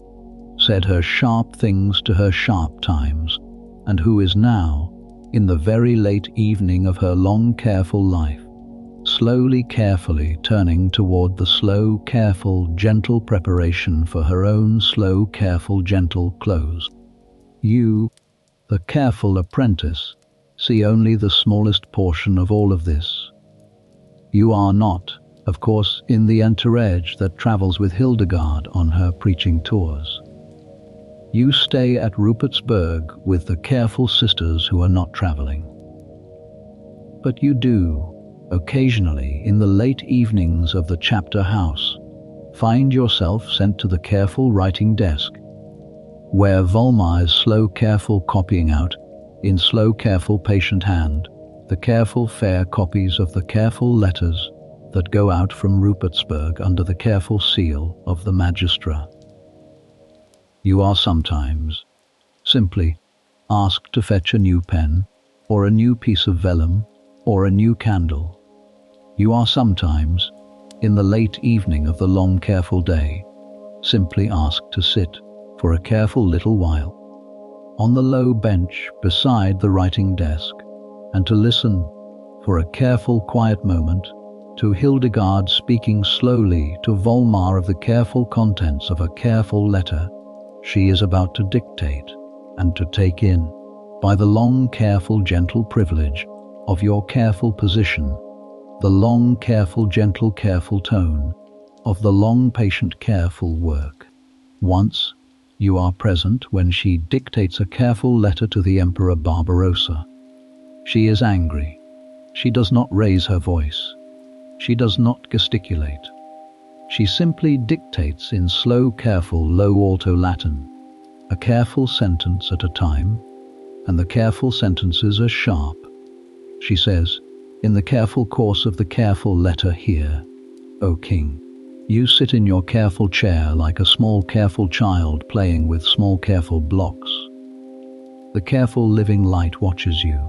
said her sharp things to her sharp times, and who is now, in the very late evening of her long careful life, slowly carefully turning toward the slow careful gentle preparation for her own slow careful gentle close. You, the careful apprentice, see only the smallest portion of all of this. You are not, of course, in the entourage that travels with Hildegard on her preaching tours. You stay at Rupertsberg with the careful sisters who are not traveling. But you do, occasionally in the late evenings of the chapter house, find yourself sent to the careful writing desk, where Volmar is slow careful copying out, in slow careful patient hand, the careful fair copies of the careful letters that go out from Rupertsberg under the careful seal of the magistra. You are sometimes simply asked to fetch a new pen, or a new piece of vellum, or a new candle. You are sometimes, in the late evening of the long careful day, simply asked to sit, for a careful little while, on the low bench beside the writing desk, and to listen, for a careful quiet moment, to Hildegard speaking slowly to Volmar of the careful contents of a careful letter she is about to dictate and to take in, by the long careful gentle privilege of your careful position, the long careful gentle careful tone of the long patient careful work. Once you are present when she dictates a careful letter to the Emperor Barbarossa. She is angry. She does not raise her voice. She does not gesticulate. She simply dictates in slow, careful, low alto Latin, a careful sentence at a time, and the careful sentences are sharp. She says, in the careful course of the careful letter here, O King, you sit in your careful chair like a small careful child playing with small careful blocks. The careful living light watches you.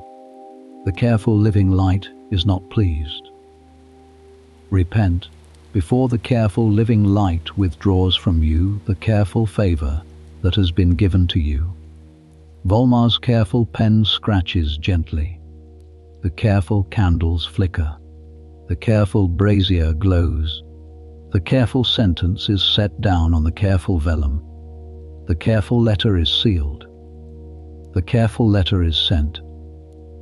The careful living light is not pleased. Repent before the careful living light withdraws from you the careful favor that has been given to you. Volmar's careful pen scratches gently. The careful candles flicker. The careful brazier glows. The careful sentence is set down on the careful vellum. The careful letter is sealed. The careful letter is sent.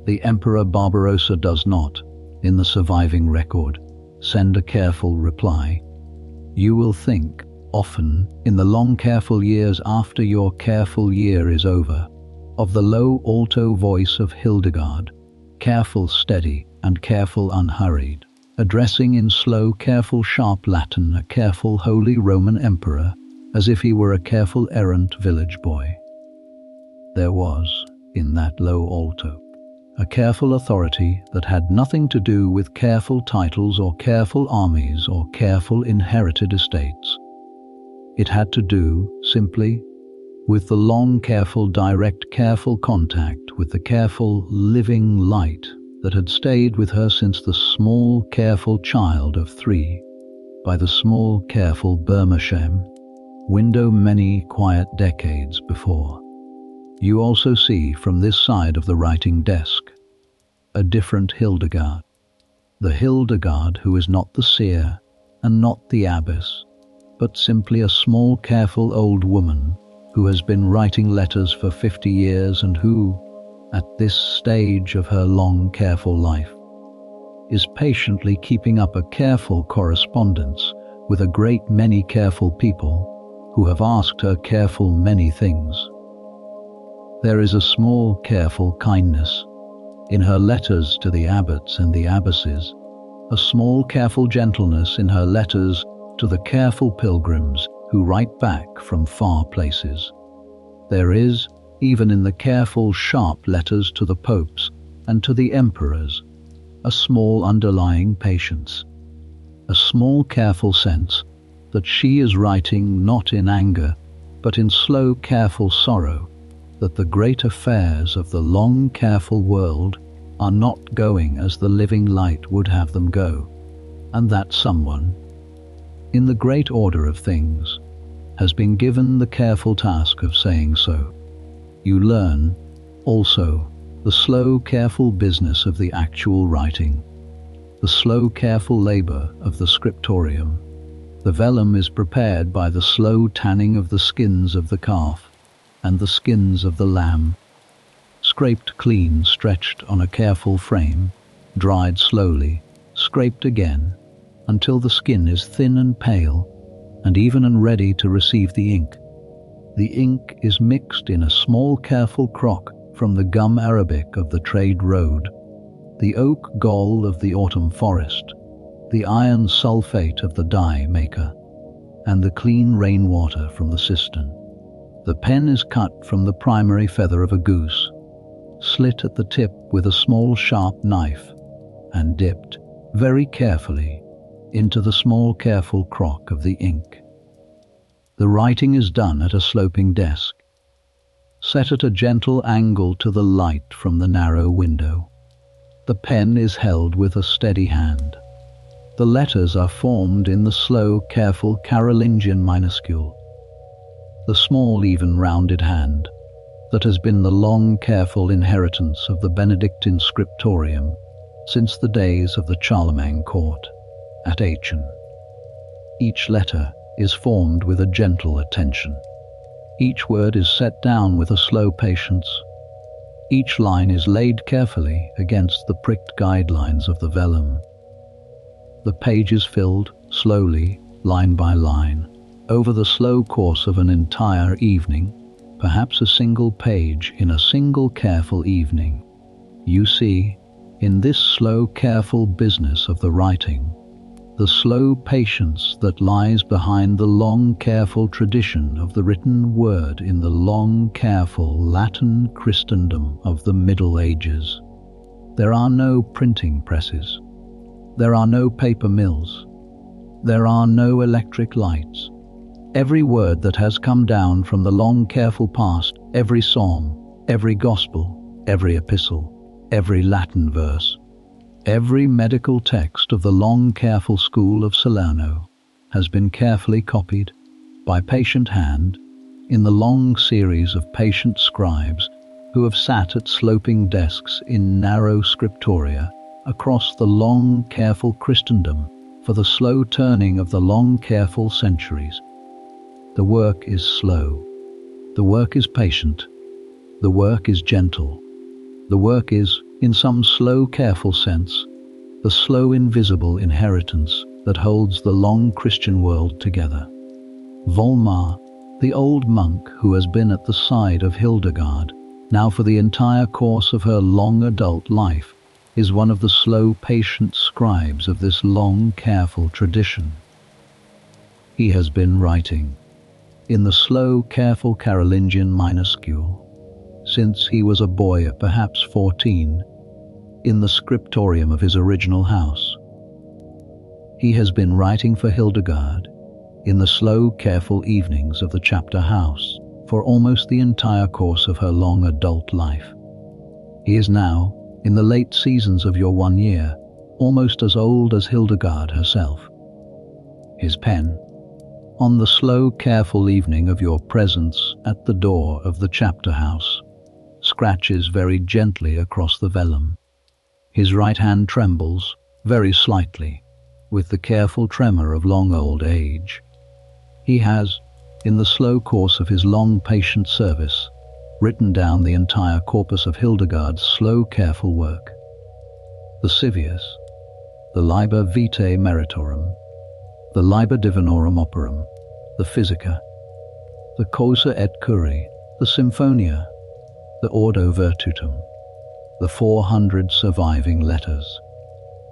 The Emperor Barbarossa does not, in the surviving record, send a careful reply. You will think, often, in the long careful years after your careful year is over, of the low alto voice of Hildegard, careful steady and careful unhurried, addressing in slow careful sharp Latin a careful holy Roman emperor, as if he were a careful errant village boy. There was, in that low alto, a careful authority that had nothing to do with careful titles or careful armies or careful inherited estates. It had to do, simply, with the long, careful, direct, careful contact with the careful, living light that had stayed with her since the small, careful child of 3, by the small, careful Birmingham window many quiet decades before. You also see from this side of the writing desk a different Hildegard, the Hildegard who is not the seer and not the abbess, but simply a small, careful old woman who has been writing letters for 50 years and who, at this stage of her long, careful life, is patiently keeping up a careful correspondence with a great many careful people who have asked her careful many things. There is a small, careful kindness in her letters to the abbots and the abbesses, a small, careful gentleness in her letters to the careful pilgrims who write back from far places. There is, even in the careful, sharp letters to the popes and to the emperors, a small underlying patience, a small, careful sense that she is writing not in anger, but in slow, careful sorrow, that the great affairs of the long, careful world are not going as the living light would have them go, and that someone, in the great order of things, has been given the careful task of saying so. You learn, also, the slow, careful business of the actual writing, the slow, careful labor of the scriptorium. The vellum is prepared by the slow tanning of the skins of the calf and the skins of the lamb, scraped clean, stretched on a careful frame, dried slowly, scraped again, until the skin is thin and pale, and even and ready to receive the ink. The ink is mixed in a small, careful crock from the gum arabic of the trade road, the oak gall of the autumn forest, the iron sulfate of the dye maker, and the clean rainwater from the cistern. The pen is cut from the primary feather of a goose, slit at the tip with a small sharp knife, and dipped very carefully into the small careful crock of the ink. The writing is done at a sloping desk, set at a gentle angle to the light from the narrow window. The pen is held with a steady hand. The letters are formed in the slow, careful Carolingian minuscule, the small, even, rounded hand that has been the long, careful inheritance of the Benedictine scriptorium since the days of the Charlemagne court at Aachen. Each letter is formed with a gentle attention. Each word is set down with a slow patience. Each line is laid carefully against the pricked guidelines of the vellum. The page is filled slowly, line by line, over the slow course of an entire evening, perhaps a single page in a single careful evening. You see, in this slow, careful business of the writing, the slow patience that lies behind the long, careful tradition of the written word in the long, careful Latin Christendom of the Middle Ages. There are no printing presses. There are no paper mills. There are no electric lights. Every word that has come down from the long, careful past, every psalm, every gospel, every epistle, every Latin verse, every medical text of the long, careful school of Salerno has been carefully copied by patient hand in the long series of patient scribes who have sat at sloping desks in narrow scriptoria across the long, careful Christendom for the slow turning of the long, careful centuries. The work is slow. The work is patient. The work is gentle. The work is, in some slow, careful sense, the slow, invisible inheritance that holds the long Christian world together. Volmar, the old monk who has been at the side of Hildegard, now for the entire course of her long adult life, is one of the slow, patient scribes of this long, careful tradition. He has been writing in the slow, careful Carolingian minuscule since he was a boy at perhaps 14, in the scriptorium of his original house. He has been writing for Hildegard in the slow, careful evenings of the chapter house for almost the entire course of her long adult life. He is now in the late seasons of your 1 year, almost as old as Hildegard herself. His pen, on the slow, careful evening of your presence at the door of the chapter house, scratches very gently across the vellum. His right hand trembles, very slightly, with the careful tremor of long old age. He has, in the slow course of his long patient service, written down the entire corpus of Hildegard's slow careful work. The Civius, the Liber Vitae Meritorum, the Liber Divinorum Operum, the Physica, the Causa et Curi, the Symphonia, the Ordo Virtutum, the 400 surviving letters.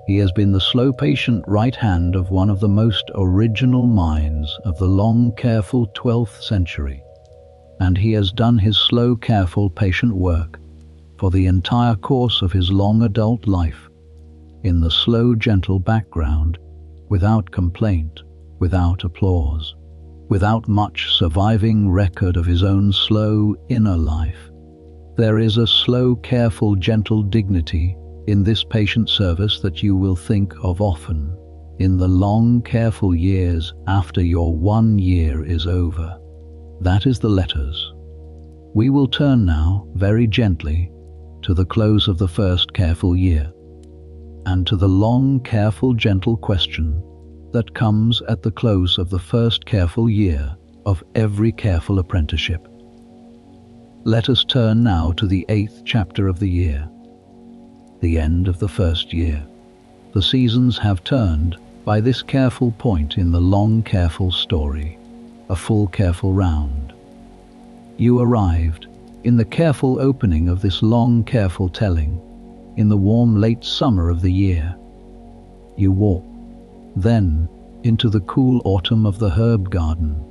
He has been the slow patient right hand of one of the most original minds of the long careful 12th century, and he has done his slow careful patient work for the entire course of his long adult life, in the slow gentle background, without complaint, without applause, without much surviving record of his own slow inner life. There is a slow careful gentle dignity in this patient service that you will think of often in the long careful years after your 1 year is over. That is the letters. We will turn now very gently to the close of the first careful year, and to the long careful gentle question that comes at the close of the first careful year of every careful apprenticeship. Let us turn now to the 8th chapter of the year, the end of the first year. The seasons have turned by this careful point in the long careful story, a full careful round. You arrived in the careful opening of this long careful telling, in the warm late summer of the year. You walk then into the cool autumn of the herb garden.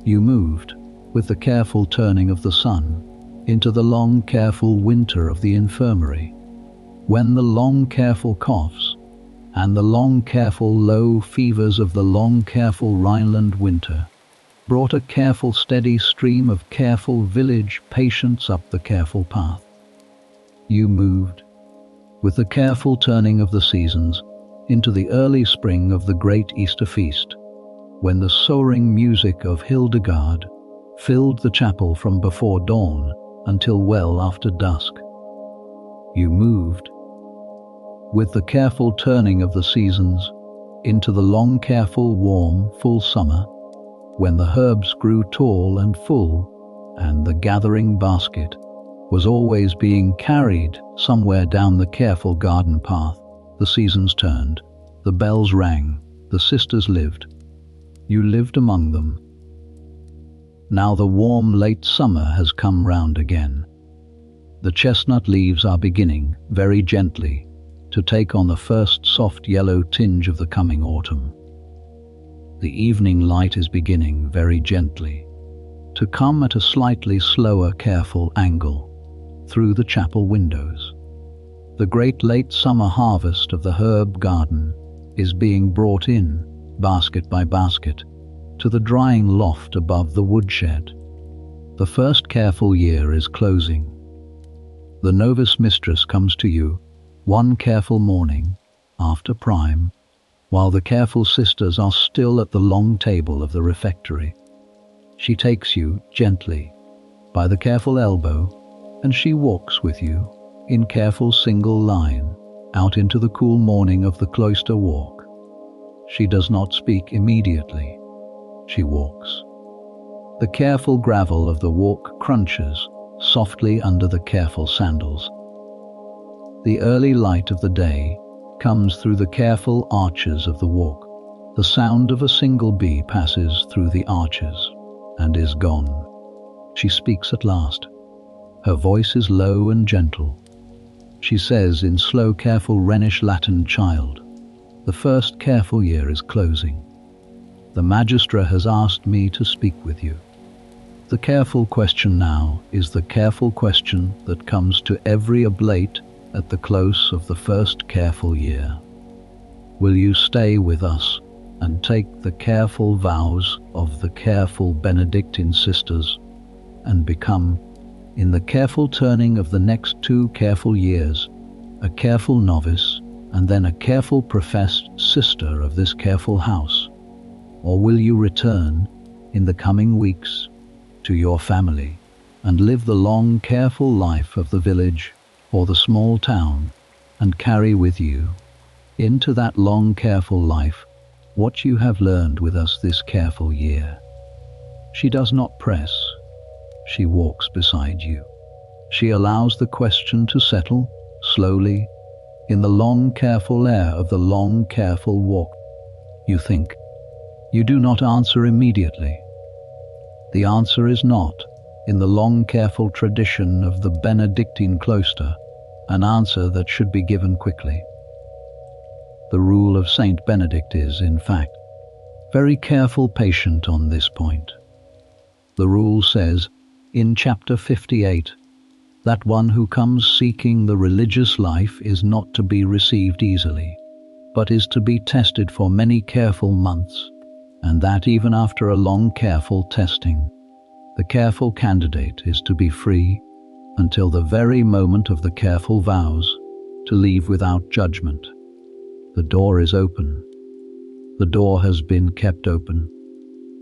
You moved, with the careful turning of the sun, into the long careful winter of the infirmary, when the long careful coughs and the long careful low fevers of the long careful Rhineland winter brought a careful steady stream of careful village patients up the careful path. You moved, with the careful turning of the seasons, into the early spring of the great Easter feast, when the soaring music of Hildegard filled the chapel from before dawn until well after dusk. You moved, with the careful turning of the seasons, into the long careful warm full summer, when the herbs grew tall and full, and the gathering basket was always being carried somewhere down the careful garden path. The seasons turned, the bells rang, the sisters lived. You lived among them. Now the warm late summer has come round again. The chestnut leaves are beginning, very gently, to take on the first soft yellow tinge of the coming autumn. The evening light is beginning, very gently, to come at a slightly slower careful angle through the chapel windows. The great late summer harvest of the herb garden is being brought in, basket by basket, to the drying loft above the woodshed. The first careful year is closing. The novice mistress comes to you one careful morning after prime, while the careful sisters are still at the long table of the refectory. She takes you gently by the careful elbow, and she walks with you in careful single line out into the cool morning of the cloister walk. She does not speak immediately. She walks. The careful gravel of the walk crunches softly under the careful sandals. The early light of the day comes through the careful arches of the walk. The sound of a single bee passes through the arches and is gone. She speaks at last. Her voice is low and gentle. She says in slow, careful Rhenish Latin, "Child, the first careful year is closing. The magistra has asked me to speak with you. The careful question now is the careful question that comes to every oblate at the close of the first careful year. Will you stay with us and take the careful vows of the careful Benedictine sisters and become, in the careful turning of the next 2 careful years, a careful novice and then a careful professed sister of this careful house? Or will you return, in the coming weeks, to your family and live the long careful life of the village or the small town, and carry with you, into that long careful life, what you have learned with us this careful year? She does not press. She walks beside you. She allows the question to settle, slowly, in the long careful air of the long careful walk. You think. You do not answer immediately. The answer is not, in the long careful tradition of the Benedictine cloister, an answer that should be given quickly. The rule of Saint Benedict is, in fact, very careful patient on this point. The rule says, in chapter 58, that one who comes seeking the religious life is not to be received easily, but is to be tested for many careful months, and that even after a long careful testing, the careful candidate is to be free until the very moment of the careful vows to leave without judgment. The door is open. The door has been kept open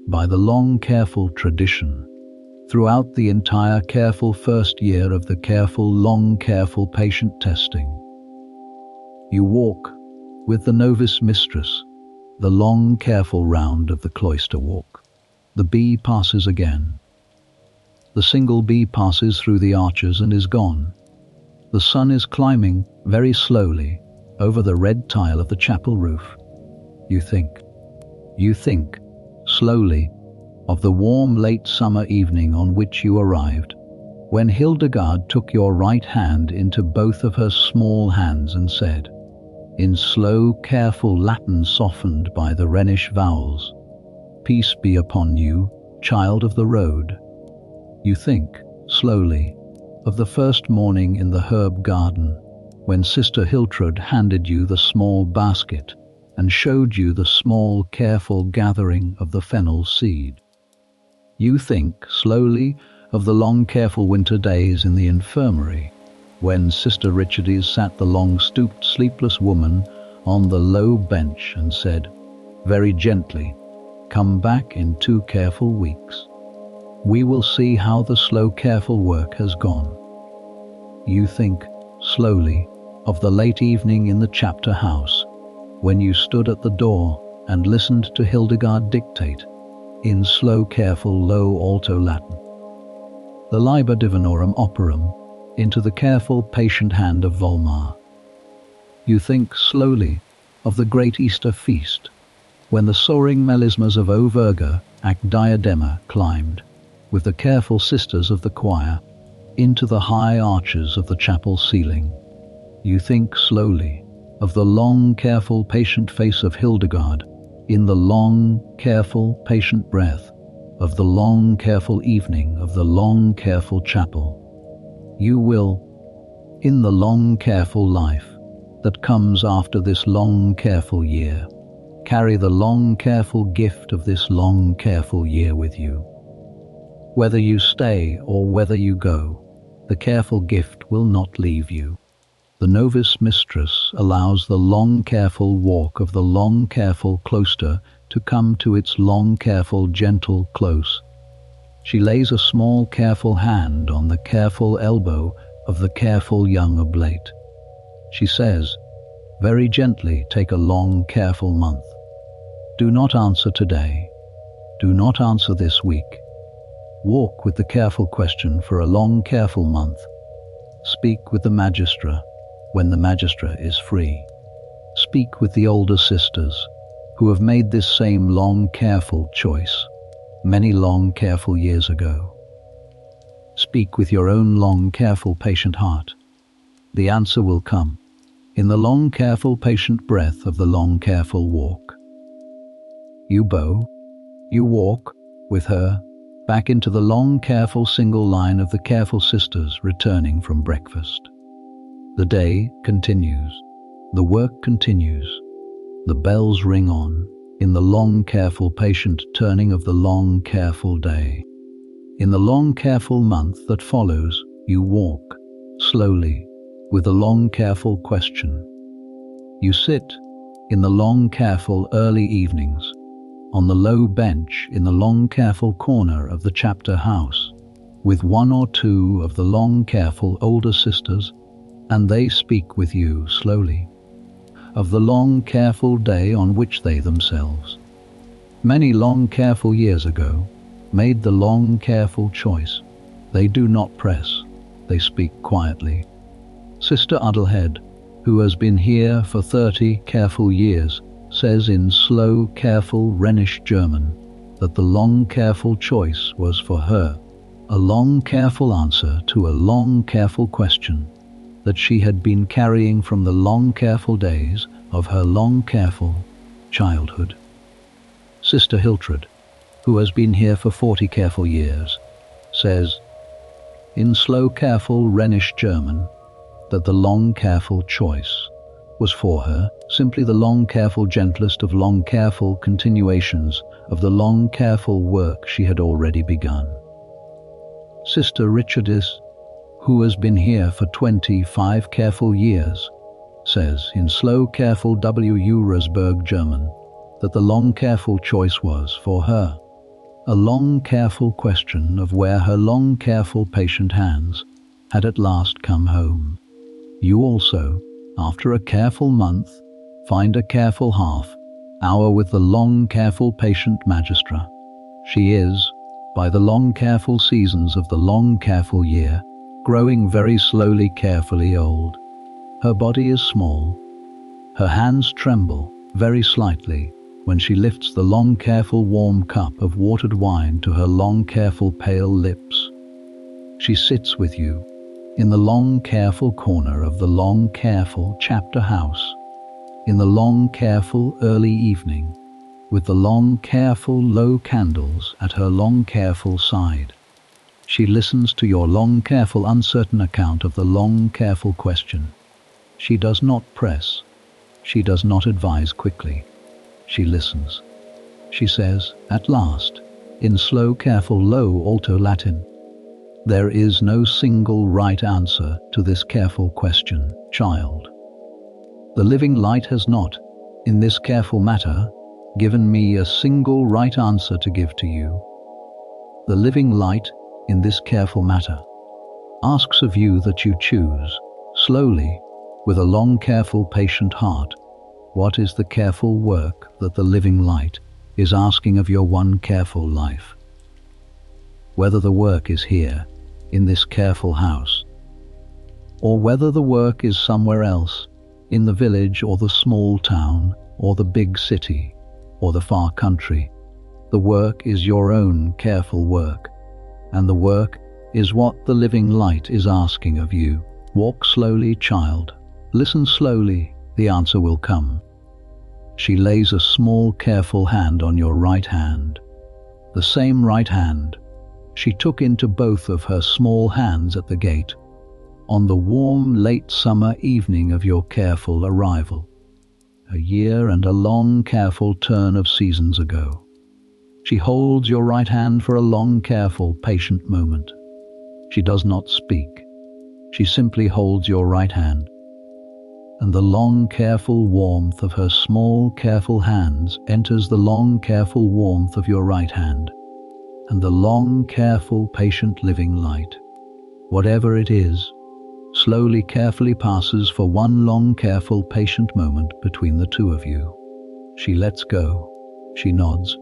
by the long careful tradition throughout the entire careful first year of the careful long careful patient testing. You walk with the novice mistress the long careful round of the cloister walk. The bee passes again. The single bee passes through the arches and is gone. The sun is climbing very slowly over the red tile of the chapel roof. You think, slowly, of the warm late summer evening on which you arrived, when Hildegard took your right hand into both of her small hands and said, in slow, careful Latin softened by the Rhenish vowels, "Peace be upon you, child of the road." You think, slowly, of the first morning in the herb garden, when Sister Hiltrud handed you the small basket and showed you the small careful gathering of the fennel seed. You think, slowly, of the long careful winter days in the infirmary, when Sister Richards sat the long stooped sleepless woman on the low bench and said, very gently, "Come back in 2 careful weeks. We will see how the slow careful work has gone." You think, slowly, of the late evening in the chapter house, when you stood at the door and listened to Hildegard dictate, in slow careful low alto Latin, the Liber Divinorum Operum into the careful patient hand of Volmar. You think, slowly, of the great Easter feast, when the soaring melismas of O Virga ac Diadema climbed, with the careful sisters of the choir, into the high arches of the chapel ceiling. You think, slowly, of the long, careful, patient face of Hildegard, in the long, careful, patient breath of the long, careful evening of the long, careful chapel. You will, in the long, careful life that comes after this long, careful year, carry the long, careful gift of this long, careful year with you. Whether you stay or whether you go, the careful gift will not leave you. The novice mistress allows the long, careful walk of the long, careful cloister to come to its long, careful, gentle close. She lays a small, careful hand on the careful elbow of the careful young oblate. She says, very gently, take a long, careful month. Do not answer today. Do not answer this week. Walk with the careful question for a long, careful month. Speak with the magistra when the magistra is free. Speak with the older sisters who have made this same long, careful choice many long, careful years ago. Speak with your own long, careful, patient heart. The answer will come in the long, careful, patient breath of the long, careful walk. You bow, you walk with her back into the long, careful single line of the careful sisters returning from breakfast. The day continues. The work continues. The bells ring on in the long, careful, patient turning of the long, careful day. In the long, careful month that follows, you walk slowly with a long, careful question. You sit in the long, careful early evenings on the low bench in the long, careful corner of the chapter house with one or two of the long, careful older sisters, and they speak with you slowly of the long, careful day on which they themselves, many long, careful years ago, made the long, careful choice. They do not press, they speak quietly. Sister Adelheid, who has been here for 30 careful years, says in slow, careful Rhenish German that the long, careful choice was for her, a long, careful answer to a long, careful question that she had been carrying from the long, careful days of her long, careful childhood. Sister Hiltrud, who has been here for 40 careful years, says in slow, careful Rhenish German that the long, careful choice was for her simply the long, careful, gentlest of long, careful continuations of the long, careful work she had already begun. Sister Richardis, who has been here for 25 careful years, says in slow, careful Rupertsberg German that the long, careful choice was for her, a long, careful question of where her long, careful, patient hands had at last come home. You also, after a careful month, find a careful half hour with the long, careful, patient magistra. She is, by the long, careful seasons of the long, careful year, growing very slowly, carefully old. Her body is small. Her hands tremble very slightly when she lifts the long, careful, warm cup of watered wine to her long, careful, pale lips. She sits with you in the long, careful corner of the long, careful chapter house, in the long, careful early evening, with the long, careful low candles at her long, careful side. She listens to your long, careful, uncertain account of the long, careful question. She does not press. She does not advise quickly. She listens. She says, at last, in slow, careful, low alto Latin, there is no single right answer to this careful question, child. The living light has not, in this careful matter, given me a single right answer to give to you. The living light, in this careful matter, asks of you that you choose, slowly, with a long, careful, patient heart, what is the careful work that the living light is asking of your one careful life. Whether the work is here, in this careful house, or whether the work is somewhere else, in the village or the small town, or the big city, or the far country, the work is your own careful work, and the work is what the living light is asking of you. Walk slowly, child. Listen slowly, the answer will come. She lays a small, careful hand on your right hand. The same right hand she took into both of her small hands at the gate, on the warm, late summer evening of your careful arrival, a year and a long, careful turn of seasons ago. She holds your right hand for a long, careful, patient moment. She does not speak. She simply holds your right hand, and the long, careful warmth of her small, careful hands enters the long, careful warmth of your right hand, and the long, careful, patient living light, whatever it is, slowly, carefully passes for one long, careful, patient moment between the two of you. She lets go. She nods.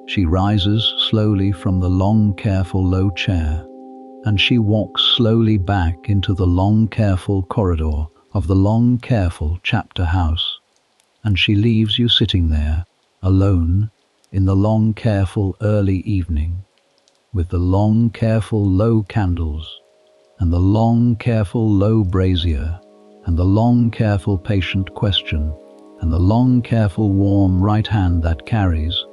She rises slowly from the long, careful, low chair, and she walks slowly back into the long, careful corridor of the long, careful chapter house, and she leaves you sitting there, alone, in the long, careful early evening, with the long, careful low candles, and the long, careful low brazier, and the long, careful patient question, and the long, careful warm right hand that carries,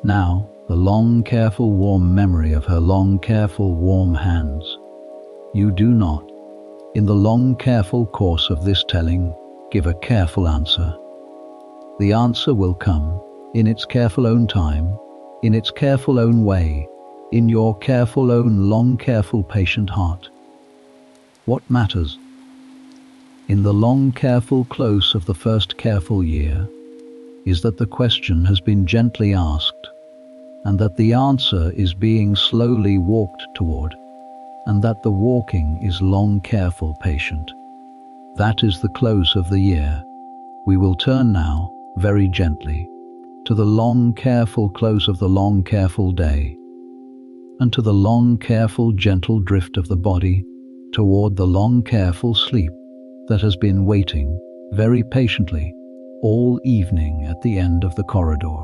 now, the long, careful warm memory of her long, careful warm hands. You do not, in the long, careful course of this telling, give a careful answer. The answer will come, in its careful own time, in its careful own way, in your careful own long careful patient heart. What matters? In the long careful close of the first careful year is that the question has been gently asked, and that the answer is being slowly walked toward, and that the walking is long careful patient. That is the close of the year. We will turn now, very gently, to the long careful close of the long careful day, and to the long careful gentle drift of the body toward the long careful sleep that has been waiting very patiently all evening at the end of the corridor.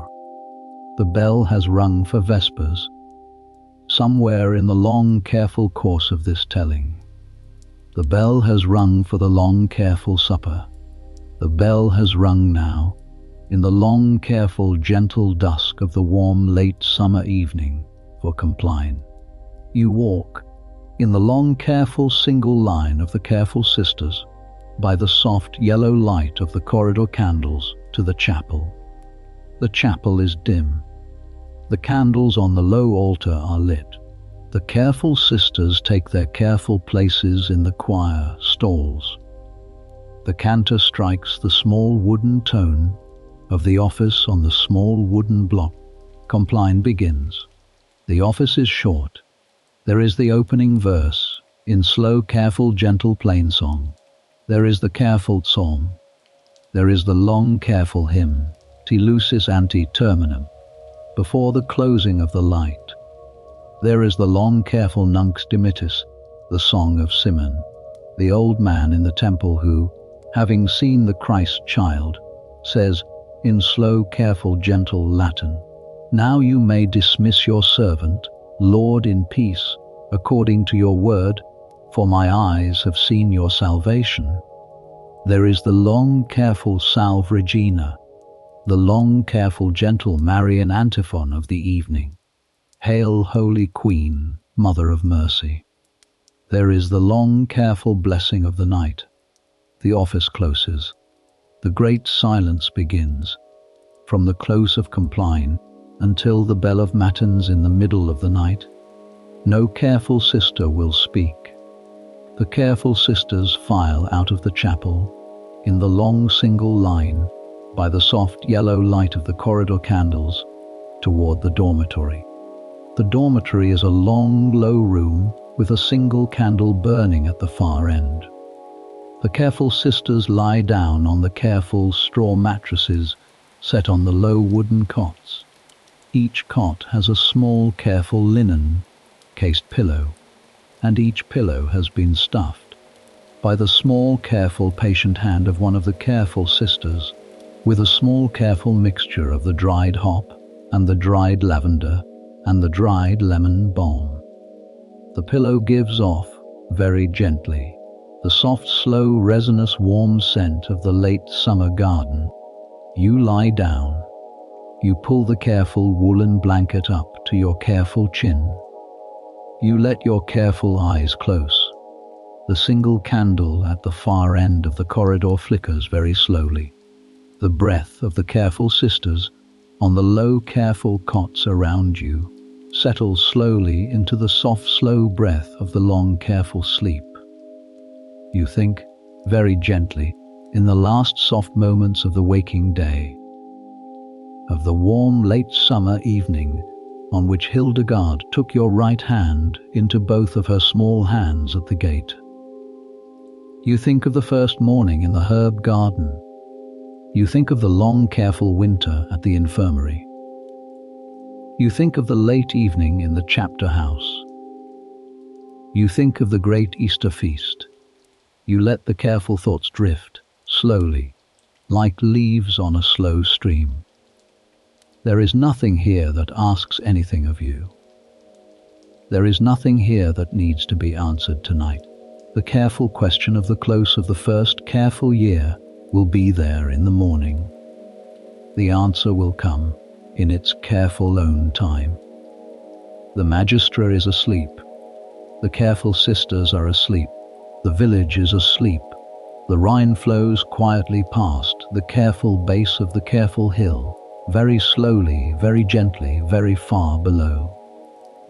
The bell has rung for vespers, somewhere in the long careful course of this telling. The bell has rung for the long careful supper. The bell has rung now, in the long careful gentle dusk of the warm late summer evening, for compline. You walk, in the long careful single line of the careful sisters, by the soft yellow light of the corridor candles to the chapel. The chapel is dim. The candles on the low altar are lit. The careful sisters take their careful places in the choir stalls. The cantor strikes the small wooden tone of the office on the small wooden block. Compline begins. The office is short. There is the opening verse, in slow, careful, gentle plainsong. There is the careful psalm. There is the long, careful hymn, Te lucis ante terminum, before the closing of the light. There is the long, careful Nunc Dimittis, the song of Simeon, the old man in the temple who, having seen the Christ child, says, in slow, careful, gentle Latin, "Now you may dismiss your servant, Lord, in peace, according to your word, for my eyes have seen your salvation." There is the long, careful Salve Regina, the long, careful, gentle Marian antiphon of the evening. Hail, Holy Queen, Mother of Mercy. There is the long, careful blessing of the night. The office closes. The great silence begins, from the close of Compline until the bell of matins in the middle of the night. No careful sister will speak. The careful sisters file out of the chapel, in the long single line, by the soft yellow light of the corridor candles, toward the dormitory. The dormitory is a long, low room with a single candle burning at the far end. The careful sisters lie down on the careful straw mattresses set on the low wooden cots. Each cot has a small, careful linen cased pillow, and each pillow has been stuffed by the small, careful, patient hand of one of the careful sisters with a small, careful mixture of the dried hop and the dried lavender and the dried lemon balm. The pillow gives off, very gently, the soft, slow, resinous, warm scent of the late summer garden. You lie down. You pull the careful woolen blanket up to your careful chin. You let your careful eyes close. The single candle at the far end of the corridor flickers very slowly. The breath of the careful sisters on the low, careful cots around you settles slowly into the soft, slow breath of the long, careful sleep. You think, very gently, in the last soft moments of the waking day, of the warm late summer evening on which Hildegard took your right hand into both of her small hands at the gate. You think of the first morning in the herb garden. You think of the long, careful winter at the infirmary. You think of the late evening in the chapter house. You think of the great Easter feast. You let the careful thoughts drift, slowly, like leaves on a slow stream. There is nothing here that asks anything of you. There is nothing here that needs to be answered tonight. The careful question of the close of the first careful year will be there in the morning. The answer will come in its careful own time. The magistra is asleep. The careful sisters are asleep. The village is asleep. The Rhine flows quietly past the careful base of the careful hill, very slowly, very gently, very far below.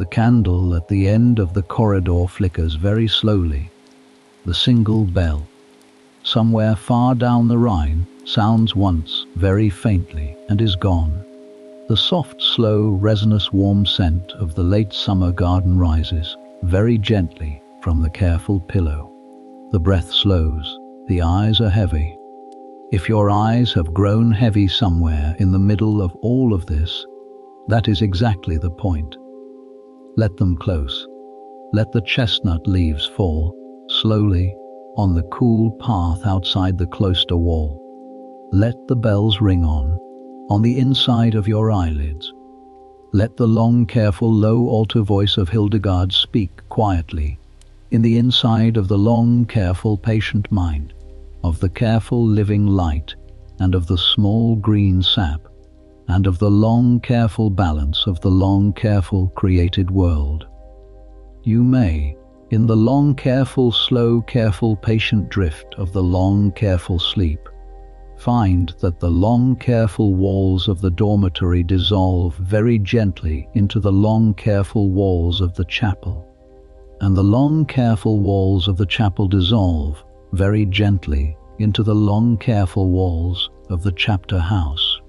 The candle at the end of the corridor flickers very slowly. The single bell, somewhere far down the Rhine, sounds once very faintly and is gone. The soft, slow, resinous warm scent of the late summer garden rises very gently from the careful pillow. The breath slows, the eyes are heavy. If your eyes have grown heavy somewhere in the middle of all of this, that is exactly the point. Let them close. Let the chestnut leaves fall slowly on the cool path outside the cloister wall. Let the bells ring on the inside of your eyelids. Let the long, careful, low altar voice of Hildegard speak quietly in the inside of the long, careful, patient mind, of the careful living light, and of the small green sap, and of the long, careful balance of the long, careful created world. You may, in the long, careful, slow, careful, patient drift of the long, careful sleep, find that the long, careful walls of the dormitory dissolve very gently into the long, careful walls of the chapel, and the long, careful walls of the chapel dissolve very gently into the long, careful walls of the chapter house,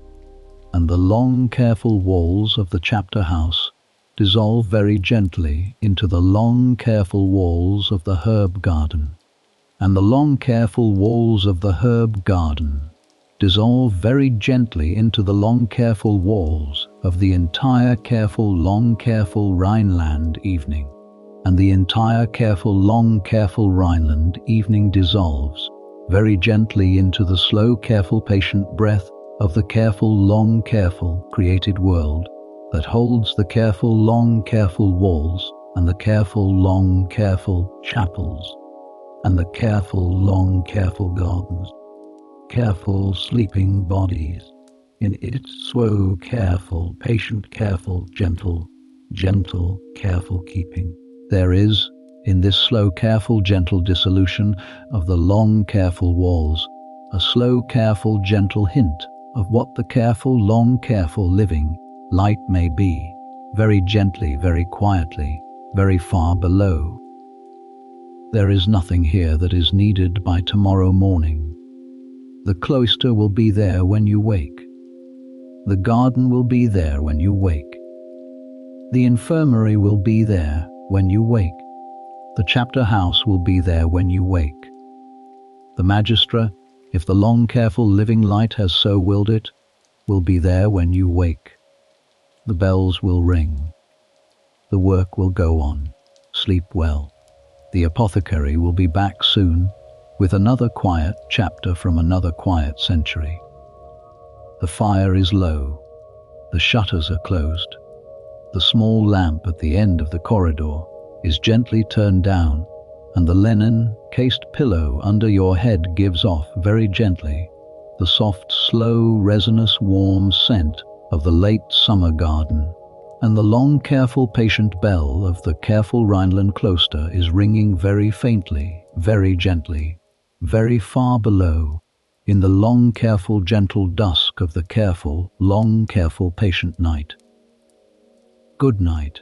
and the long, careful walls of the chapter house dissolve very gently into the long, careful walls of the herb garden, and the long, careful walls of the herb garden dissolve very gently into the long, careful walls of the entire careful, long, careful Rhineland evening, and the entire careful, long, careful Rhineland evening dissolves very gently into the slow, careful, patient breath of the careful, long, careful created world that holds the careful, long, careful walls and the careful, long, careful chapels and the careful, long, careful gardens, careful sleeping bodies in its slow, careful, patient, careful, gentle, careful keeping. There is, in this slow, careful, gentle dissolution of the long, careful walls, a slow, careful, gentle hint of what the careful, long, careful living light may be, very gently, very quietly, very far below. There is nothing here that is needed by tomorrow morning. The cloister will be there when you wake. The garden will be there when you wake. The infirmary will be there when you wake. The chapter house will be there when you wake. The magistra, if the long, careful, living light has so willed it, will be there when you wake. The bells will ring. The work will go on. Sleep well. The apothecary will be back soon with another quiet chapter from another quiet century. The fire is low. The shutters are closed. The small lamp at the end of the corridor is gently turned down, and the linen-cased pillow under your head gives off very gently the soft, slow, resinous, warm scent of the late summer garden, and the long, careful, patient bell of the careful Rhineland cloister is ringing very faintly, very gently, very far below, in the long, careful, gentle dusk of the careful, long, careful, patient night. Good night.